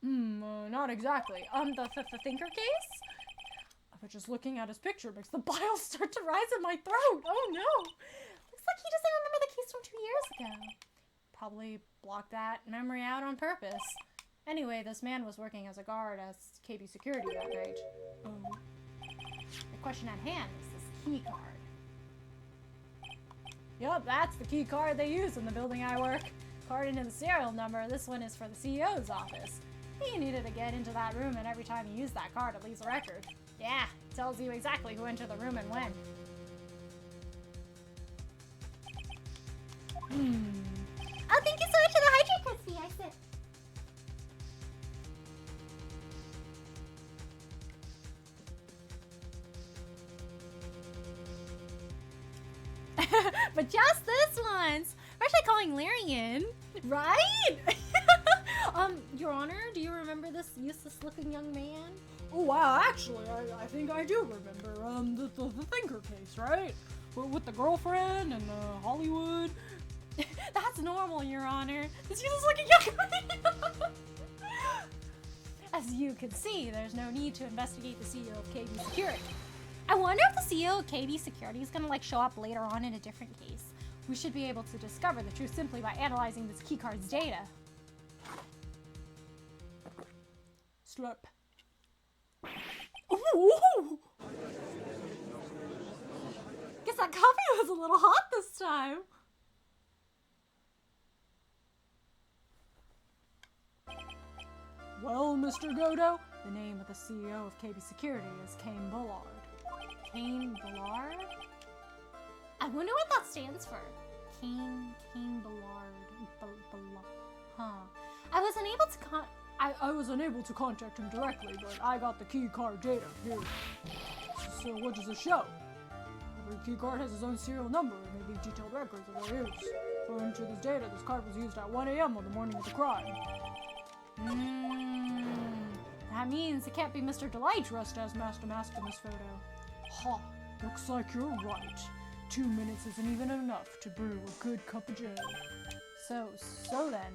Not exactly. The thinker case? But just looking at his picture makes the bile start to rise in my throat. Oh no! Looks like he doesn't remember the case from 2 years ago. Probably blocked that memory out on purpose. Anyway, this man was working as a guard at KB Security that night. Oh. The question at hand is this key card. Yup, that's the key card they use in the building I work. According to the serial number, this one is for the CEO's office. He needed to get into that room, and every time he used that card, it leaves a record. Yeah, it tells you exactly who entered the room and when. Oh, thank you so much for the hydrate, Crispy. I said. But just this once. We're actually calling Larry in, right? Your Honor, do you remember this useless-looking young man? Oh wow, actually, I think I do remember, the thinker case, right? With the girlfriend and, Hollywood. That's normal, Your Honor. This useless-looking young man. As you can see, there's no need to investigate the CEO of KB Security. I wonder if the CEO of KB Security is gonna show up later on in a different case. We should be able to discover the truth simply by analyzing this keycard's data. Slurp. Ooh! Guess that coffee was a little hot this time. Well, Mr. Godo, the name of the CEO of KB Security is Kane Bullard. Kane Bullard? I wonder what that stands for. Kane Bullard. Huh. I was unable to I was unable to contact him directly, but I got the key card data here. So what does it show? Every key card has its own serial number and may leave detailed records of their use. According to this data, this card was used at 1 a.m. on the morning of the crime. That means it can't be Mr. Delight Dressed as Master Mask in this photo. Ha! Looks like you're right. 2 minutes isn't even enough to brew a good cup of joe. So then...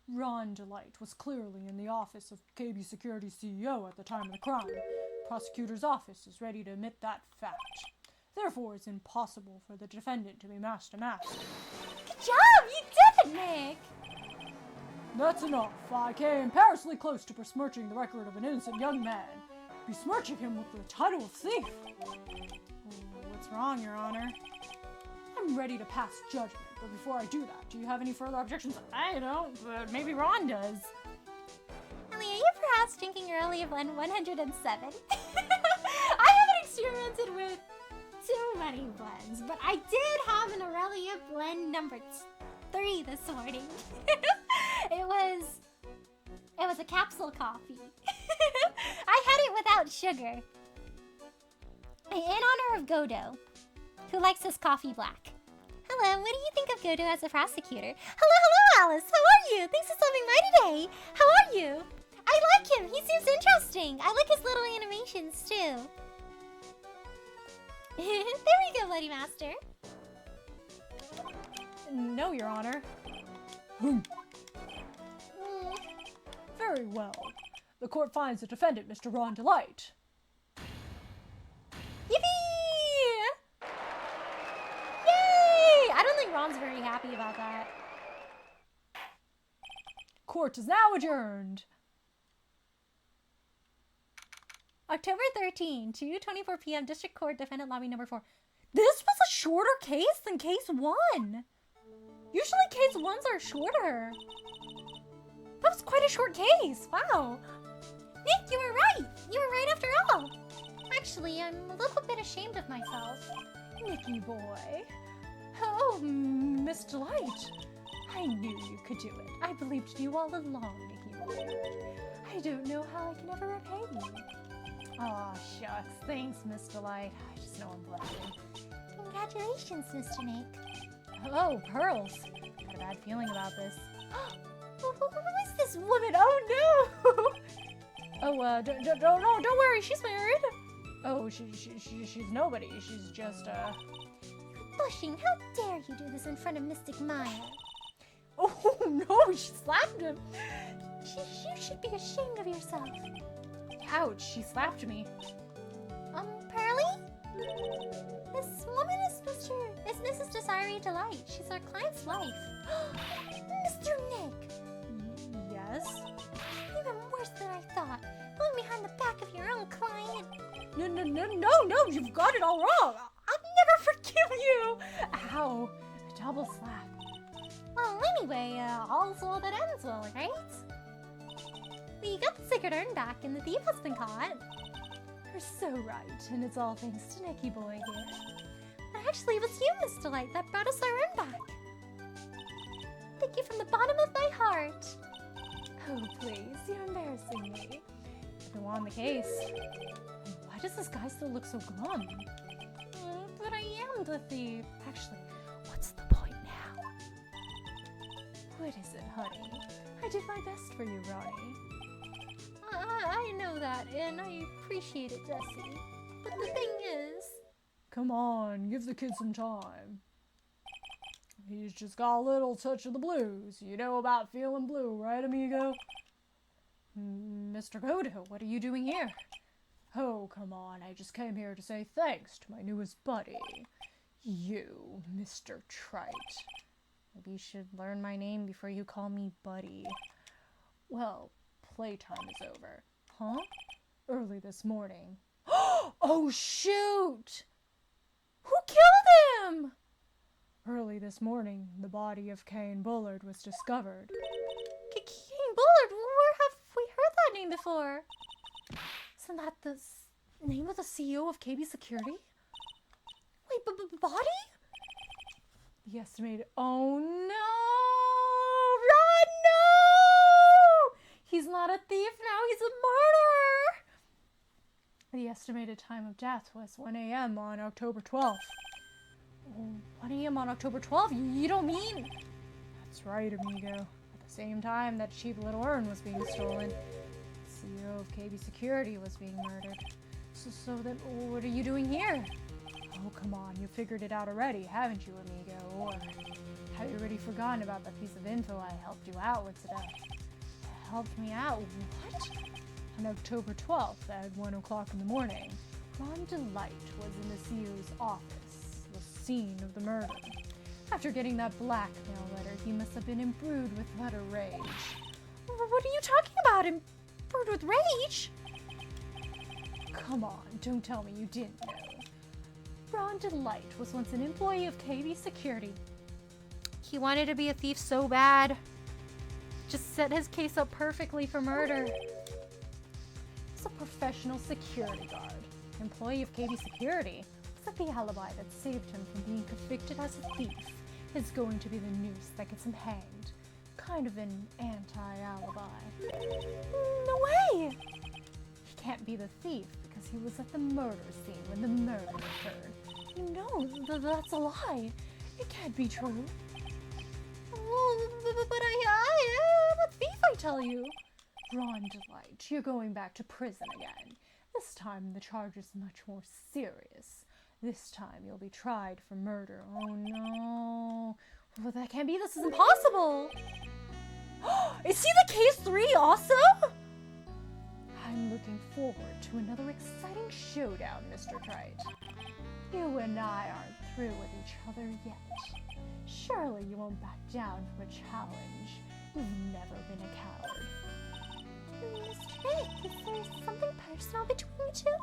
Ron Delight was clearly in the office of KB Security CEO at the time of the crime. Prosecutor's office is ready to admit that fact. Therefore, it's impossible for the defendant to be Master Mask. Good job! You did it, Nick! That's enough. I came perilously close to besmirching the record of an innocent young man. Besmirching him with the title of thief. What's wrong, Your Honor? I'm ready to pass judgment, but before I do that, do you have any further objections? I don't, but maybe Ron does. Ellie, are you perhaps drinking your Early Blend 107? I haven't experimented with too many blends, but I did have an Aurelia blend number 30 free this morning. It was a capsule coffee. I had it without sugar. In honor of Godo, who likes his coffee black. Hello, what do you think of Godo as a prosecutor? Hello, Alice. How are you? Thanks for stopping by today. How are you? I like him. He seems interesting. I like his little animations, too. There we go, Bloody Master. No, Your Honor. Very well. The court finds the defendant, Mr. Ron Delight. Yippee! Yay! I don't think Ron's very happy about that. Court is now adjourned. October 13, 2:24 p.m. District Court, Defendant Lobby number 4. This was a shorter case than case 1. Usually case 1s are shorter. That was quite a short case. Wow. Nick, you were right. You were right after all. Actually, I'm a little bit ashamed of myself. Nicky boy. Oh, Miss Delight. I knew you could do it. I believed in you all along, Nicky boy. I don't know how I can ever repay you. Aw, shucks. Thanks, Miss Delight. I just know I'm blushing. Congratulations, Mr. Nick. Oh, Pearls. Got a bad feeling about this. Who is this woman? Oh, no! Oh, don't worry. She's married. Oh, she's nobody. She's just, Blushing, how dare you do this in front of Mystic Maya? Oh, no, she slapped him. You should be ashamed of yourself. Ouch, she slapped me. Pearly? This woman is Mrs. Desiree Delight. She's our client's wife. Mr. Nick! Yes? Even worse than I thought. Going behind the back of your own client. No, you've got it all wrong. I'll never forgive you. Ow, a double slap. Well, anyway, all's well that ends well, right? We got the sacred urn back and the thief has been caught. You're so right, and it's all thanks to Nicky boy here. Actually, it was you, Miss Delight, that brought us our urn back. Thank you from the bottom of my heart. Oh, please, you're embarrassing me. Who won the case? Why does this guy still look so glum? But I am the thief. Actually, what's the point now? What is it, honey? I did my best for you, Ronnie. I know that, and I appreciate it, Jessie. But the thing is... Come on, give the kid some time. He's just got a little touch of the blues. You know about feeling blue, right, amigo? Mr. Godo, what are you doing here? Oh, come on, I just came here to say thanks to my newest buddy. You, Mr. Trite. Maybe you should learn my name before you call me buddy. Well, playtime is over. Huh? Early this morning. Oh, shoot! Who killed him? Early this morning, the body of Kane Bullard was discovered. Kane Bullard? Where have we heard that name before? Isn't that the name of the CEO of KB Security? Wait, body? The estimated... Oh, no! Run, no! He's not a thief now, he's a murderer! The estimated time of death was 1 a.m. on October 12th. 1 a.m. on October 12th? You don't mean... That's right, amigo. At the same time that cheap little urn was being stolen, the CEO of KB Security was being murdered. So then, what are you doing here? Oh, come on, you figured it out already, haven't you, amigo? Or have you already forgotten about the piece of info I helped you out with today? Helped me out? What? On October 12th at 1 o'clock in the morning, Ron Delight was in the CEO's office, the scene of the murder. After getting that blackmail letter, he must have been imbrued with utter rage. What are you talking about? Imbrued with rage? Come on, don't tell me you didn't know. Ron Delight was once an employee of KB Security. He wanted to be a thief so bad. Just set his case up perfectly for murder. He's a professional security guard. Employee of KB Security. Was that the alibi that saved him from being convicted as a thief is going to be the noose that gets him hanged. Kind of an anti-alibi. No way! He can't be the thief because he was at the murder scene when the murder occurred. No, that's a lie. It can't be true. Oh, but I'm a thief, I tell you. Ron Delight, you're going back to prison again. This time the charge is much more serious. This time you'll be tried for murder. Oh no. Well, that can't be. This is impossible. Is he the case 3 also? I'm looking forward to another exciting showdown, Mr. Trite. You and I aren't through with each other yet. Surely you won't back down from a challenge. You've never been a coward. Mr. Drake, is there something personal between you two?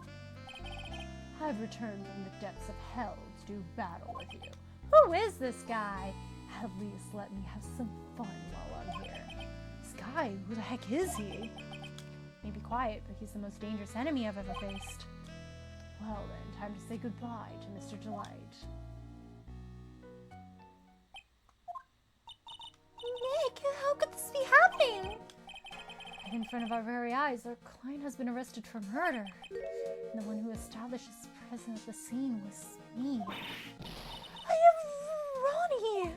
I've returned from the depths of hell to do battle with you. Who is this guy? At least let me have some fun while I'm here. This guy, who the heck is he? Maybe quiet, but he's the most dangerous enemy I've ever faced. Well then, time to say goodbye to Mr. Delight. Nick, how could this be happening? Right in front of our very eyes, our client has been arrested for murder. And the one who established his presence at the scene was me. I am Ronnie!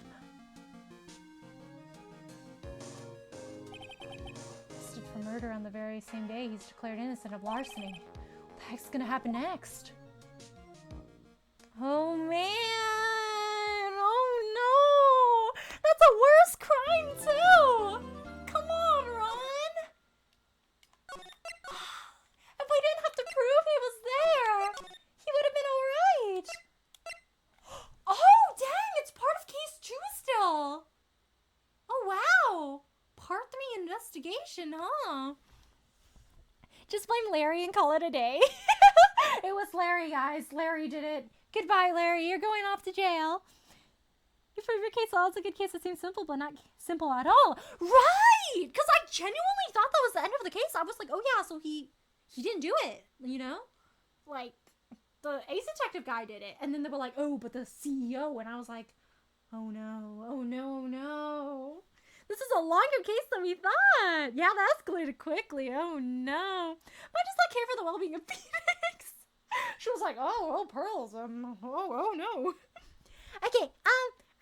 Arrested for murder on the very same day he's declared innocent of larceny. What the heck's gonna happen next? Oh man! Oh no! That's a worse crime too! Come on, Ron! If we didn't have to prove he was there, he would have been alright! Oh dang! It's part of case 2 still! Oh wow! Part 3 investigation, huh? Just blame Larry and call it a day. It was Larry, guys. Larry did it. Goodbye, Larry. You're going off to jail. Your favorite case, well, it's a good case that seems simple, but not simple at all. Right! Because I genuinely thought that was the end of the case. I was like, oh yeah, so he didn't do it, you know? Like, the ace detective guy did it. And then they were like, oh, but the CEO. And I was like, oh no, oh no, oh no. This is a longer case than we thought. Yeah, that escalated quickly. Oh no. I just not care for the well-being of Phoenix. She was like, oh, pearls. Oh no. Okay,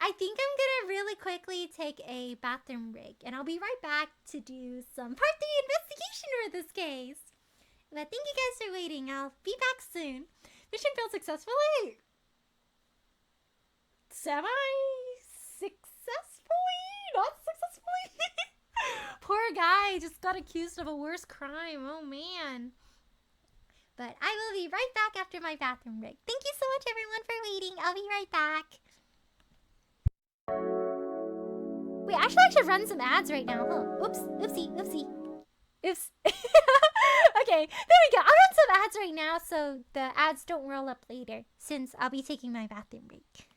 I think I'm gonna really quickly take a bathroom break, and I'll be right back to do some part 3 investigation for this case. But thank you guys for waiting. I'll be back soon. Mission failed successfully. Semi-successfully? Not successfully? Poor guy just got accused of a worse crime. Oh man. But I will be right back after my bathroom break. Thank you so much everyone for waiting. I'll be right back. Wait, actually I should run some ads right now. Oh, oops, oopsie. Oops. Okay, there we go. I'll run some ads right now so the ads don't roll up later, since I'll be taking my bathroom break.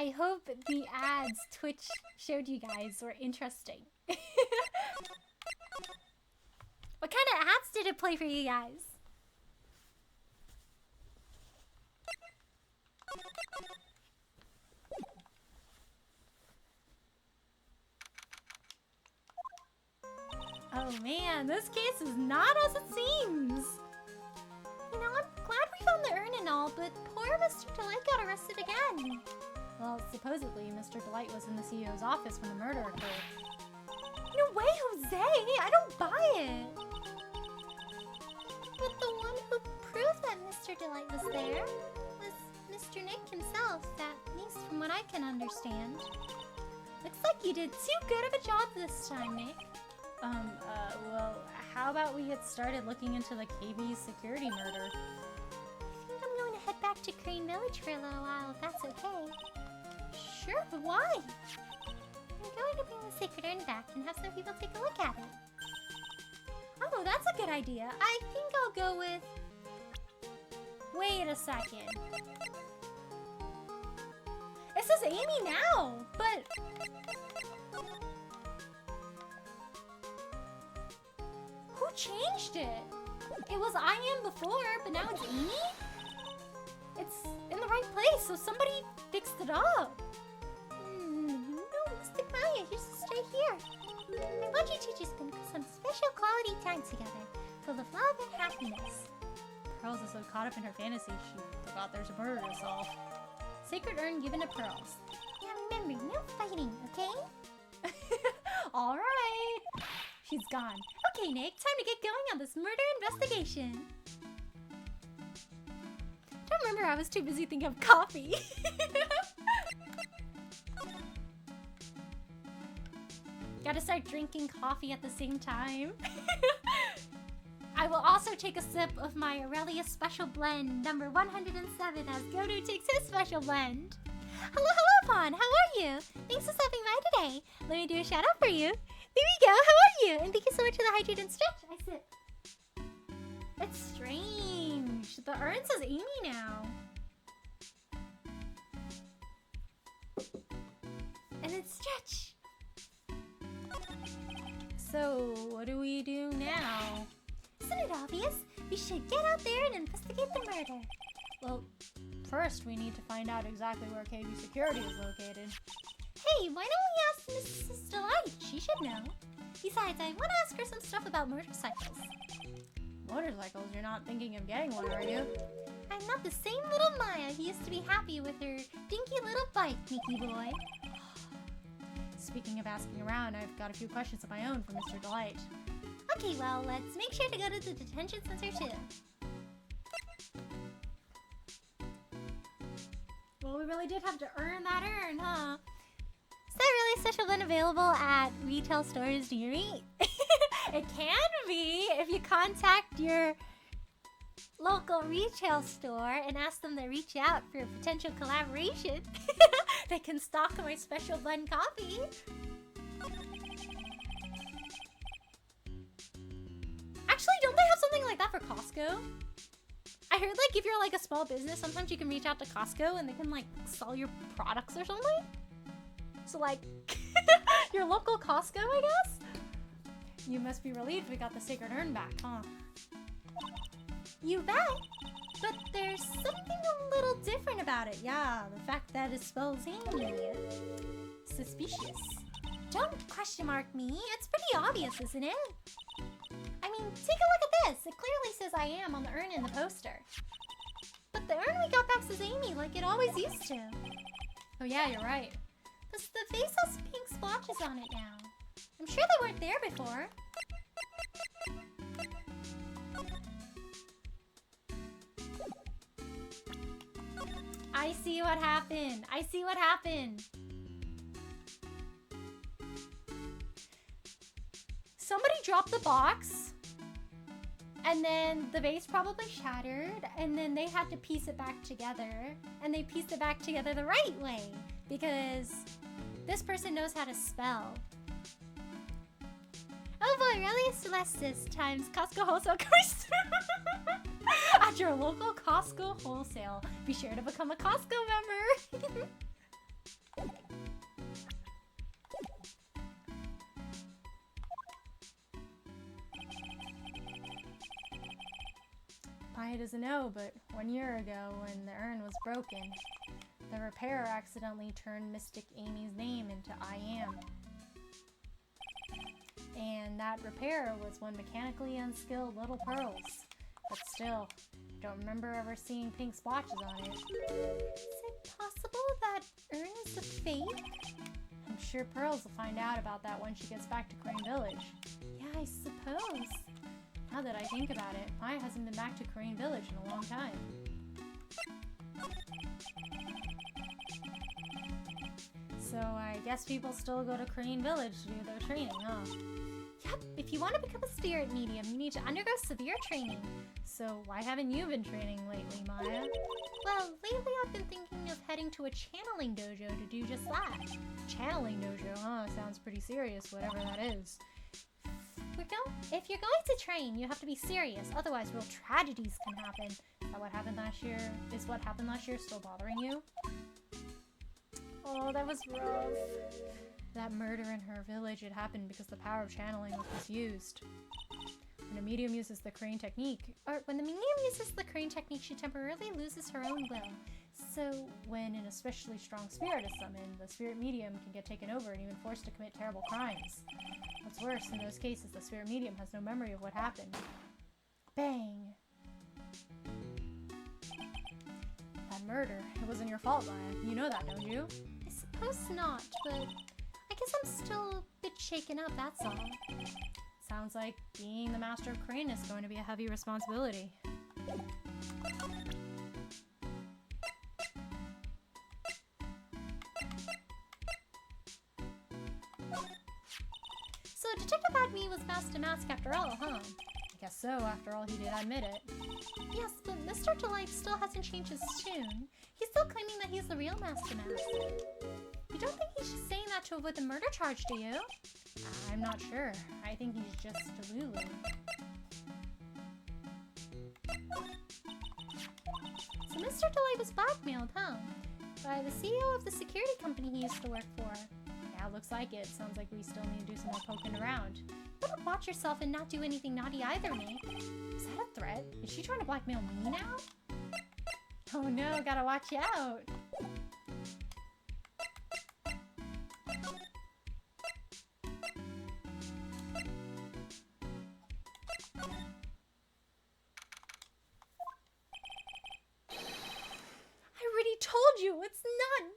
I hope the ads Twitch showed you guys were interesting. What kind of ads did it play for you guys? Oh man, this case is not as it seems. You know, I'm glad we found the urn and all, but poor Mr. Delight got arrested again. Well, supposedly Mr. Delight was in the CEO's office when the murder occurred. No way, Jose! I don't buy it! But the one who proved that Mr. Delight was there was Mr. Nick himself, at least from what I can understand. Looks like you did too good of a job this time, Nick. Well, how about we get started looking into the KB security murder? I think I'm going to head back to Crane Village for a little while, if that's okay. Sure, but why? I'm going to bring the sacred urn back and have some people take a look at it. Oh, that's a good idea. I think I'll go with... Wait a second. It says Amy now, but... Who changed it? It was I am before, but now it's Amy? It's in the right place, so somebody fixed it up. No, Mr. Maya, you should stay here. I want you to just spend some special quality time together, full of love and happiness. Pearls is so caught up in her fantasy, she forgot there's a murder to solve. Sacred urn given to Pearls. Now remember, no fighting, okay? All right. She's gone. Okay, Nick, time to get going on this murder investigation. Don't remember, I was too busy thinking of coffee. Gotta start drinking coffee at the same time. I will also take a sip of my Aurelia Special Blend, number 107, as Godu takes his special blend. Hello, Fawn. How are you? Thanks for stopping by today. Let me do a shout out for you. There we go. How are you? And thank you so much for the hydrate and stretch. I sip. It's strange. The urn says Amy now. And it's stretch. So, what do we do now? Isn't it obvious? We should get out there and investigate the murder. Well, first we need to find out exactly where KB Security is located. Hey, why don't we ask Mrs. Delight? She should know. Besides, I want to ask her some stuff about motorcycles. Motorcycles? You're not thinking of getting one, are you? I'm not the same little Maya who used to be happy with her dinky little bike, Nikki boy. Speaking of asking around, I've got a few questions of my own for Mr. Delight. Okay, well, let's make sure to go to the detention center too. Well, we really did have to earn that urn, huh? Is that really special blend available at retail stores near me? It can be if you contact your local retail store and ask them to reach out for a potential collaboration. They can stock my special blend coffee. Actually, don't they have something like that for Costco? I heard, like, if you're, like, a small business, sometimes you can reach out to Costco and they can, like, sell your products or something. So, like, your local Costco, I guess? You must be relieved we got the sacred urn back, huh? You bet. But there's something a little different about it. Yeah, the fact that it spells Amy. Suspicious. Don't question mark me. It's pretty obvious, isn't it? I mean, take a look at this. It clearly says I am on the urn in the poster. But the urn we got back says Amy like it always used to. Oh yeah, you're right. But the face has pink splotches on it now. I'm sure they weren't there before. I see what happened. I see what happened. Somebody dropped the box, and then the vase probably shattered, and then they had to piece it back together, and they pieced it back together the right way, because this person knows how to spell. Oh boy, Aurelia Celestis times Costco Wholesale Course. At your local Costco Wholesale. Be sure to become a Costco member. Maya doesn't know, but 1 year ago when the urn was broken, the repairer accidentally turned Mystic Amy's name into I Am. And that repairer was one mechanically unskilled Little Pearls. But still, don't remember ever seeing pink splotches on it. Is it possible that urn is a fake? I'm sure Pearls will find out about that when she gets back to Crane Village. Yeah, I suppose. Now that I think about it, Maya hasn't been back to Crane Village in a long time. So I guess people still go to Crane Village to do their training, huh? Yep, if you want to become a spirit medium, you need to undergo severe training. So why haven't you been training lately, Maya? Well, lately I've been thinking of heading to a channeling dojo to do just that. Channeling dojo, huh? Sounds pretty serious, whatever that is. If you're going to train, you have to be serious, otherwise real tragedies can happen. Is that what happened last year? Is what happened last year still bothering you? Oh, that was rough. That murder in her village had happened because the power of channeling was misused. When a medium uses the crane technique, she temporarily loses her own will. so when an especially strong spirit is summoned, the spirit medium can get taken over and even forced to commit terrible crimes. What's worse, in those cases, the spirit medium has no memory of what happened. Bang! That murder, it wasn't your fault, Maya. You know that, don't you? I suppose not, but I guess I'm still a bit shaken up, that's all. Sounds like being the master of Crane is going to be a heavy responsibility. So Detective Adme was Master Mask after all, huh? I guess so, after all he did admit it. Yes, but Mr. Delight still hasn't changed his tune. He's still claiming that he's the real Master Mask. You don't think he's just saying that to avoid the murder charge, do you? I'm not sure. I think he's just delulu. So Mr. Delight was blackmailed, huh? By the CEO of the security company he used to work for. Yeah, looks like it. Sounds like we still need to do some more poking around. You better watch yourself and not do anything naughty either, Nick. Is that a threat? Is she trying to blackmail me now? Oh no, gotta watch out. I already told you, it's not me.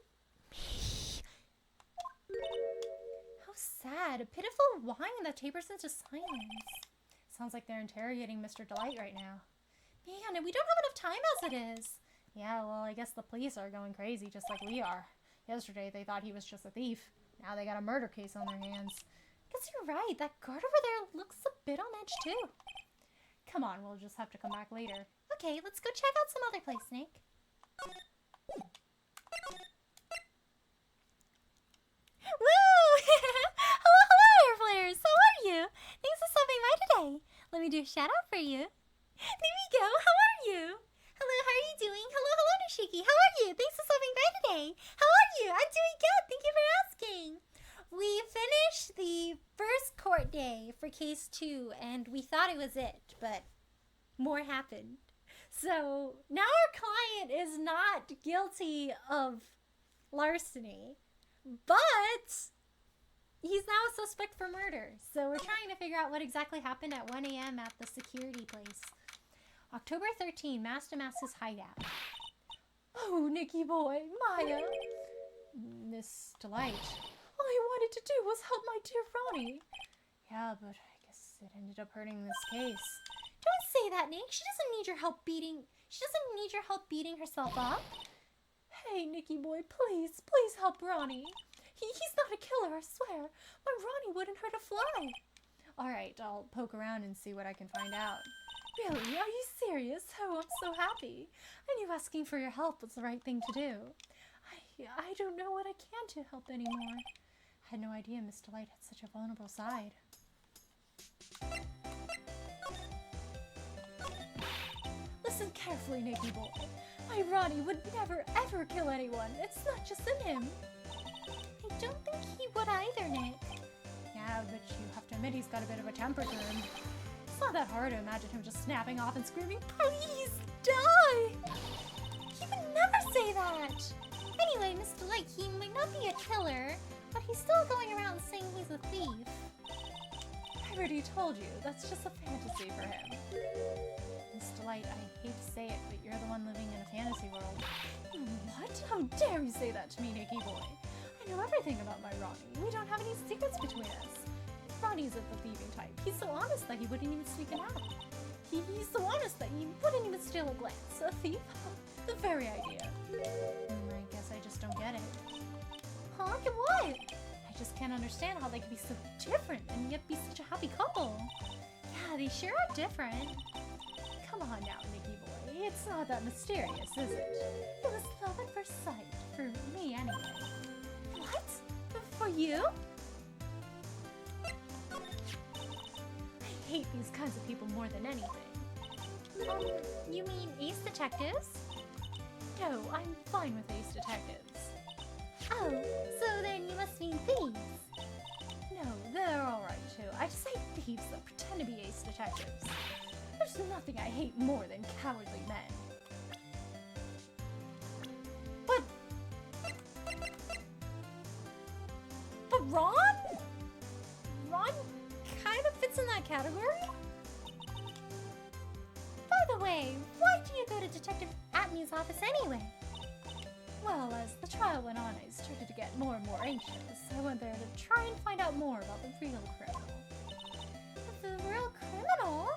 How sad. A pitiful whine that tapers into silence. Sounds like they're interrogating Mr. Delight right now. Man, and we don't have enough time as it is. Yeah, well, I guess the police are going crazy just like we are. Yesterday, they thought he was just a thief. Now they got a murder case on their hands. Guess you're right. That guard over there looks a bit on edge, too. Come on, we'll just have to come back later. Okay, let's go check out some other place, Nick. Woo! Hello, Air Flares! How are you? Thanks for stopping by today. Let me do a shout out for you. There we go. How are you? Hello, how are you doing? Hello, Nishiki. How are you? Thanks for stopping by today. How are you? I'm doing good. Thank you for asking. We finished the first court day for case 2, and we thought it was it, but more happened. So now our client is not guilty of larceny, but he's now a suspect for murder. So we're trying to figure out what exactly happened at 1 a.m. at the security place. October 13, Master Mask's hideout. Oh, Nicky boy, Maya. Miss Delight. All I wanted to do was help my dear Ronnie. Yeah, but I guess it ended up hurting this case. Don't say that, Nick. She doesn't need your help beating herself up. Hey, Nicky boy, please help Ronnie. He's not a killer, I swear. My Ronnie wouldn't hurt a fly. All right, I'll poke around and see what I can find out. Really? Are you serious? Oh, I'm so happy. I knew asking for your help was the right thing to do. I don't know what I can to help anymore. I had no idea Miss Delight had such a vulnerable side. Listen carefully, Nicky boy. My Ronnie would never ever kill anyone. It's not just in him. I don't think he would either, Nick. Yeah, but you have to admit he's got a bit of a temper to him. It's not that hard to imagine him just snapping off and screaming, "Please die!" He would never say that! Anyway, Mr. Light, he might not be a killer, but he's still going around saying he's a thief. I already told you, that's just a fantasy for him. Mr. Light, I hate to say it, but you're the one living in a fantasy world. What? How dare you say that to me, Nicky boy? I know everything about my Ronnie. We don't have any secrets between us. Ronnie's of the thieving type. He's so honest that he wouldn't even sneak an out. He's so honest that he wouldn't even steal a glance. A thief? The very idea. I guess I just don't get it. Huh? Get what? I just can't understand how they could be so different and yet be such a happy couple. Yeah, they sure are different. Come on now, Nicky boy. It's not that mysterious, is it? It was love at first sight. For me, anyway. What? For you? I hate these kinds of people more than anything. You mean ace detectives? No, I'm fine with ace detectives. Oh, so then you must mean thieves. No, they're alright too. I just hate thieves that pretend to be ace detectives. There's nothing I hate more than cowardly men. But Ron? Ron kind of fits in that category? By the way, why do you go to Detective Atmey's office anyway? Well, as the trial went on, I started to get more and more anxious. I went there to try and find out more about the real criminal. The real criminal?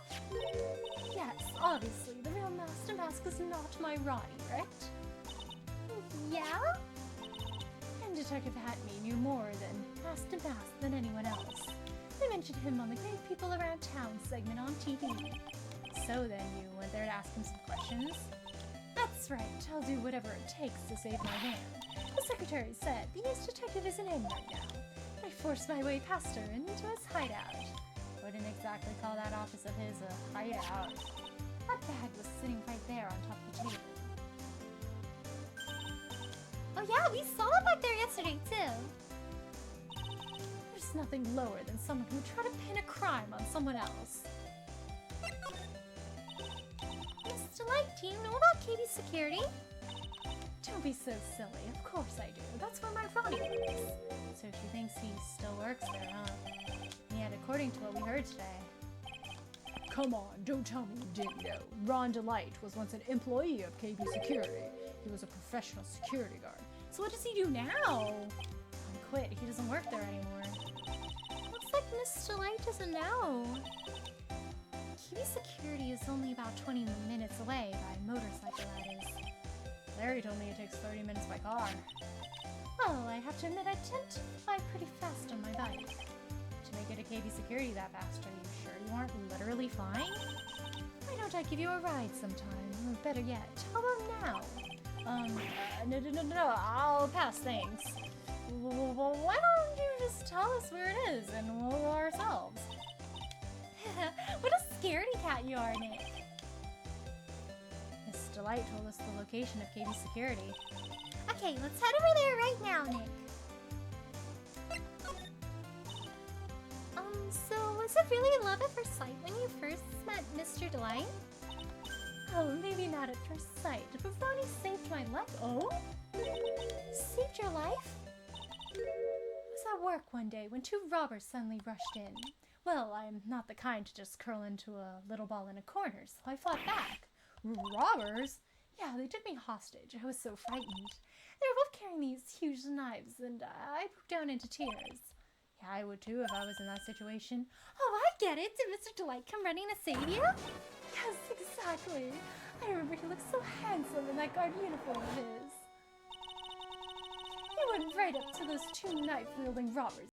Yes, obviously, the real Master Mask is not my Ronnie, right? Yeah? And Detective Atmey knew more than Master Mask than anyone else. They mentioned him on the Great People Around Town segment on TV. So then you went there to ask him some questions? That's right, I'll do whatever it takes to save my hand. The secretary said the ace detective isn't in right now. I forced my way past her into his hideout. Wouldn't exactly call that office of his a hideout. That bag was sitting right there on top of the table. Oh yeah, we saw it back there yesterday too. There's nothing lower than someone who would try to pin a crime on someone else. Mr. Light, do you know about KB's security? Don't be so silly. Of course I do. That's where my Ronnie works. So she thinks he still works there, huh? Yet, according to what we heard today. Come on, don't tell me you didn't know. Ron Delight was once an employee of KB Security. He was a professional security guard. So what does he do now? He quit. He doesn't work there anymore. Looks like Mr. Light doesn't know. KB Security is only about 20 minutes away by motorcycle, that is. Larry told me it takes 30 minutes by car. Well, I have to admit I tend to fly pretty fast on my bike. To make it to KB Security that fast, are you sure you aren't literally flying? Why don't I give you a ride sometime? Or better yet, how about now? No, I'll pass, thanks. Well, why don't you just tell us where it is and we'll go ourselves? What a scaredy cat you are, Nick. Miss Delight told us the location of KB Security. Okay, let's head over there right now, Nick. So was it really love at first sight when you first met Mr. Delight? Oh, maybe not at first sight, but Ronnie saved my life. Oh? Saved your life? I was at work one day when two robbers suddenly rushed in. Well, I'm not the kind to just curl into a little ball in a corner, so I fought back. Robbers? Yeah, they took me hostage. I was so frightened. They were both carrying these huge knives, and I broke down into tears. Yeah, I would too if I was in that situation. Oh, I get it. Did Mr. Delight come running to save you? Yes, exactly. I remember he looked so handsome in that guard uniform of his. He went right up to those two knife-wielding robbers